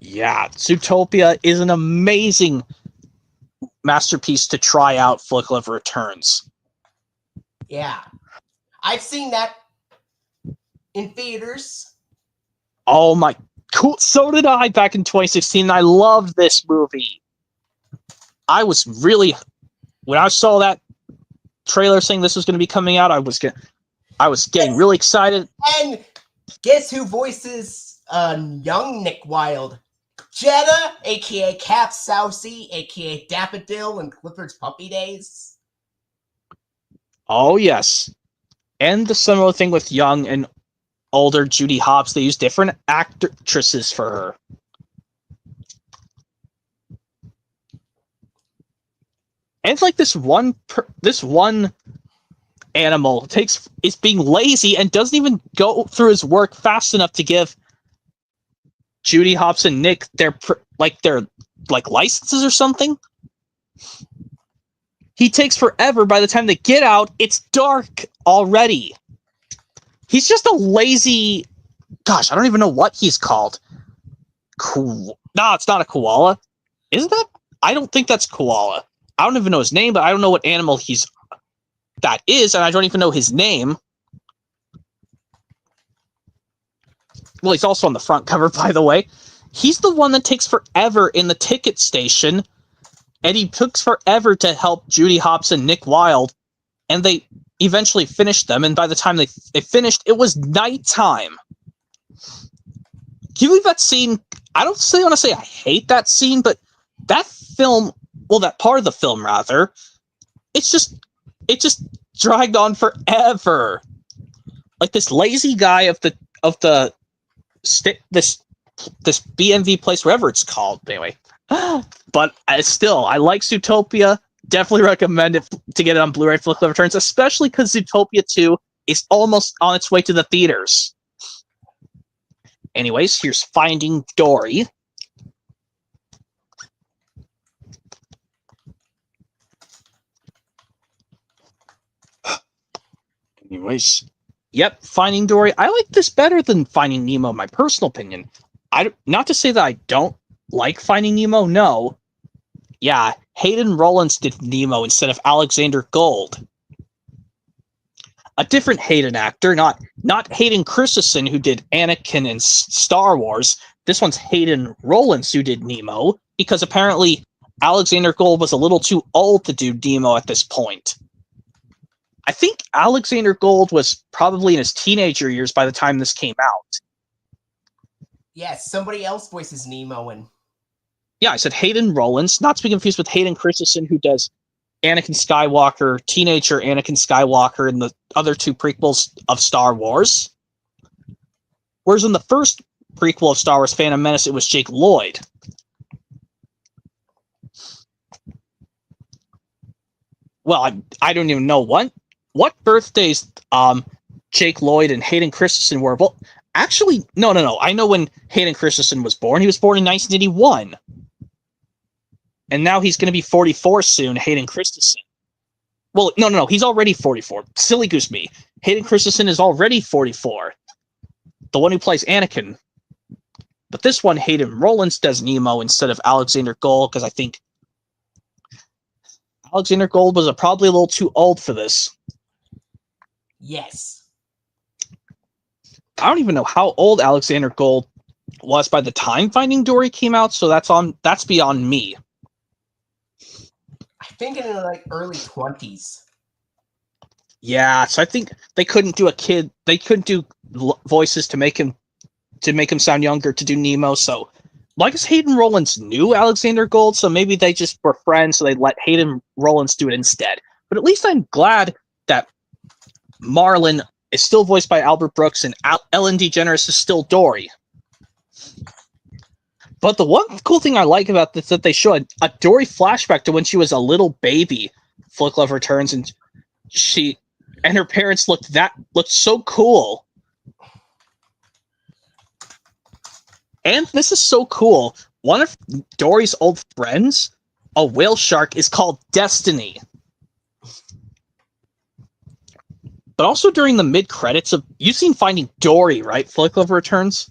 Yeah, Zootopia is an amazing masterpiece to try out for Clever Returns. Yeah. I've seen that in theaters. Oh my, cool. So did I back in 2016. I loved this movie. I was really, when I saw that trailer saying this was going to be coming out, I was getting really excited. And guess who voices young Nick Wilde? Jetta, aka Cap Sousey, aka Daffodil in Clifford's Puppy Days. Oh yes, and the similar thing with young and older Judy Hopps. They use different actresses for her. And it's like this one animal is being lazy and doesn't even go through his work fast enough to give Judy Hopps and Nick their licenses or something. He takes forever. By the time they get out, it's dark already. He's just a lazy. Gosh, I don't even know what he's called. No, it's not a koala. Is that? I don't think that's koala. I don't even know his name, but I don't know what animal that is, and I don't even know his name. Well, he's also on the front cover, by the way. He's the one that takes forever in the ticket station, and he took forever to help Judy Hopps and Nick Wilde, and they eventually finished them, and by the time they finished, it was nighttime. Can you believe that scene? I don't want to say I hate that scene, but that film, well, that part of the film, rather, it just dragged on forever. Like this lazy guy of this BMV place, wherever it's called, anyway. But still, I like Zootopia. Definitely recommend it to get it on Blu-ray for Clever Returns, especially because Zootopia 2 is almost on its way to the theaters. Anyways, here's Finding Dory. Anyways, yep, Finding Dory. I like this better than Finding Nemo, in my personal opinion. Not to say that I don't like Finding Nemo, no. Yeah, Hayden Rollins did Nemo instead of Alexander Gold. A different Hayden actor, not Hayden Christensen, who did Anakin in Star Wars. This one's Hayden Rollins, who did Nemo, because apparently Alexander Gold was a little too old to do Nemo at this point. I think Alexander Gold was probably in his teenager years by the time this came out. Yes, somebody else voices Nemo and... Yeah, I said Hayden Rollins, not to be confused with Hayden Christensen, who does Anakin Skywalker, teenager Anakin Skywalker in the other two prequels of Star Wars. Whereas in the first prequel of Star Wars Phantom Menace, it was Jake Lloyd. Well, I don't even know what birthdays Jake Lloyd and Hayden Christensen were. Well, actually, no. I know when Hayden Christensen was born. He was born in 1981. And now he's going to be 44 soon, Hayden Christensen. Well, no, he's already 44. Silly goose me. Hayden Christensen is already 44. The one who plays Anakin. But this one, Hayden Rollins does Nemo instead of Alexander Gold, because I think Alexander Gold was probably a little too old for this. Yes. I don't even know how old Alexander Gold was by the time Finding Dory came out, so that's beyond me. I think in the early 20s. Yeah, so I think they couldn't do voices to make him sound younger to do Nemo, so well, I guess Hayden Rollins knew Alexander Gold, so maybe they just were friends, so they let Hayden Rollins do it instead. But at least I'm glad that Marlin is still voiced by Albert Brooks and Ellen DeGeneres is still Dory. But the one cool thing I like about this is that they show a Dory flashback to when she was a little baby. Flick Love Returns, and her parents looked so cool. And this is so cool. One of Dory's old friends, a whale shark, is called Destiny. But also during the mid-credits of... You've seen Finding Dory, right? Flick Love Returns?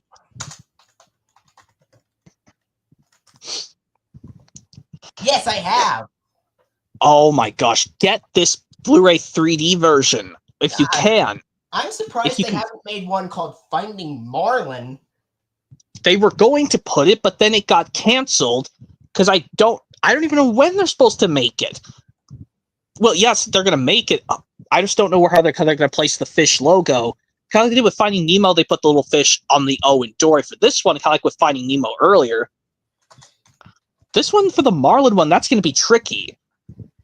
Yes, I have. Oh my gosh. Get this Blu-ray 3D version, if you can. I'm surprised they haven't made one called Finding Marlin. They were going to put it, but then it got canceled because I don't even know when they're supposed to make it. Well, yes, they're going to make it. I just don't know how they're going to place the fish logo. Kind of like they did with Finding Nemo, they put the little fish on the O in Dory. For this one, kind of like with Finding Nemo earlier. This one, for the Marlin one, that's going to be tricky.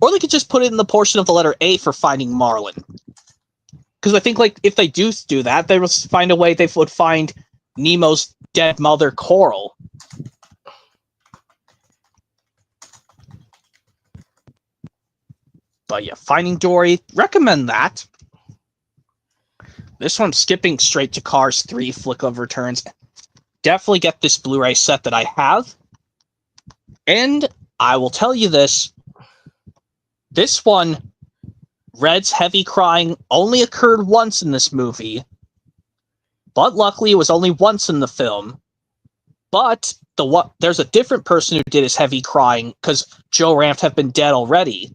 Or they could just put it in the portion of the letter A for Finding Marlin. Because I think, like, if they do that, they will find a way they would find Nemo's dead mother, Coral. But yeah, Finding Dory, recommend that. This one, skipping straight to Cars 3, Flick Love Returns. Definitely get this Blu-ray set that I have. And I will tell you this. This one, Red's heavy crying only occurred once in this movie. But luckily, it was only once in the film. But there's a different person who did his heavy crying, because Joe Ranft have been dead already.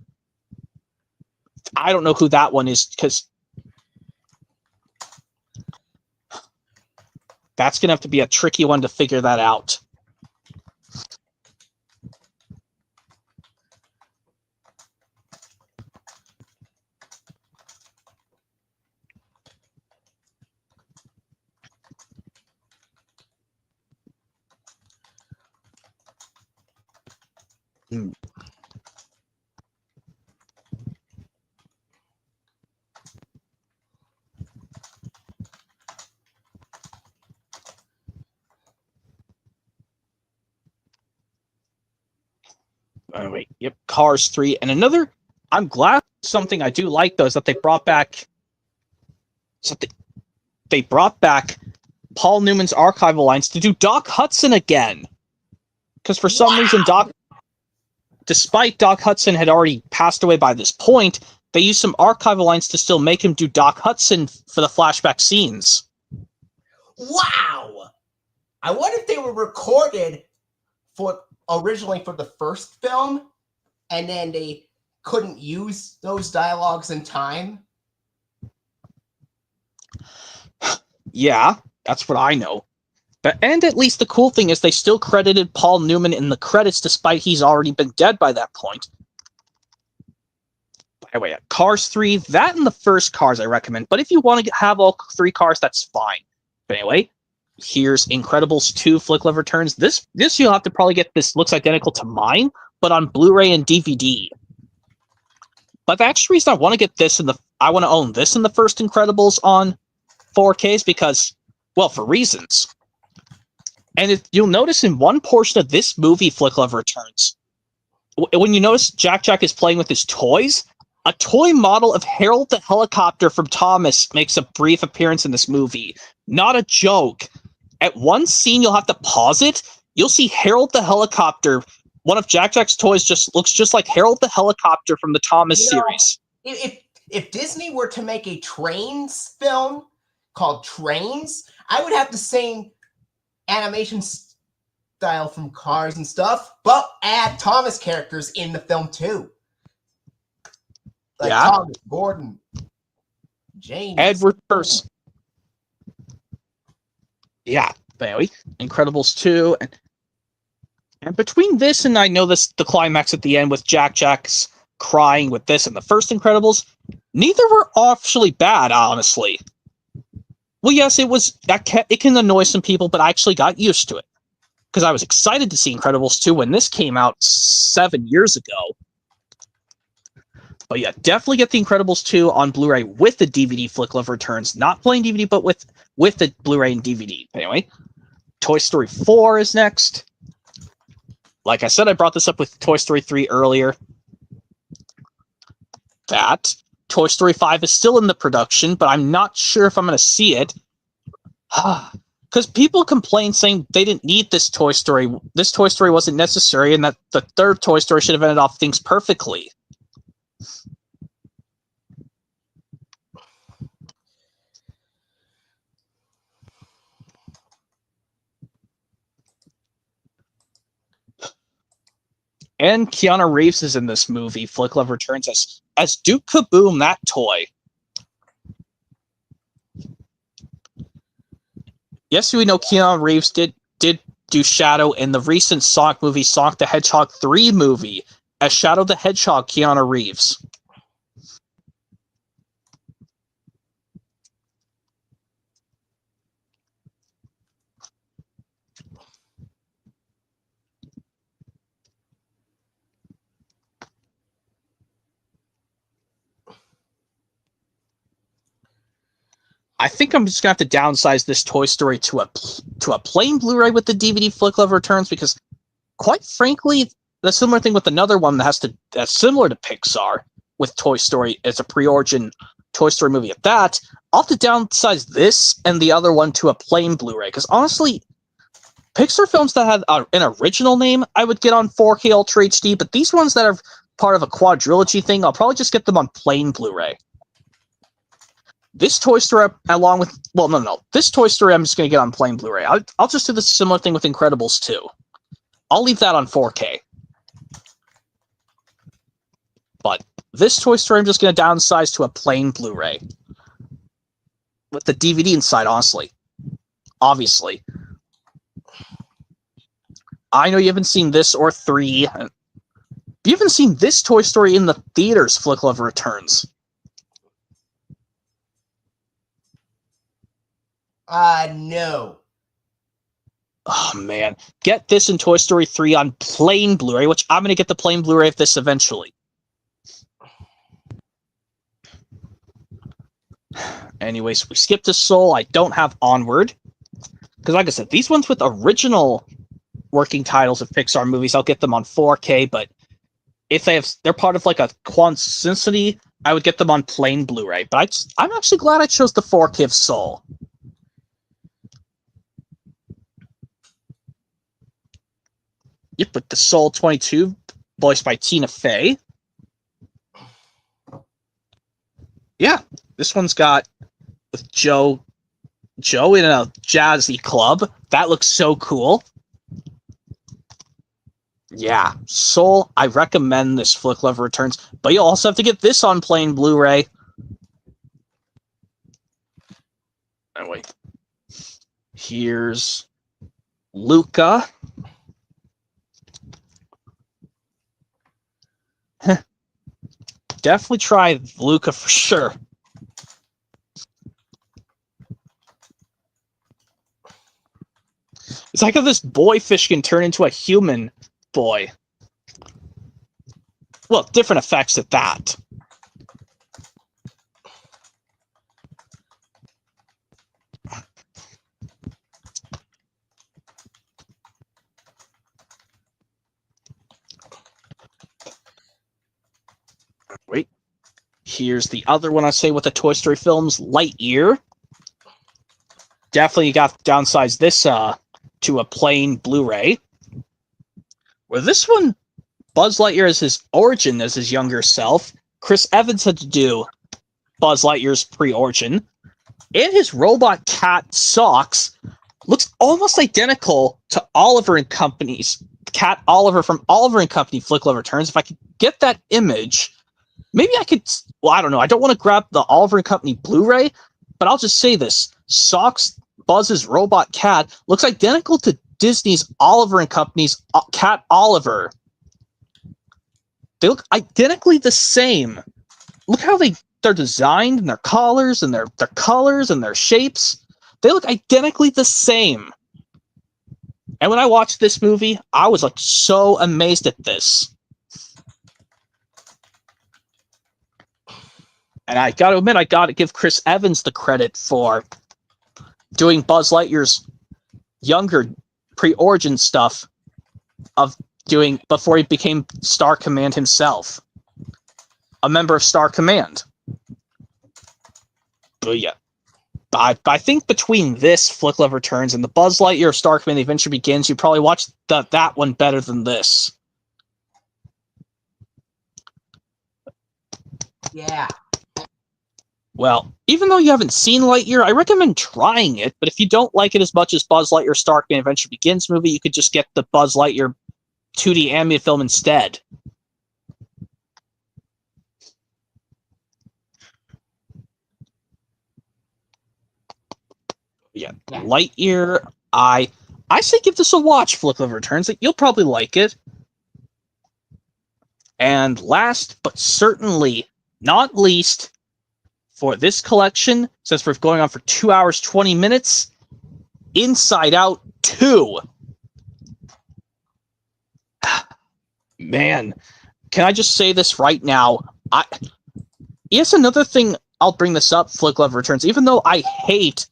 I don't know who that one is, because that's going to have to be a tricky one to figure that out. Wait, yep, Cars 3. And another, I'm glad something I do like, though, is that they brought back Paul Newman's archival lines to do Doc Hudson again. Because for some reason, despite Doc Hudson had already passed away by this point, they used some archival lines to still make him do Doc Hudson for the flashback scenes. Wow! I wonder if they were recorded originally for the first film, and then they couldn't use those dialogues in time. Yeah, that's what I know. And at least the cool thing is they still credited Paul Newman in the credits despite he's already been dead by that point. Anyway, Cars 3, that and the first Cars I recommend. But if you want to have all 3 cars, that's fine. But anyway, here's Incredibles 2 Flick Love Returns. This you'll have to probably get. This looks identical to mine, but on Blu-ray and DVD. But the actual reason I want to get this I want to own this in the first Incredibles on 4K is because, well, for reasons. And you'll notice in one portion of this movie, Flick Love Returns, when you notice Jack is playing with his toys, a toy model of Harold the Helicopter from Thomas makes a brief appearance in this movie. Not a joke. At one scene, you'll have to pause it. You'll see Harold the Helicopter. One of Jack's toys looks just like Harold the Helicopter from the Thomas series. If Disney were to make a Trains film called Trains, I would have the same animation style from Cars and stuff, but add Thomas characters in the film too. Like Thomas, Gordon, James, Edward Purse. Yeah, anyway, Incredibles 2, and between this and I know the climax at the end with Jack's crying with this and the first Incredibles, neither were actually bad, honestly. Well, yes, it can annoy some people, but I actually got used to it. Because I was excited to see Incredibles 2 when this came out 7 years ago. But yeah, definitely get the Incredibles 2 on Blu-ray with the DVD Flick Love Returns. Not plain DVD, but with the Blu-ray and DVD. Anyway, Toy Story 4 is next. Like I said, I brought this up with Toy Story 3 earlier. that. Toy Story 5 is still in the production, but I'm not sure if I'm going to see it. Because people complain saying they didn't need this Toy Story. This Toy Story wasn't necessary, and that the third Toy Story should have ended off things perfectly. And Keanu Reeves is in this movie. Flick Love Returns as Duke Kaboom, that toy. Yes, we know Keanu Reeves did do Shadow in the recent Sonic movie, Sonic the Hedgehog 3 movie, as Shadow the Hedgehog, Keanu Reeves. I think I'm just gonna have to downsize this Toy Story to a plain Blu-ray with the DVD Flick Love Returns, because, quite frankly, the similar thing with another one that's similar to Pixar with Toy Story. It's a pre-origin Toy Story movie at that. I'll have to downsize this and the other one to a plain Blu-ray, because honestly, Pixar films that had an original name I would get on 4K Ultra HD, but these ones that are part of a quadrilogy thing, I'll probably just get them on plain Blu-ray. This Toy Story, along with... Well, no. This Toy Story I'm just going to get on plain Blu-ray. I'll just do the similar thing with Incredibles 2. I'll leave that on 4K. But this Toy Story I'm just going to downsize to a plain Blu-ray. With the DVD inside, honestly. Obviously. I know you haven't seen this or 3. You haven't seen this Toy Story in the theaters, Flick Love Returns. No. Oh, man. Get this in Toy Story 3 on plain Blu-ray, which I'm going to get the plain Blu-ray of this eventually. Anyways, we skipped to Soul. I don't have Onward. Because like I said, these ones with original working titles of Pixar movies, I'll get them on 4K, but if they're part of like a quantity, I would get them on plain Blu-ray. But I'm actually glad I chose the 4K of Soul. Yep, with the Soul 22, voiced by Tina Fey. Yeah, this one's got with Joe in a jazzy club. That looks so cool. Yeah, Soul, I recommend this Flick Love Returns, but you also have to get this on plain Blu-ray. Anyway, here's Luca. Definitely try Luca for sure. It's like how this boy fish can turn into a human boy. Well, different effects at that. Wait. Here's the other one I say with the Toy Story films, Lightyear. Definitely got to downsize this to a plain Blu-ray. Where this one, Buzz Lightyear is his origin as his younger self. Chris Evans had to do Buzz Lightyear's pre-origin. And his robot cat, Socks, looks almost identical to Oliver and Company's Cat Oliver from Oliver and Company Flick Love Returns. If I could get that image, maybe I could... Well, I don't know. I don't want to grab the Oliver and Company Blu-ray, but I'll just say this. Socks, Buzz's robot cat, looks identical to Disney's Oliver and Company's Cat Oliver. They look identically the same. Look how they're designed, and their collars, and their colors, and their shapes. They look identically the same. And when I watched this movie, I was like so amazed at this. And I gotta admit, I gotta give Chris Evans the credit for doing Buzz Lightyear's younger pre-origin stuff of doing before he became Star Command himself. a member of Star Command. But yeah. I think between this, Flick Love Returns, and the Buzz Lightyear Star Command The Adventure Begins, you probably watch that one better than this. Yeah. Well, even though you haven't seen Lightyear, I recommend trying it, but if you don't like it as much as Buzz Lightyear Star Command Adventure Begins movie, you could just get the Buzz Lightyear 2D animated film instead. Yeah. Lightyear, I say give this a watch, Flick Love Returns. You'll probably like it. And last, but certainly not least, for this collection, since we're going on for 2 hours, 20 minutes, Inside Out 2. Man, can I just say this right now? Yes, another thing, I'll bring this up, Flick Love Returns, even though I hate...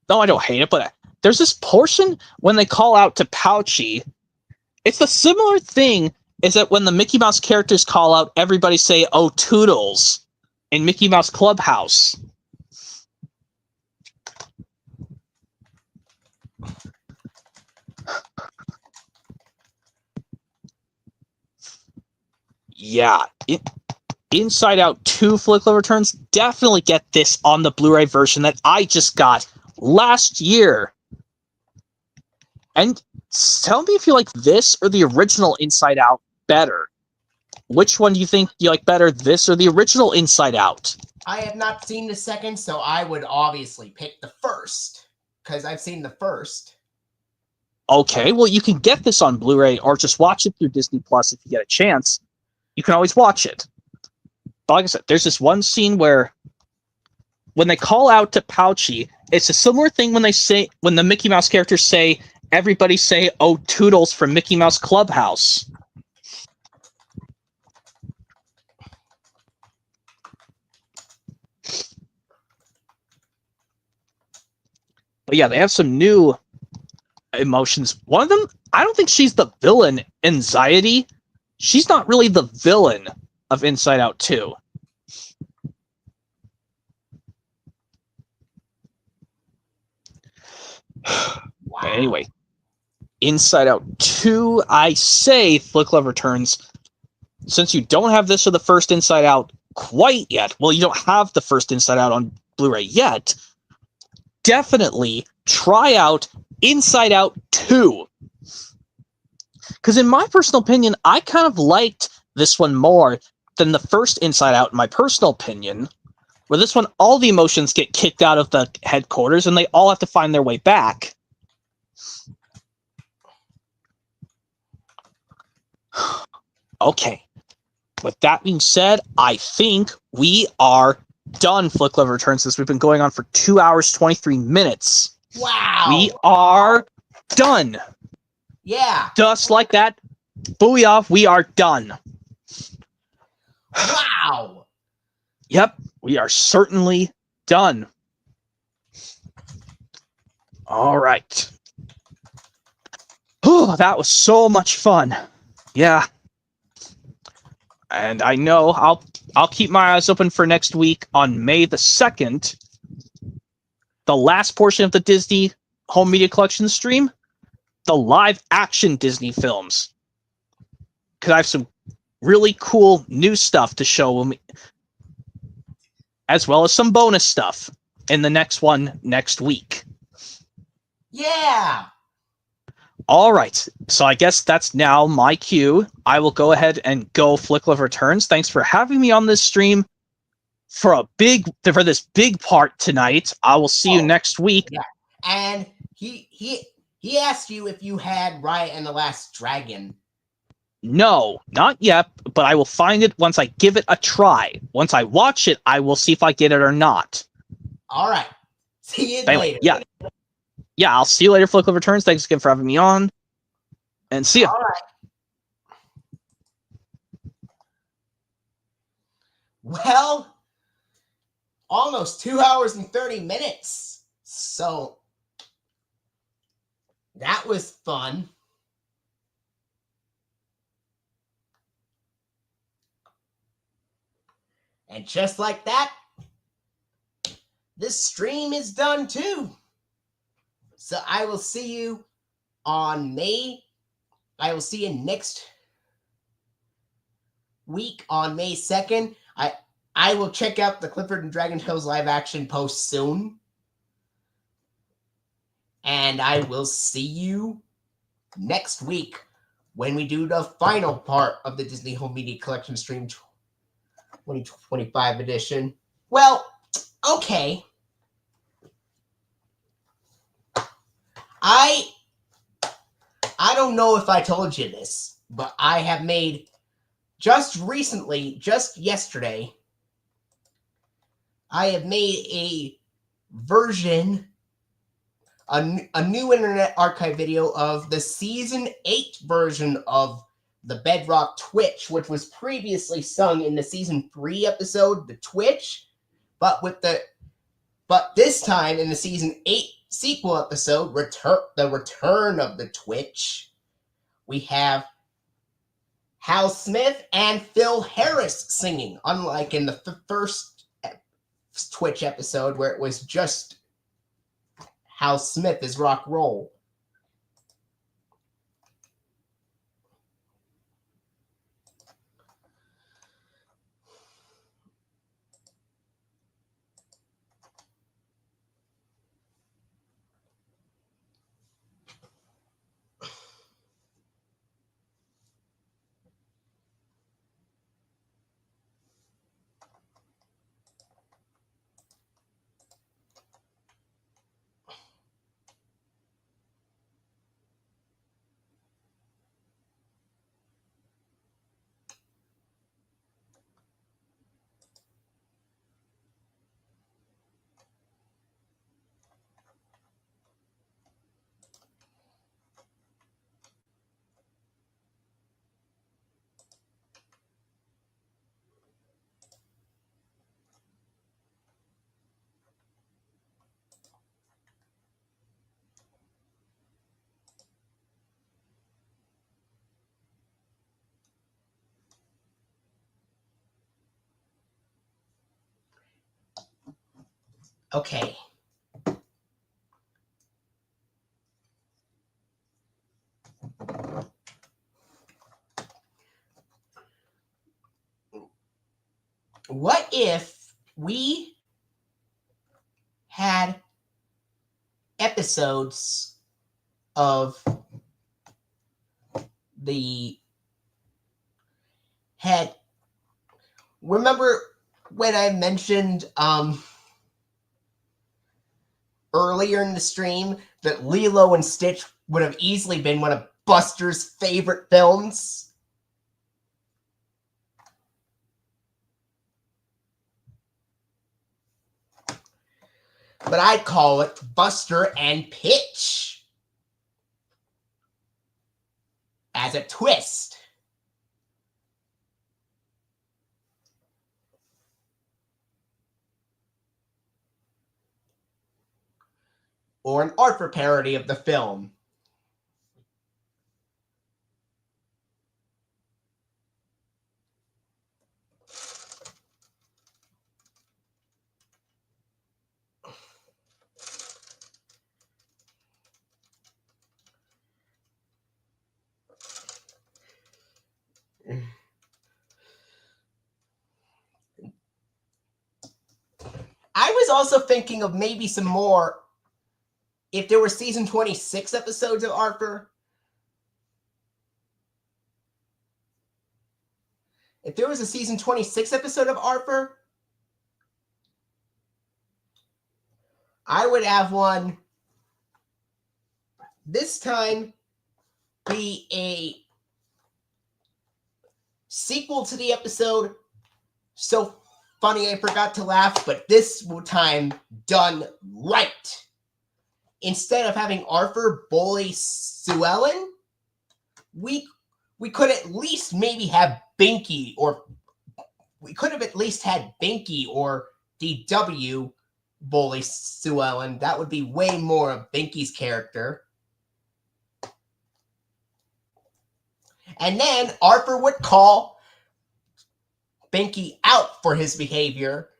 No, I don't hate it, but there's this portion when they call out to Pouchy. It's a similar thing is that when the Mickey Mouse characters call out, everybody say, "Oh, Toodles," in Mickey Mouse Clubhouse. Yeah. Inside Out 2 Flick Love Returns, definitely get this on the Blu-ray version that I just got last year. And tell me if you like this or the original Inside Out better. Which one do you think you like better, this or the original Inside Out? I have not seen the second, so I would obviously pick the first, because I've seen the first. Okay, well, you can get this on Blu-ray or just watch it through Disney Plus if you get a chance. You can always watch it. But like I said, there's this one scene where when they call out to Pouchy, it's a similar thing when the Mickey Mouse characters say, everybody say, "Oh, Toodles" from Mickey Mouse Clubhouse. But yeah, they have some new emotions. One of them, I don't think she's the villain, Anxiety. She's not really the villain of Inside Out 2. Wow. But anyway, Inside Out 2, I say Flick Love Returns. Since you don't have this or the first Inside Out quite yet, well, you don't have the first Inside Out on Blu-ray yet, definitely try out Inside Out 2. Because in my personal opinion, I kind of liked this one more than the first Inside Out, in my personal opinion, where this one, all the emotions get kicked out of the headquarters and they all have to find their way back. Okay. With that being said, I think we are done, Flick Love Returns, since we've been going on for 2 hours, 23 minutes. Wow. We are done. Yeah. Just like that. Booyah, we are done. Wow. Yep, we are certainly done. All right. Oh, that was so much fun. Yeah. And I know I'll keep my eyes open for next week on May the 2nd. The last portion of the Disney Home Media Collection stream, the live action Disney films. Because I have some really cool new stuff to show them, as well as some bonus stuff in the next one next week. Yeah. All right, so I guess that's now my cue. I will go ahead and go Flick Love Returns. Thanks for having me on this stream for this big part tonight. I will see you next week. Yeah, and he asked you if you had Riot and the Last Dragon. No, not yet, but I will find it once I give it a try. Once I watch it, I will see if I get it or not. All right. See you anyway, later. Yeah, I'll see you later, Flick Love Returns. Thanks again for having me on. And see ya. All right. Well, almost 2 hours and 30 minutes. So that was fun. And just like that, this stream is done too. So I will see you on I will see you next week on May 2nd. I will check out the Clifford and Dragon Tales live action post soon. And I will see you next week when we do the final part of the Disney Home Media Collection stream 2025 edition. Well, okay. I don't know if I told you this, but I have made just recently, just yesterday, I have made a version, a new Internet Archive video of the Season 8 version of the Bedrock Twitch, which was previously sung in the Season 3 episode, The Twitch, but this time in the Season 8 sequel episode, The Return of the Twitch, we have Hal Smith and Phil Harris singing, unlike in the first Twitch episode where it was just Hal Smith as rock roll. Okay. What if we had episodes of remember when I mentioned earlier in the stream that Lilo and Stitch would have easily been one of Buster's favorite films? But I'd call it Buster and Pitch as a twist. Or an Arthur parody of the film. I was also thinking of maybe some more, if there were season 26 episodes of Arthur. If there was a season 26 episode of Arthur, I would have one this time be a sequel to the episode So Funny I Forgot to Laugh, but this time done right. Instead of having Arthur bully Sue Ellen, we could at least maybe have Binky, or we could have at least had Binky or DW bully Sue Ellen. That would be way more of Binky's character. And then Arthur would call Binky out for his behavior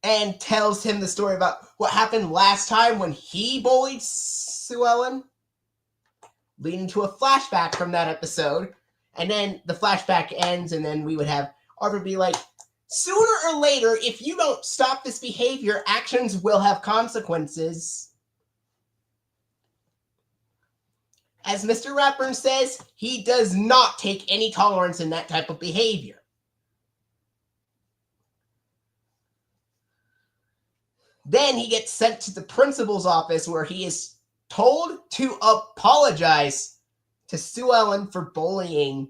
and tells him the story about what happened last time when he bullied Sue Ellen, leading to a flashback from that episode. And then the flashback ends, and then we would have Arthur be like, sooner or later, if you don't stop this behavior, actions will have consequences. As Mr. Ratburn says, he does not take any tolerance in that type of behavior. Then he gets sent to the principal's office where he is told to apologize to Sue Ellen for bullying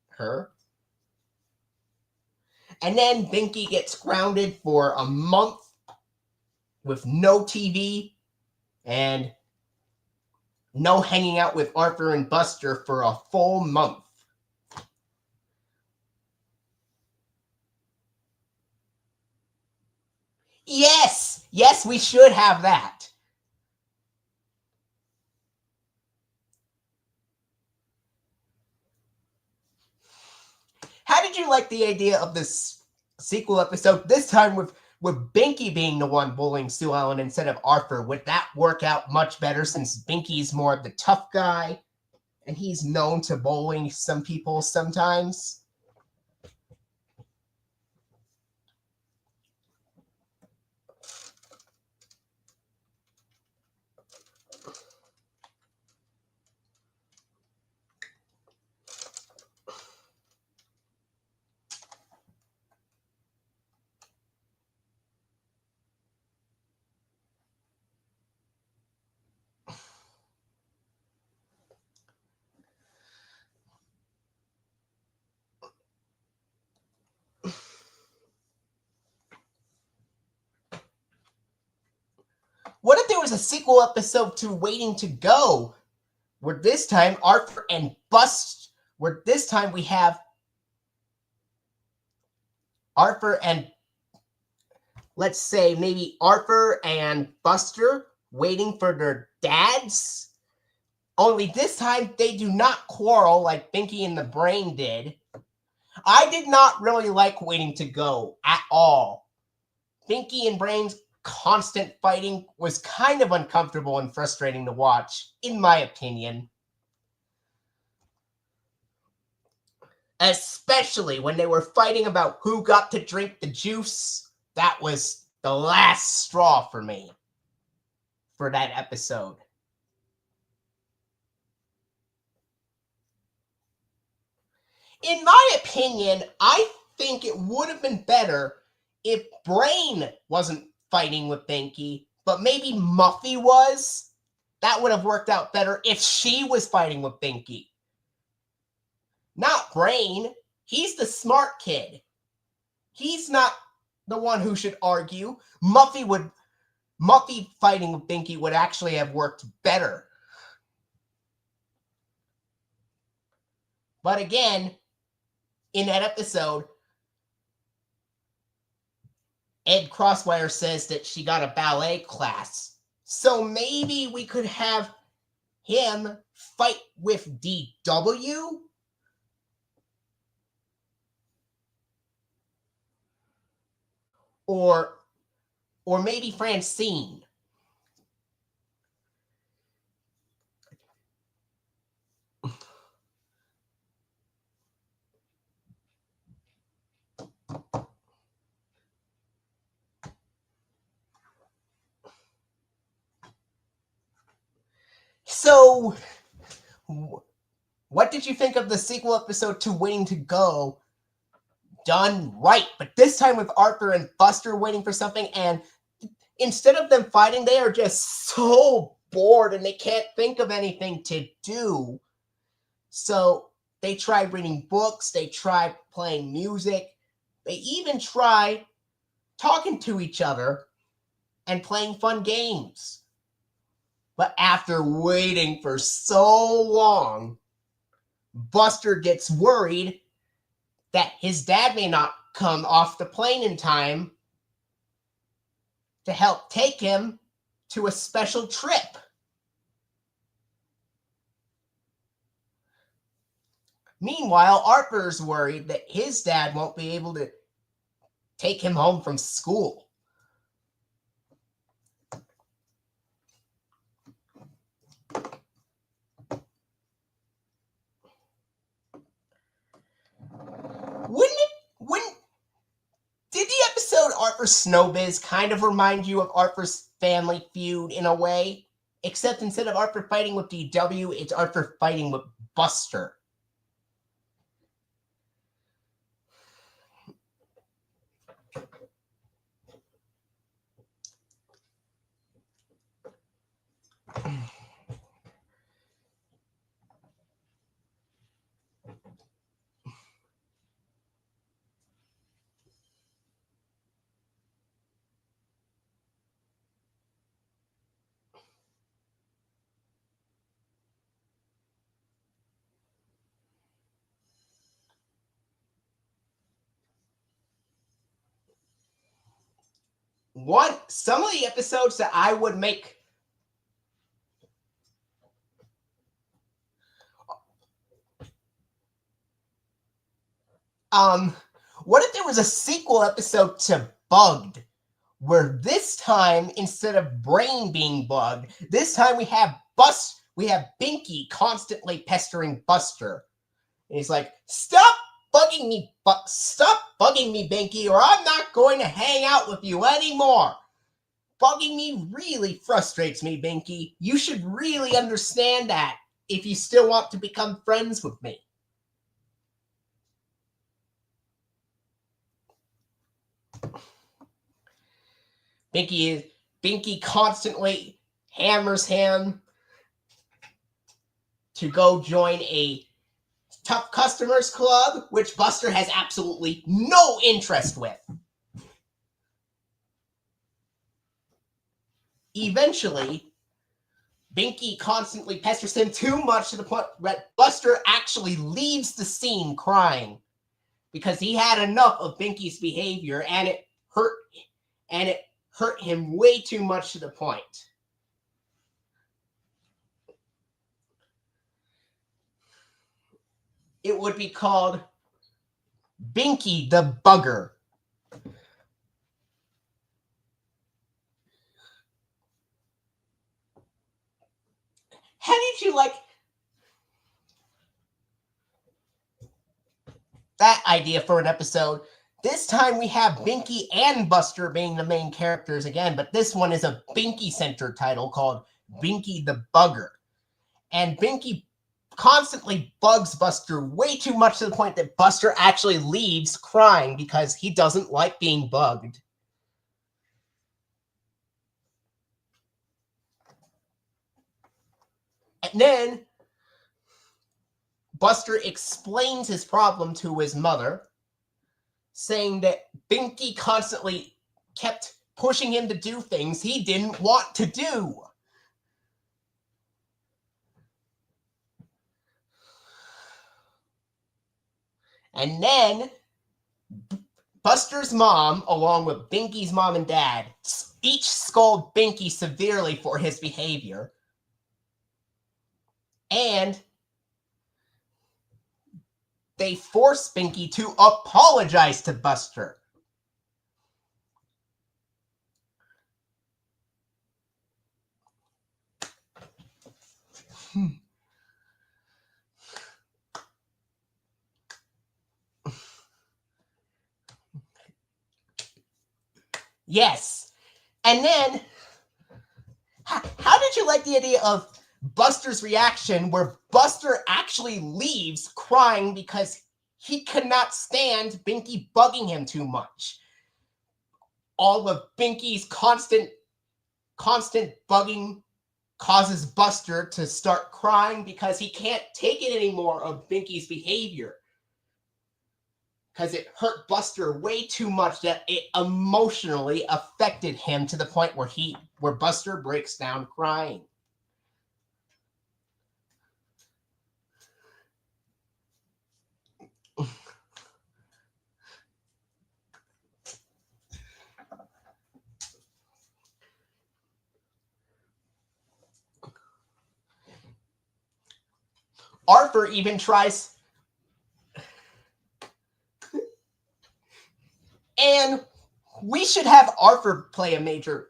her. And then Binky gets grounded for a month with no TV and no hanging out with Arthur and Buster for a full month. Yes, we should have that. How did you like the idea of this sequel episode, this time with Binky being the one bullying Sue Ellen instead of Arthur? Would that work out much better since Binky's more of the tough guy and he's known to bullying some people sometimes? What if there was a sequel episode to Waiting to Go, where this time Arthur and where this time we have Arthur and, let's say, maybe Arthur and Buster waiting for their dads? Only this time they do not quarrel like Binky and the Brain did. I did not really like Waiting to Go at all. Binky and Brain's constant fighting was kind of uncomfortable and frustrating to watch, in my opinion. Especially when they were fighting about who got to drink the juice. That was the last straw for me for that episode. In my opinion, I think it would have been better if Brain wasn't fighting with Binky, but maybe Muffy was. That would have worked out better if she was fighting with Binky. Not Brain. He's the smart kid. He's not the one who should argue. Muffy fighting with Binky would actually have worked better. But again, in that episode, Ed Crosswire says that she got a ballet class. So maybe we could have him fight with DW? Or maybe Francine. So, what did you think of the sequel episode to Waiting to Go? Done right, but this time with Arthur and Buster waiting for something, and instead of them fighting, they are just so bored and they can't think of anything to do. So they try reading books, they try playing music, they even try talking to each other and playing fun games. But after waiting for so long, Buster gets worried that his dad may not come off the plane in time to help take him to a special trip. Meanwhile, Arthur's worried that his dad won't be able to take him home from school. Did the episode Arthur's Snowbiz kind of remind you of Arthur's Family Feud in a way? Except instead of Arthur fighting with DW, it's Arthur fighting with Buster. Some of the episodes that I would make what if there was a sequel episode to Bugged, where this time, instead of Brain being bugged, this time we have Binky constantly pestering Buster. And he's like, stop bugging me, Binky, or I'm not going to hang out with you anymore. Bugging me really frustrates me, Binky. You should really understand that if you still want to become friends with me. Binky constantly hammers him to go join a Tough Customers Club, which Buster has absolutely no interest with. Eventually, Binky constantly pesters him too much to the point that Buster actually leaves the scene crying because he had enough of Binky's behavior, and it hurt him way too much to the point. It would be called Binky the Bugger. How did you like that idea for an episode? This time we have Binky and Buster being the main characters again, but this one is a Binky-centered title called Binky the Bugger. And Binky constantly bugs Buster way too much to the point that Buster actually leaves crying because he doesn't like being bugged. And then Buster explains his problem to his mother, saying that Binky constantly kept pushing him to do things he didn't want to do. And then Buster's mom, along with Binky's mom and dad, each scold Binky severely for his behavior. And they force Binky to apologize to Buster. Yes. And then, how did you like the idea of Buster's reaction where Buster actually leaves crying because he could not stand Binky bugging him too much? All of Binky's constant bugging causes Buster to start crying because he can't take it anymore of Binky's behavior. Because it hurt Buster way too much that it emotionally affected him to the point where Buster breaks down crying. Arthur even tries And we should have Arthur play a major.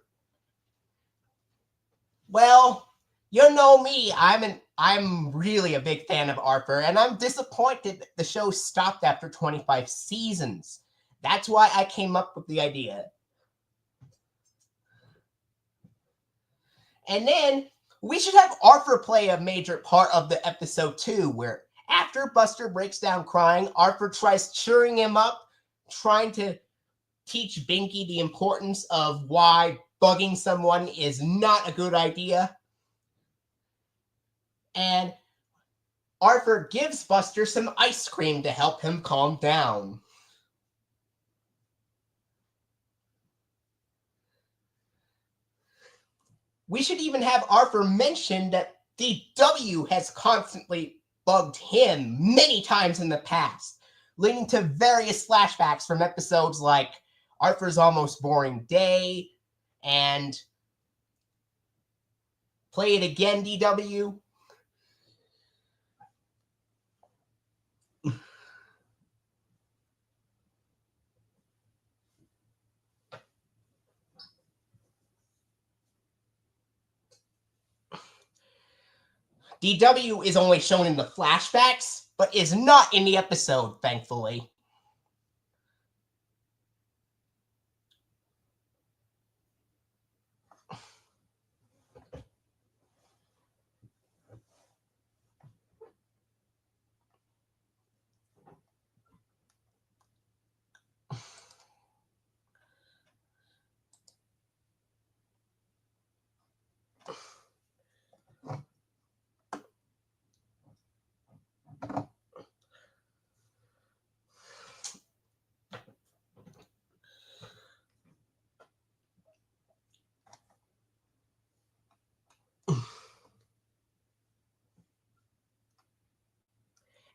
Well, you know me. I'm really a big fan of Arthur, and I'm disappointed that the show stopped after 25 seasons. That's why I came up with the idea. And then we should have Arthur play a major part of the episode too, where after Buster breaks down crying, Arthur tries cheering him up, trying to teach Binky the importance of why bugging someone is not a good idea. And Arthur gives Buster some ice cream to help him calm down. We should even have Arthur mention that DW has constantly bugged him many times in the past, leading to various flashbacks from episodes like Arthur's Almost Boring Day and Play It Again, DW. DW is only shown in the flashbacks, but is not in the episode, thankfully.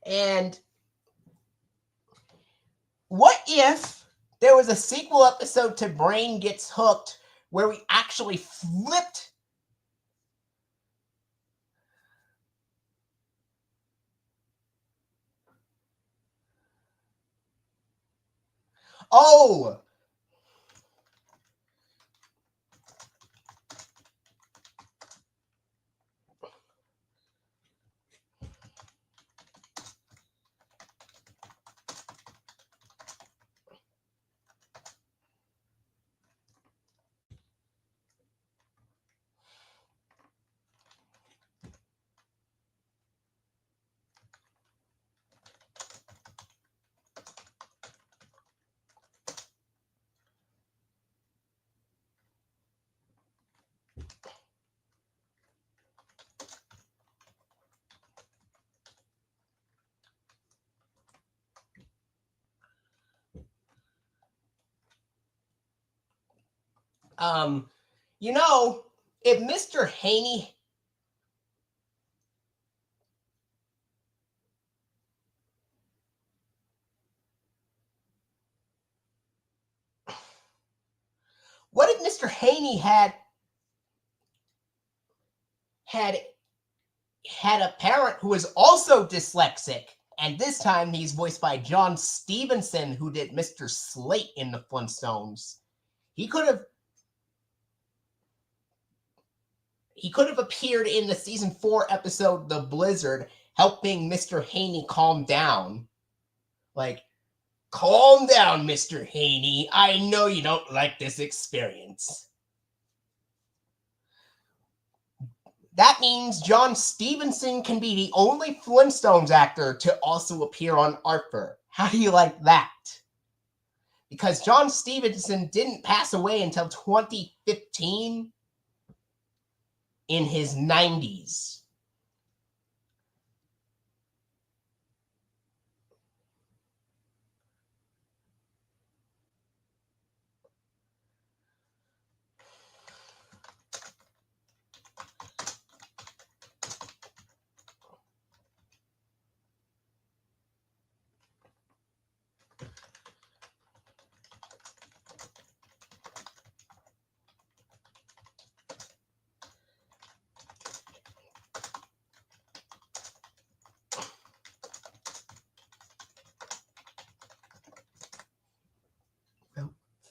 And what if there was a sequel episode to Brain Gets Hooked where we actually flipped Oh, you know, if Mr. Haney what if Mr. Haney had a parent who is also dyslexic, and this time he's voiced by John Stevenson, who did Mr. Slate in the Flintstones. He could have appeared in the season 4 episode The Blizzard, helping Mr. Haney calm down. Like, calm down, Mr. Haney. I know you don't like this experience. That means John Stevenson can be the only Flintstones actor to also appear on Arthur. How do you like that? Because John Stevenson didn't pass away until 2015 in his 90s.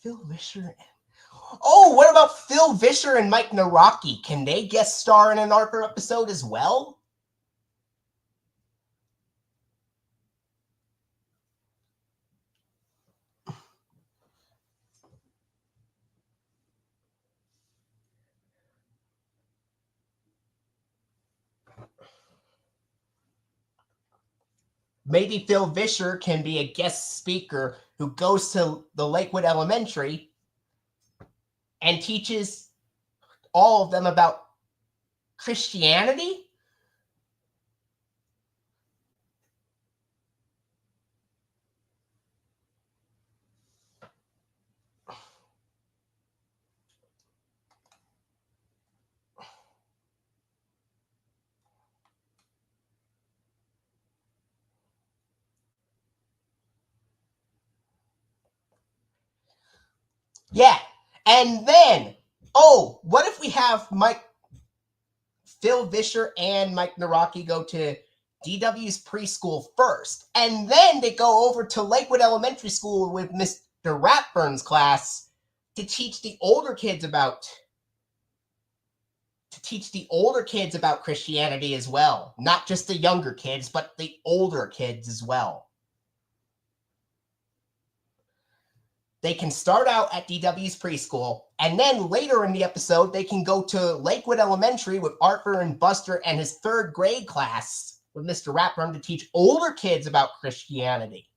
Phil Vischer. Oh, what about Phil Vischer and Mike Naraki? Can they guest star in an Arthur episode as well? Maybe Phil Vischer can be a guest speaker who goes to the Lakewood Elementary and teaches all of them about Christianity? Yeah. And then, oh, what if we have Phil Vischer and Mike Naraki go to DW's preschool first, and then they go over to Lakewood Elementary School with Mr. Ratburn's class to teach the older kids about Christianity as well. Not just the younger kids, but the older kids as well. They can start out at DW's preschool, and then later in the episode, they can go to Lakewood Elementary with Arthur and Buster and his third grade class with Mr. Ratburn to teach older kids about Christianity.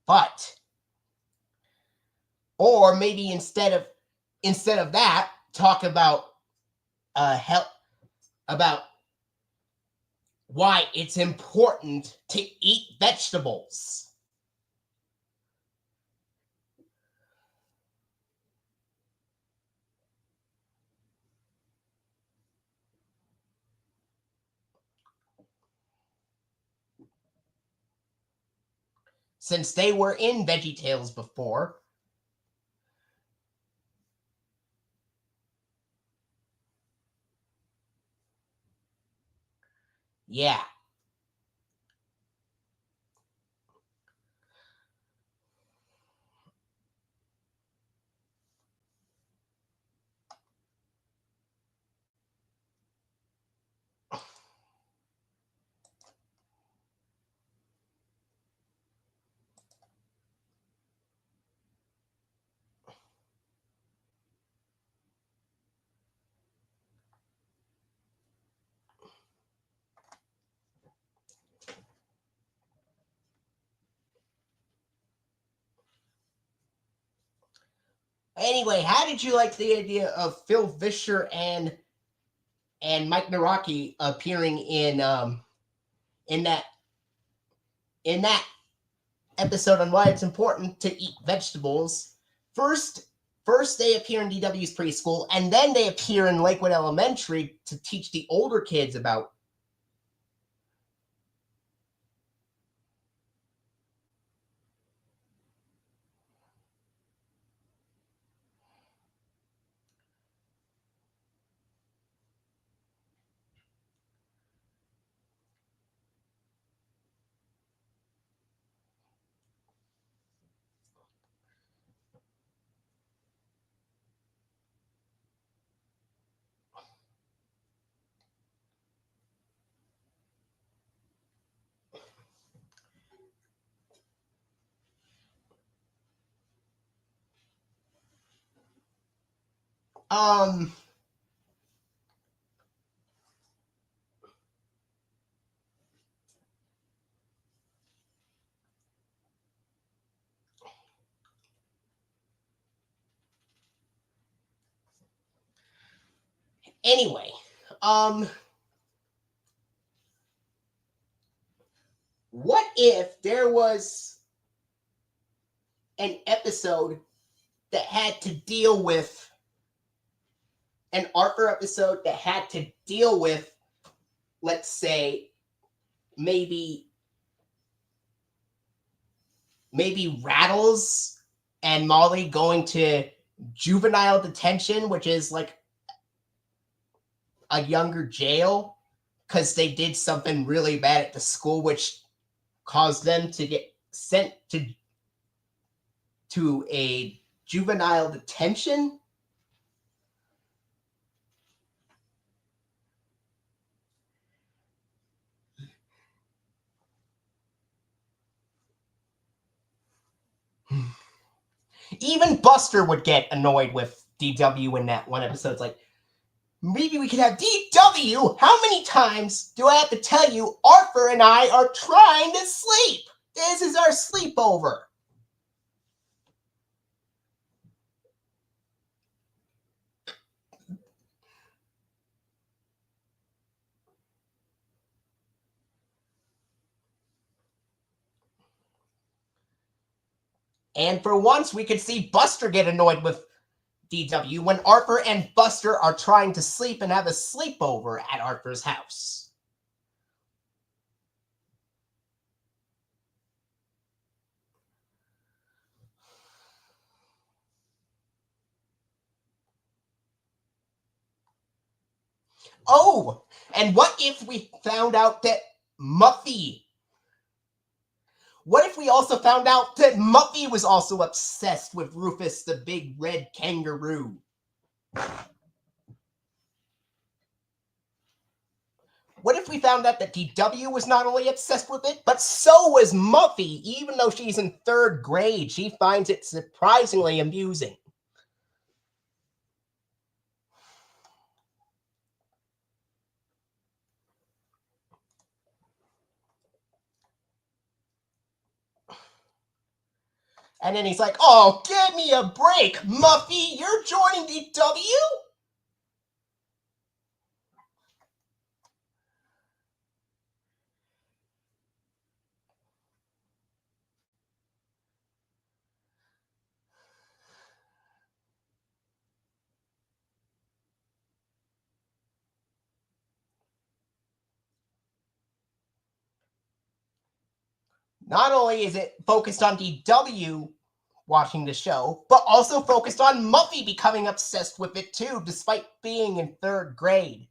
But, or maybe instead of that, talk about about why it's important to eat vegetables. Since they were in VeggieTales before. Yeah. Anyway, how did you like the idea of Phil Vischer and Mike Naraki appearing in that episode on why it's important to eat vegetables? First they appear in DW's preschool, and then they appear in Lakewood Elementary to teach the older kids about. Anyway, what if there was an episode that had to deal with an Arthur episode that had to deal with, let's say, maybe Rattles and Molly going to juvenile detention, which is like a younger jail, because they did something really bad at the school, which caused them to get sent to a juvenile detention. Even Buster would get annoyed with DW in that one episode. It's like, maybe we could have DW. How many times do I have to tell you Arthur and I are trying to sleep? This is our sleepover. And for once, we could see Buster get annoyed with DW when Arthur and Buster are trying to sleep and have a sleepover at Arthur's house. Oh, and what if we found out that Muffy... What if we also found out that Muffy was also obsessed with Rufus the big red kangaroo? What if we found out that DW was not only obsessed with it, but so was Muffy? Even though she's in 3rd grade, she finds it surprisingly amusing. And then he's like, oh, give me a break, Muffy, you're joining DW? Not only is it focused on DW watching the show, but also focused on Muffy becoming obsessed with it too, despite being in 3rd grade.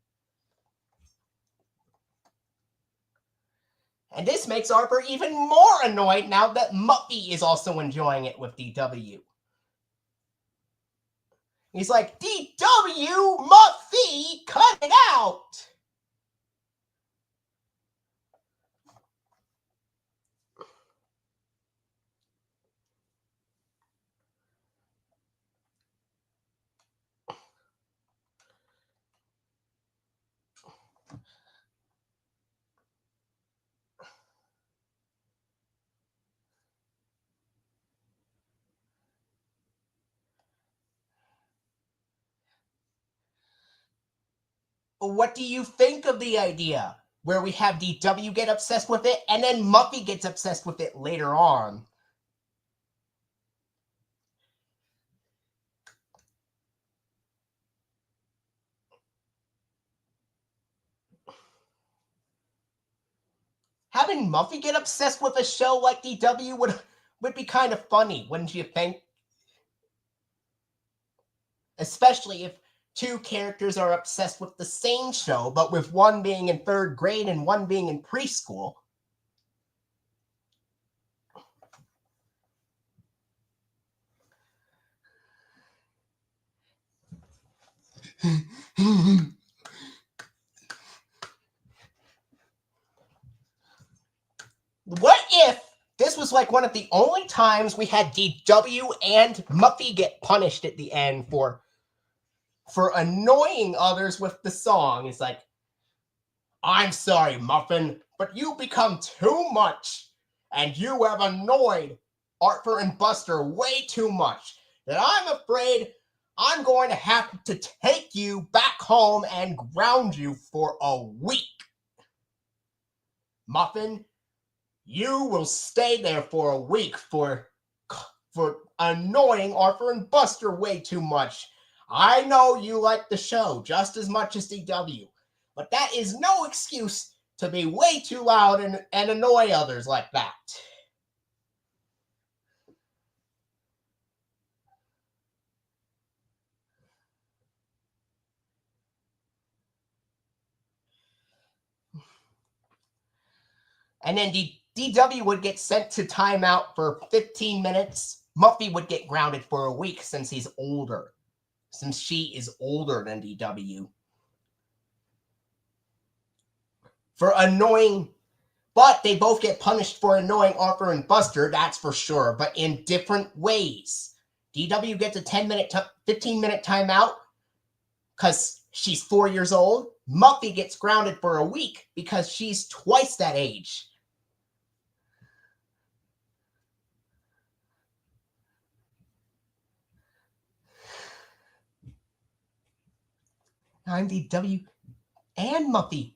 And this makes Arthur even more annoyed now that Muffy is also enjoying it with DW. He's like, DW, Muffy, cut it out! What do you think of the idea where we have DW get obsessed with it and then Muffy gets obsessed with it later on? Having Muffy get obsessed with a show like DW would be kind of funny, wouldn't you think? Especially if 2 characters are obsessed with the same show, but with one being in 3rd grade and one being in preschool. What if this was like one of the only times we had DW and Muffy get punished at the end for annoying others with the song? It's like, I'm sorry, Muffin, but you become too much, and you have annoyed Arthur and Buster way too much, that I'm afraid I'm going to have to take you back home and ground you for a week. Muffin, you will stay there for a week for annoying Arthur and Buster way too much. I know you like the show just as much as DW, but that is no excuse to be way too loud and annoy others like that. And then DW would get sent to timeout for 15 minutes. Muffy would get grounded for a week since he's older. Since she is older than DW. For annoying... But they both get punished for annoying Arthur and Buster, that's for sure, but in different ways. DW gets a 15-minute timeout because she's 4 years old. Muffy gets grounded for a week because she's twice that age. I'm DW and Muffy.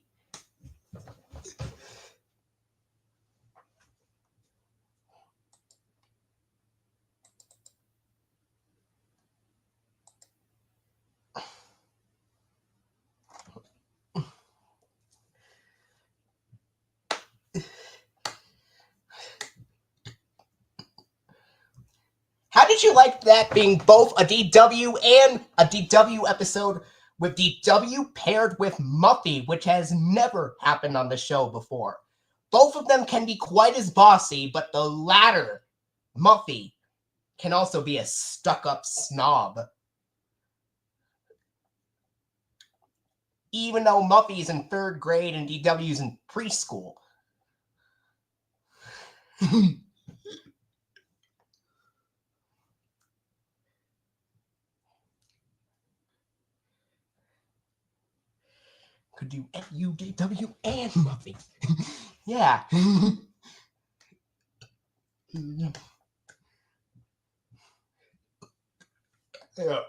How did you like that being both a DW and a DW episode with DW paired with Muffy, which has never happened on the show before? Both of them can be quite as bossy, but the latter, Muffy, can also be a stuck-up snob. Even though Muffy's in 3rd grade and DW's in preschool. Could do FUDW and Muffy. Yeah. Yeah.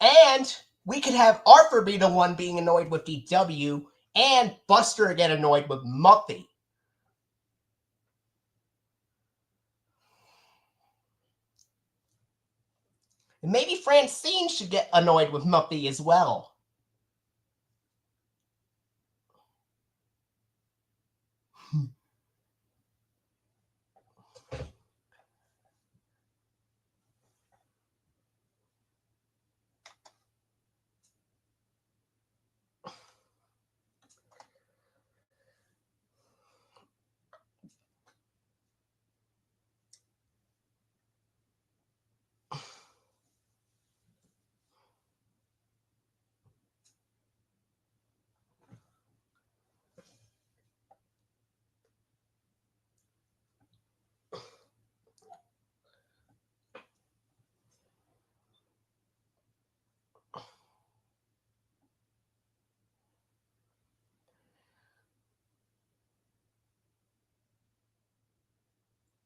And we could have Arthur be the one being annoyed with DW and Buster get annoyed with Muffy. And maybe Francine should get annoyed with Muffy as well.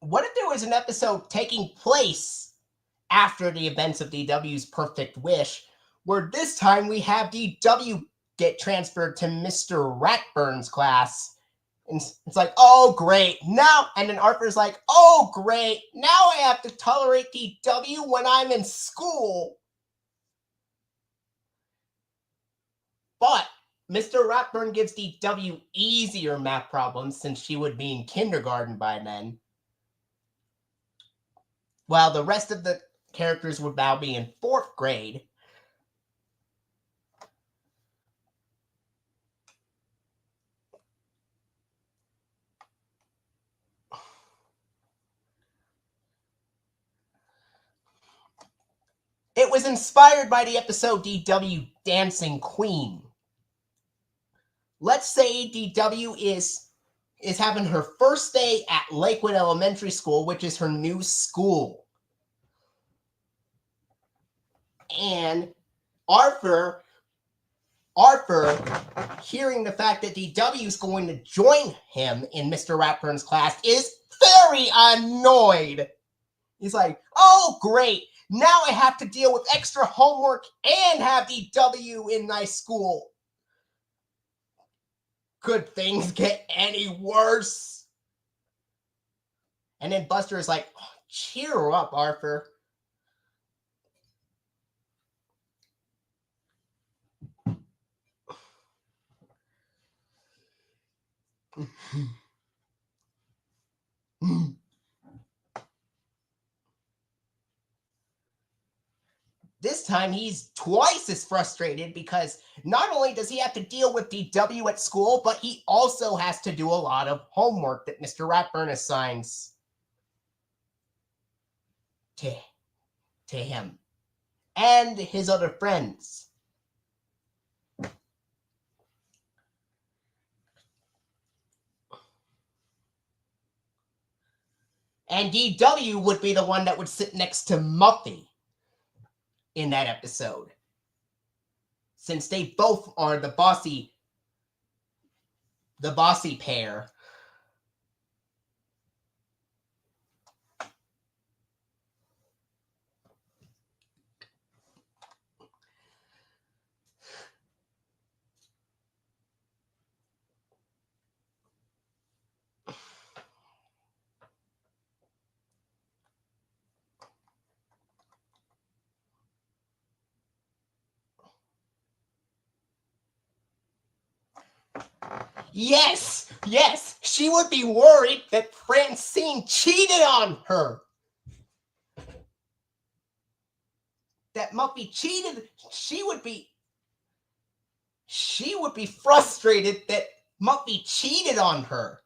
What if there was an episode taking place after the events of DW's Perfect Wish, where this time we have DW get transferred to Mr. Ratburn's class? And it's like, oh, great. Now, and then Arthur's like, oh, great. Now I have to tolerate DW when I'm in school. But Mr. Ratburn gives DW easier math problems since she would be in kindergarten by then. While the rest of the characters would now be in 4th grade. It was inspired by the episode DW Dancing Queen. Let's say DW is having her first day at Lakewood Elementary School, which is her new school. And Arthur, hearing the fact that DW is going to join him in Mr. Ratburn's class, is very annoyed. He's like, oh, great. Now I have to deal with extra homework and have DW in my school. Could things get any worse? And then Buster is like, oh, cheer up, Arthur. time, he's twice as frustrated because not only does he have to deal with DW at school, but he also has to do a lot of homework that Mr. Ratburn assigns to him and his other friends. And DW would be the one that would sit next to Muffy in that episode, since they both are the bossy pair. Yes, she would be worried that Francine cheated on her. That Muffy cheated. She would be frustrated that Muffy cheated on her.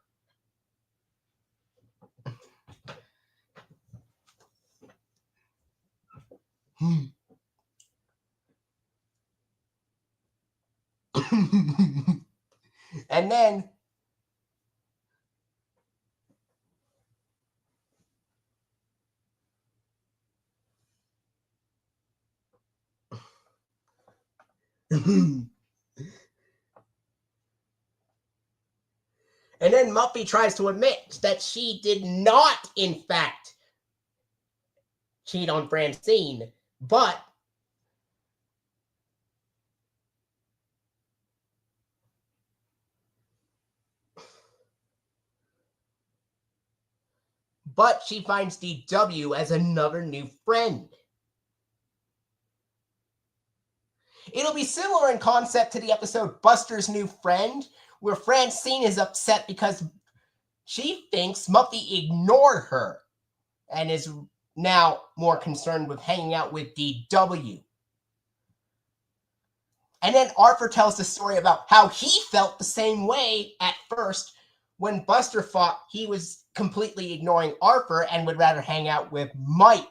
And then Muffy tries to admit that she did not, in fact, cheat on Francine, but she finds DW as another new friend. It'll be similar in concept to the episode Buster's New Friend, where Francine is upset because she thinks Muffy ignored her and is now more concerned with hanging out with DW. And then Arthur tells the story about how he felt the same way at first when Buster thought he was completely ignoring Arthur and would rather hang out with Mike.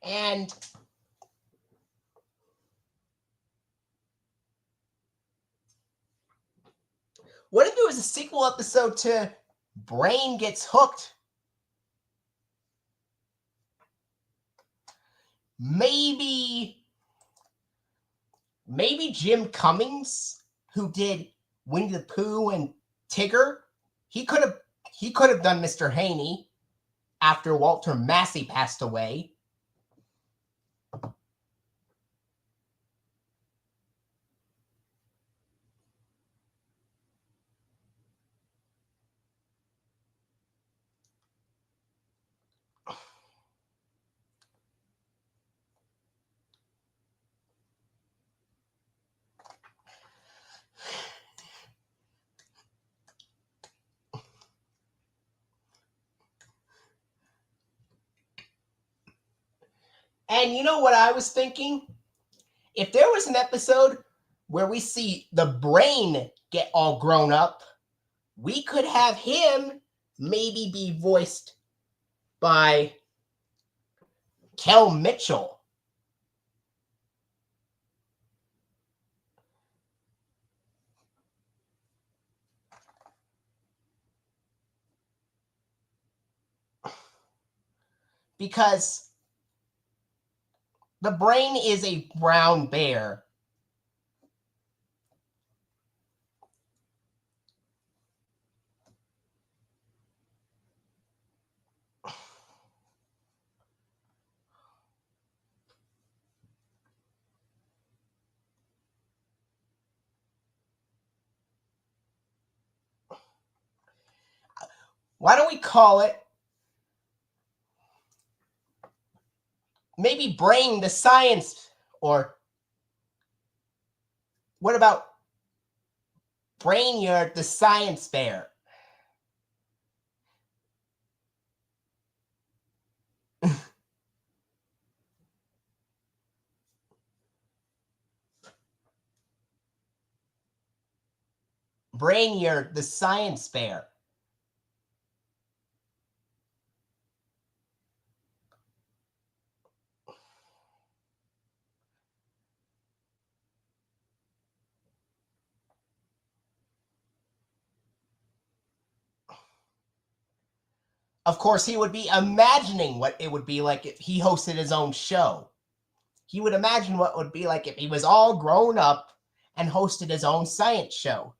And what if it was a sequel episode to Brain Gets Hooked? Maybe Jim Cummings, who did Winnie the Pooh and Tigger, he could have done Mr. Haney after Walter Massey passed away. And you know what I was thinking? If there was an episode where we see the Brain get all grown up, we could have him maybe be voiced by Kel Mitchell. because the brain is a brown bear. Why don't we call it maybe Brain the Science, or what about Brainiard the Science Bear? Brainiard the Science Bear. Of course, he would be imagining what it would be like if he hosted his own show. He would imagine what it would be like if he was all grown up and hosted his own science show.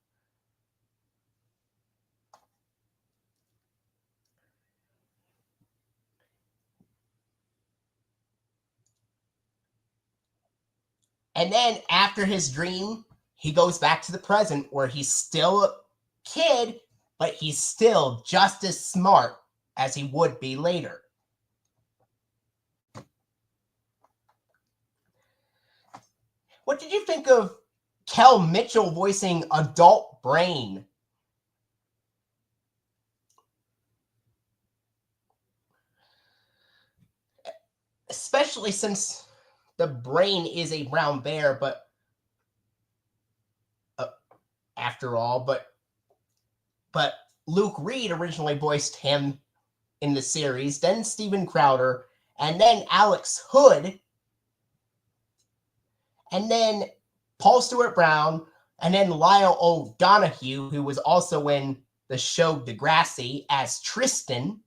And then after his dream, he goes back to the present where he's still a kid, but he's still just as smart as he would be later. What did you think of Kel Mitchell voicing Adult Brain? Especially since the brain is a brown bear, but after all, but Luke Reed originally voiced him in the series, then Steven Crowder, and then Alex Hood, and then Paul Stewart Brown, and then Lyle O'Donoghue, who was also in the show Degrassi as Tristan.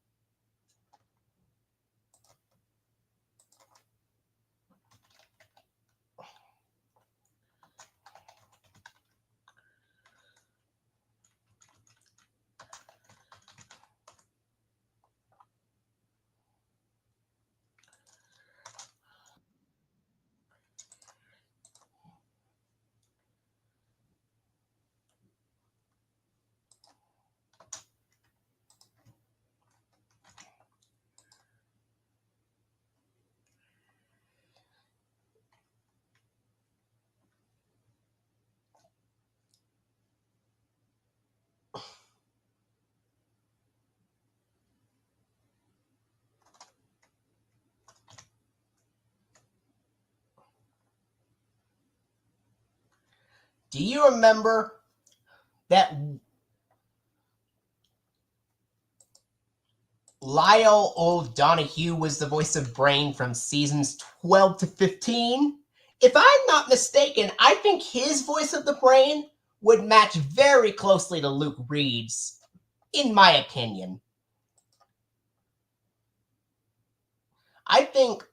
Do you remember that Lyle O'Donoghue was the voice of Brain from seasons 12 to 15? If I'm not mistaken, I think his voice of the Brain would match very closely to Luke Reed's, in my opinion. I think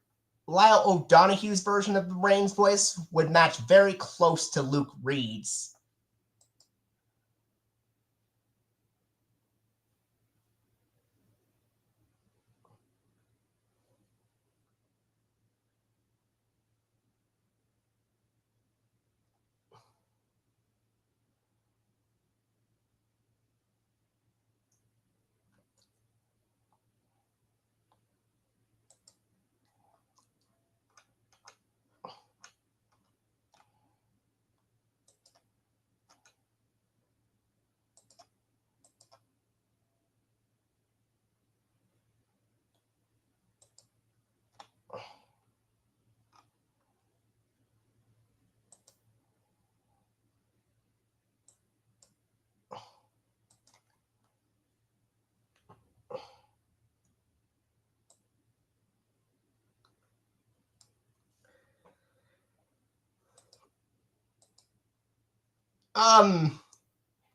Lyle O'Donoghue's version of the Brain's voice would match very close to Luke Reed's.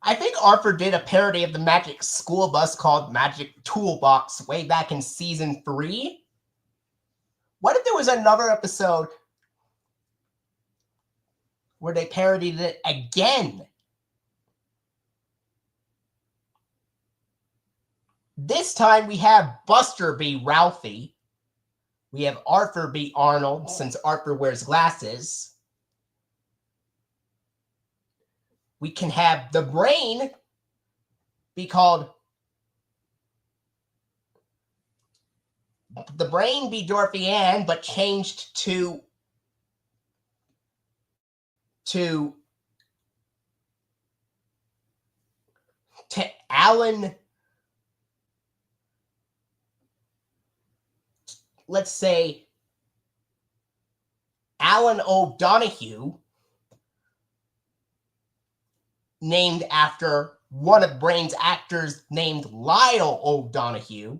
I think Arthur did a parody of the Magic School Bus called Magic Toolbox way back in season 3. What if there was another episode where they parodied it again? This time we have Buster be Ralphie. We have Arthur be Arnold, since Arthur wears glasses. We can have the Brain be called... The Brain be Dorothy Ann, but changed to Alan... Let's say Alan O'Donoghue, named after one of Brain's actors named Lyle O'Donoghue.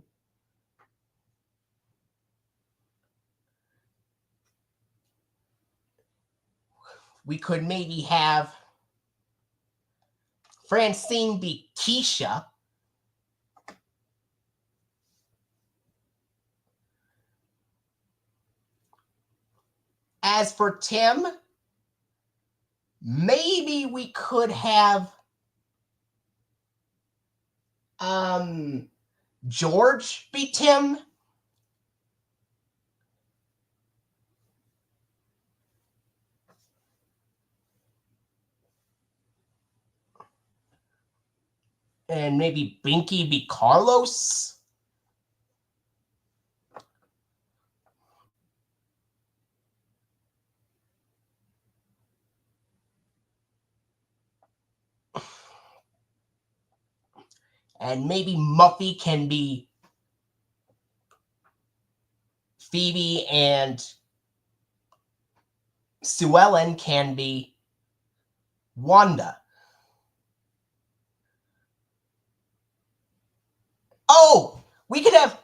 We could maybe have Francine be Keisha. As for Tim, maybe we could have George be Tim. And maybe Binky be Carlos. And maybe Muffy can be Phoebe, and Sue Ellen can be Wanda. Oh, we could have...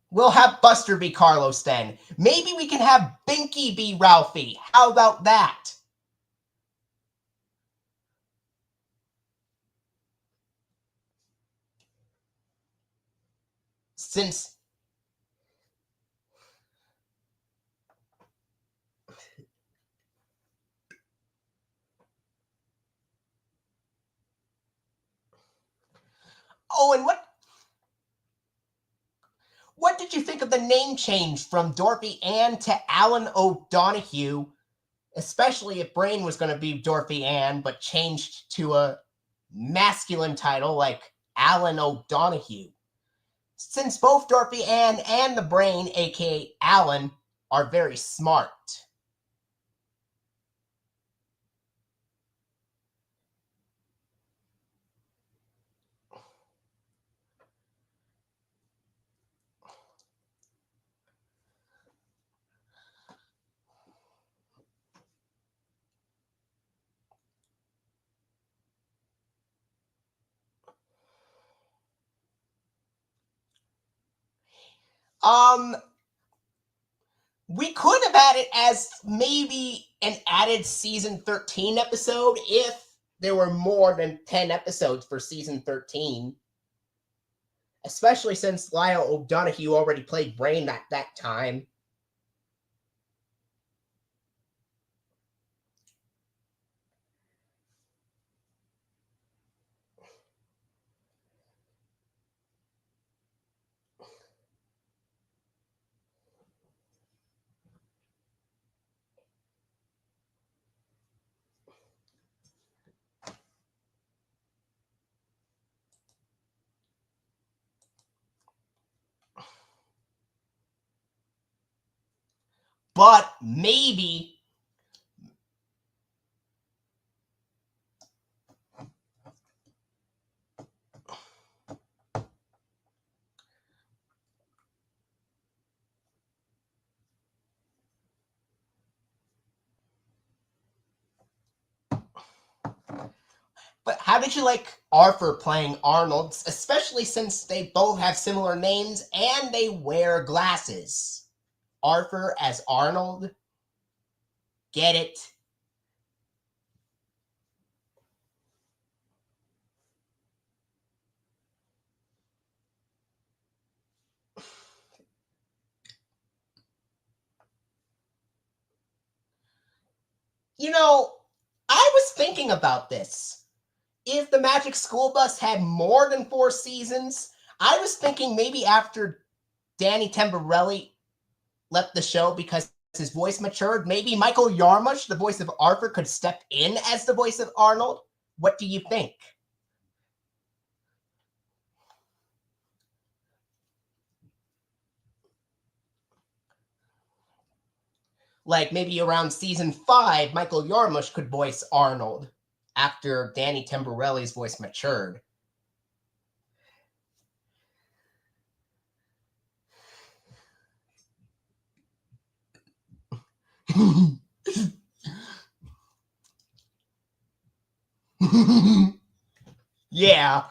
We'll have Buster be Carlos then. Maybe we can have Binky be Ralphie. How about that? Since... Oh, and what did you think of the name change from Dorothy Ann to Alan O'Donoghue? Especially if Brain was going to be Dorothy Ann, but changed to a masculine title like Alan O'Donoghue. Since both Dorothy Ann and the Brain, aka Alan, are very smart. We could have had it as maybe an added season 13 episode if there were more than 10 episodes for season 13. Especially since Lyle O'Donoghue already played Brain at that time. But maybe... But how did you like Arthur playing Arnold, especially since they both have similar names and they wear glasses? Arthur as Arnold? Get it? I was thinking about this. If the Magic School Bus had more than 4 seasons, I was thinking maybe after Danny Tamborelli left the show because his voice matured, maybe Michael Yarmush, the voice of Arthur, could step in as the voice of Arnold. What do you think? Like maybe around season 5, Michael Yarmush could voice Arnold after Danny Tamborelli's voice matured. Yeah.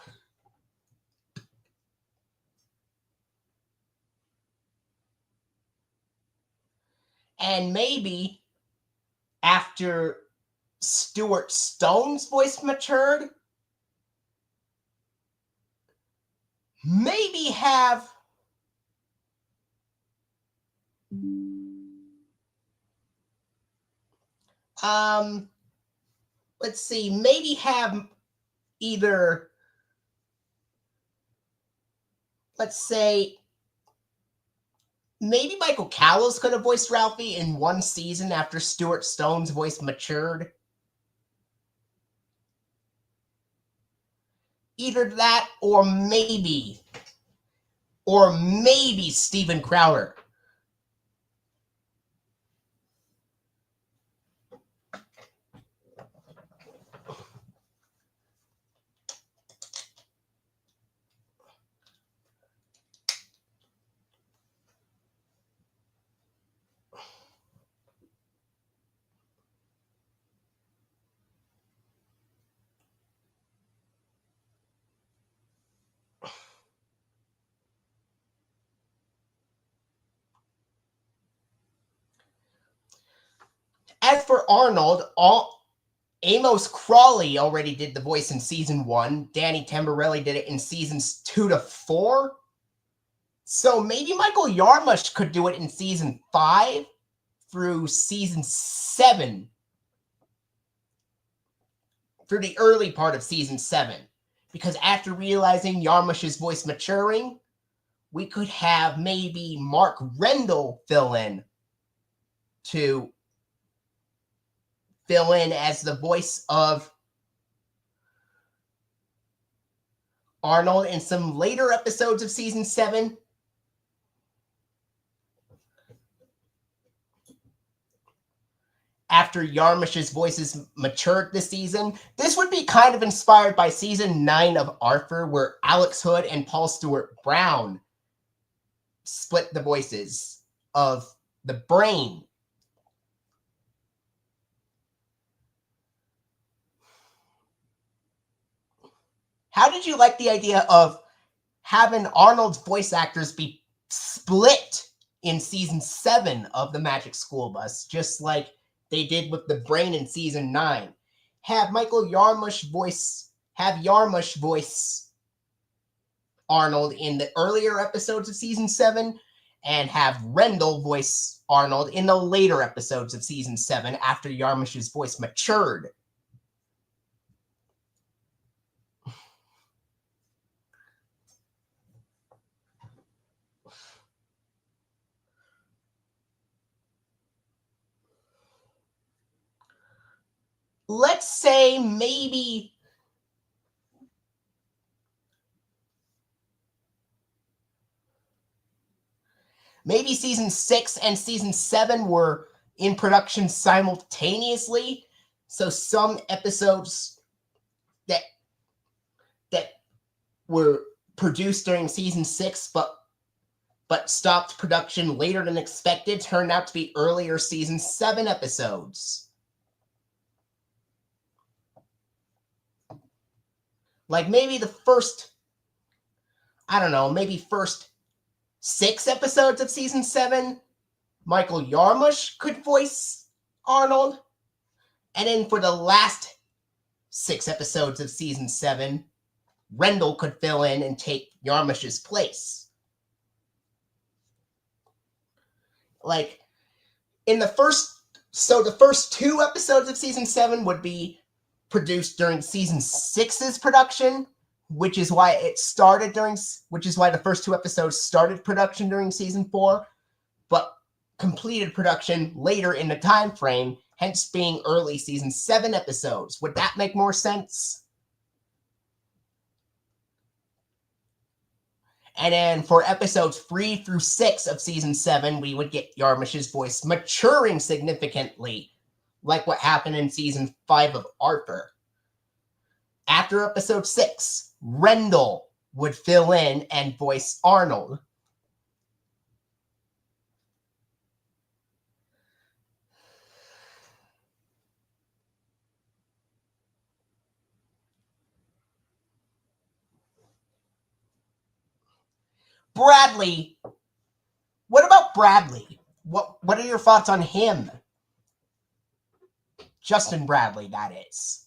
And maybe after Stuart Stone's voice matured, maybe have let's see, maybe have either, let's say, maybe Michael Callows could have voiced Ralphie in 1 season after Stuart Stone's voice matured. Either that or maybe Steven Crowder. As for Arnold, Amos Crawley already did the voice in season 1. Danny Tamborelli did it in seasons 2 to 4. So maybe Michael Yarmush could do it in season 5 through season 7. Through the early part of season 7. Because after realizing Yarmush's voice maturing, we could have maybe Mark Rendell fill in as the voice of Arnold in some later episodes of season 7. After Yarmush's voices matured this season, this would be kind of inspired by season 9 of Arthur, where Alex Hood and Paul Stewart Brown split the voices of the brain. How did you like the idea of having Arnold's voice actors be split in season 7 of the Magic School Bus, just like they did with the brain in season 9? Have Yarmush voice Arnold in the earlier episodes of season 7, and have Rendell voice Arnold in the later episodes of season 7 after Yarmush's voice matured. Let's say maybe season 6 and season 7 were in production simultaneously. So some episodes that were produced during season 6 but stopped production later than expected turned out to be earlier season 7 episodes. Like maybe the first 6 episodes of season 7, Michael Yarmush could voice Arnold. And then for the last 6 episodes of season 7, Rendell could fill in and take Yarmush's place. Like, in the first So the first 2 episodes of season 7 would be produced during season 6's production, which is why the first 2 episodes started production during season 4, but completed production later in the time frame, hence being early season 7 episodes. Would that make more sense? And then for episodes 3 through 6 of season 7, we would get Yarmish's voice maturing significantly, like what happened in season 5 of Arthur. After episode 6, Rendell would fill in and voice Arnold. Bradley. What about Bradley? What are your thoughts on him? Justin Bradley, that is.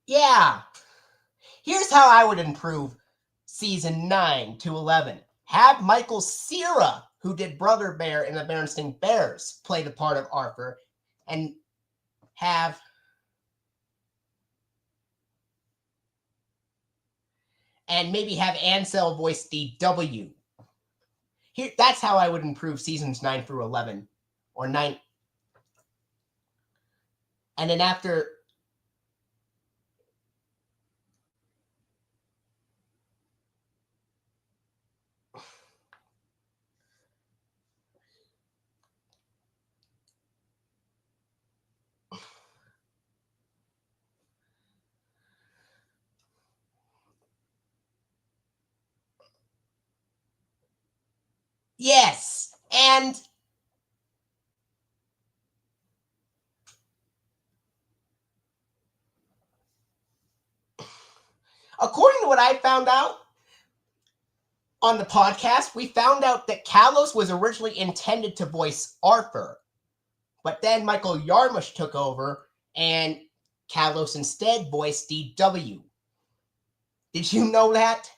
Yeah. Here's how I would improve season 9 to 11. Have Michael Cera, who did Brother Bear in the Berenstain Bears, play the part of Arthur, and maybe have Ansel voice DW. That's how I would improve seasons 9 through 11. Or 9. And then after... Yes! And... according to what I found out on the podcast, we found out that Kalos was originally intended to voice Arthur. But then Michael Yarmush took over, and Kalos instead voiced DW. Did you know that?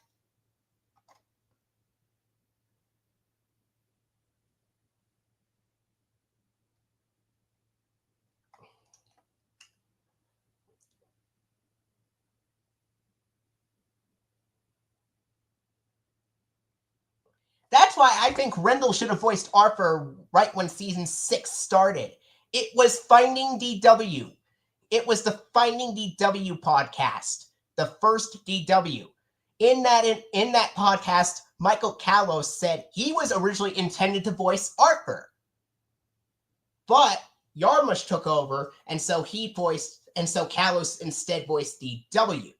That's why I think Rendell should have voiced Arthur right when season 6 started. It was Finding DW. It was the Finding DW podcast, the first DW. In that podcast, Michael Kalos said he was originally intended to voice Arthur, but Yarmush took over, and so Kalos instead voiced DW.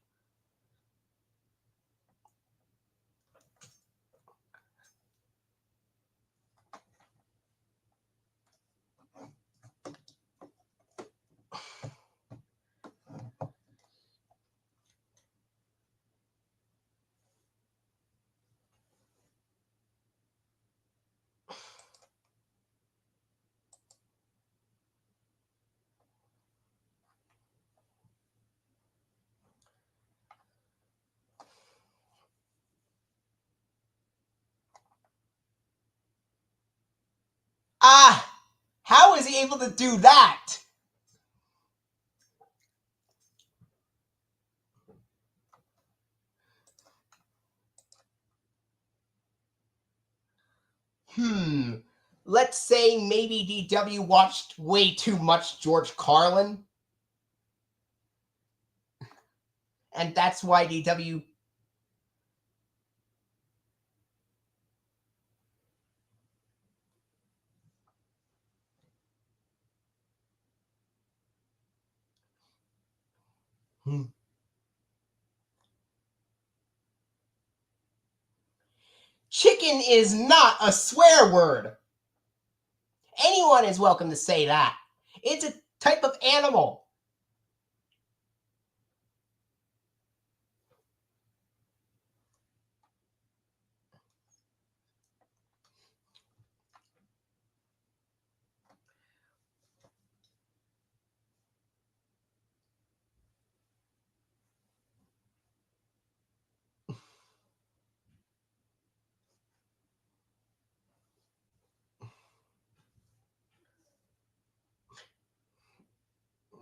How is he able to do that? Let's say maybe DW watched way too much George Carlin. And that's why DW... Chicken is not a swear word. Anyone is welcome to say that. It's a type of animal.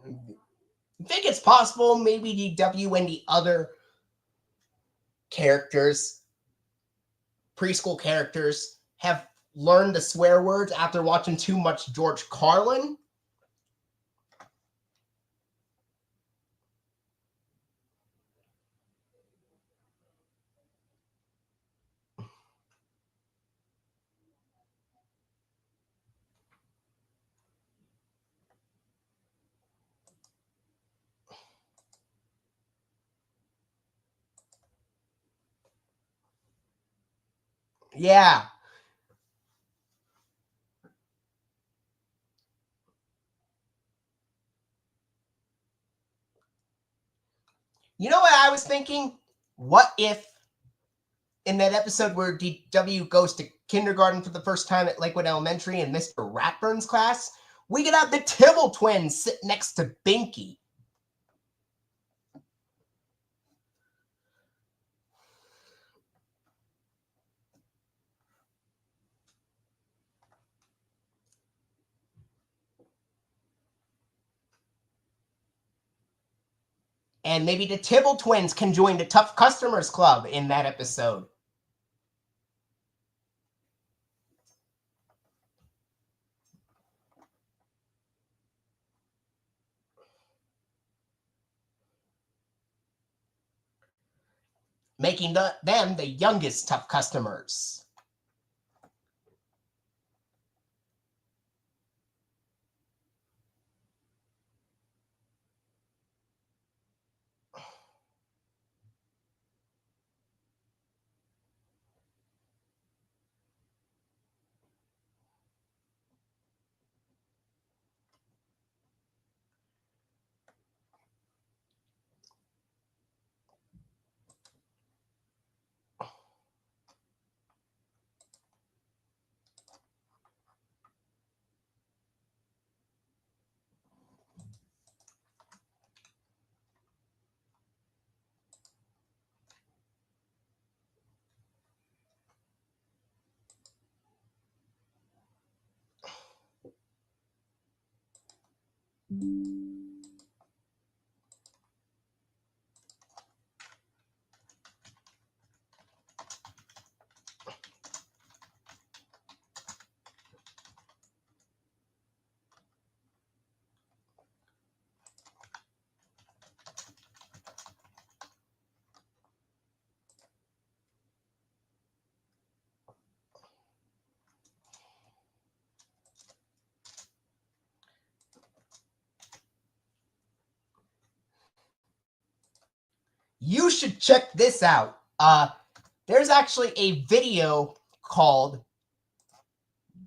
I think it's possible maybe DW and the other characters, preschool characters, have learned the swear words after watching too much George Carlin. Yeah. You know what I was thinking? What if in that episode where DW goes to kindergarten for the first time at Lakewood Elementary and Mr. Ratburn's class, we could have the Tibble twins sit next to Binky. And maybe the Tibble twins can join the Tough Customers Club in that episode. Making them the youngest Tough Customers. You should check this out. There's actually a video called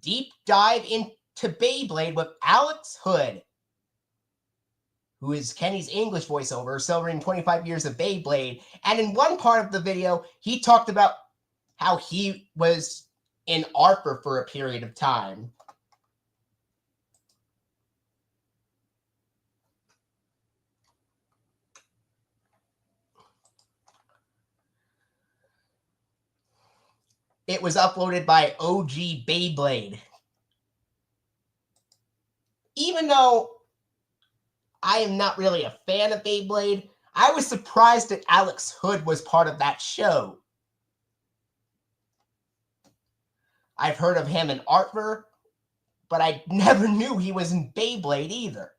Deep Dive into Beyblade with Alex Hood, who is Kenny's English voiceover, celebrating 25 years of Beyblade. And in one part of the video, he talked about how he was in ARPA for a period of time. It was uploaded by OG Beyblade. Even though I am not really a fan of Beyblade, I was surprised that Alex Hood was part of that show. I've heard of him in Artver, but I never knew he was in Beyblade either.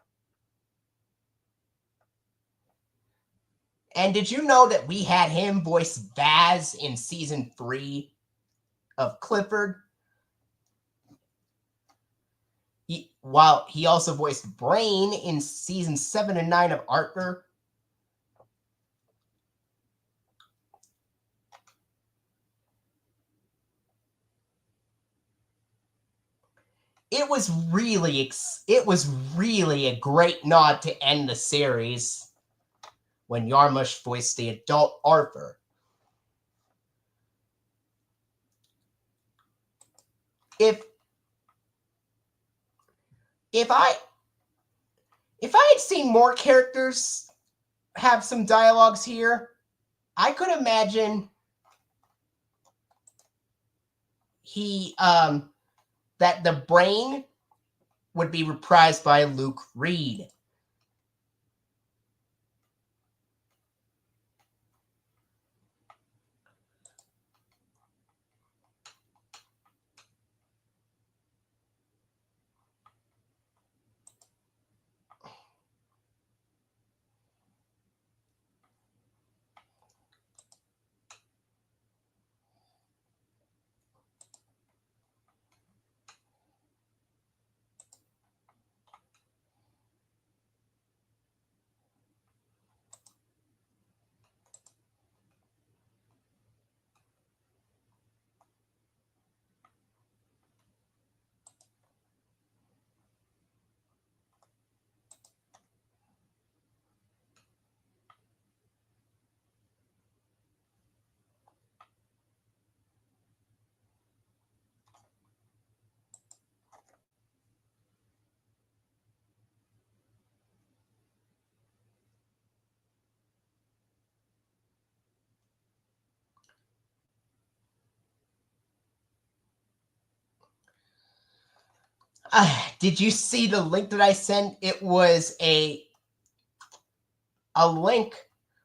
And did you know that we had him voice Baz in season 3 of Clifford? While he also voiced Brain in season 7 and 9 of Artver. it was really a great nod to end the series when Yarmush voiced the adult Arthur. If I had seen more characters have some dialogues here, I could imagine that the brain would be reprised by Luke Reed. Did you see the link that I sent? It was a link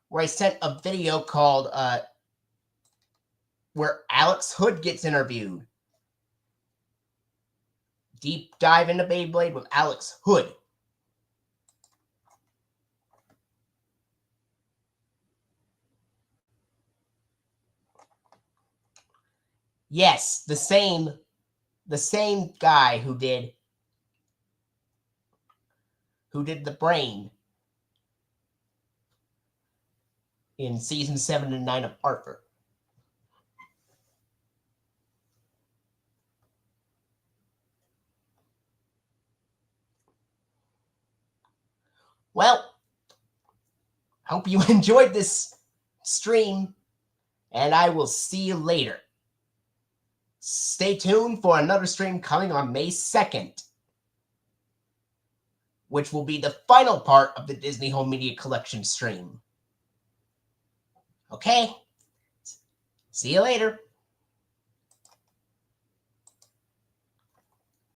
where I sent a video called where Alex Hood gets interviewed. Deep dive into Beyblade with Alex Hood. Yes, the same guy who did the brain in season 7 and 9 of Arthur. Well, hope you enjoyed this stream, and I will see you later. Stay tuned for another stream coming on May 2nd, which will be the final part of the Disney Home Media Collection stream. Okay? See you later.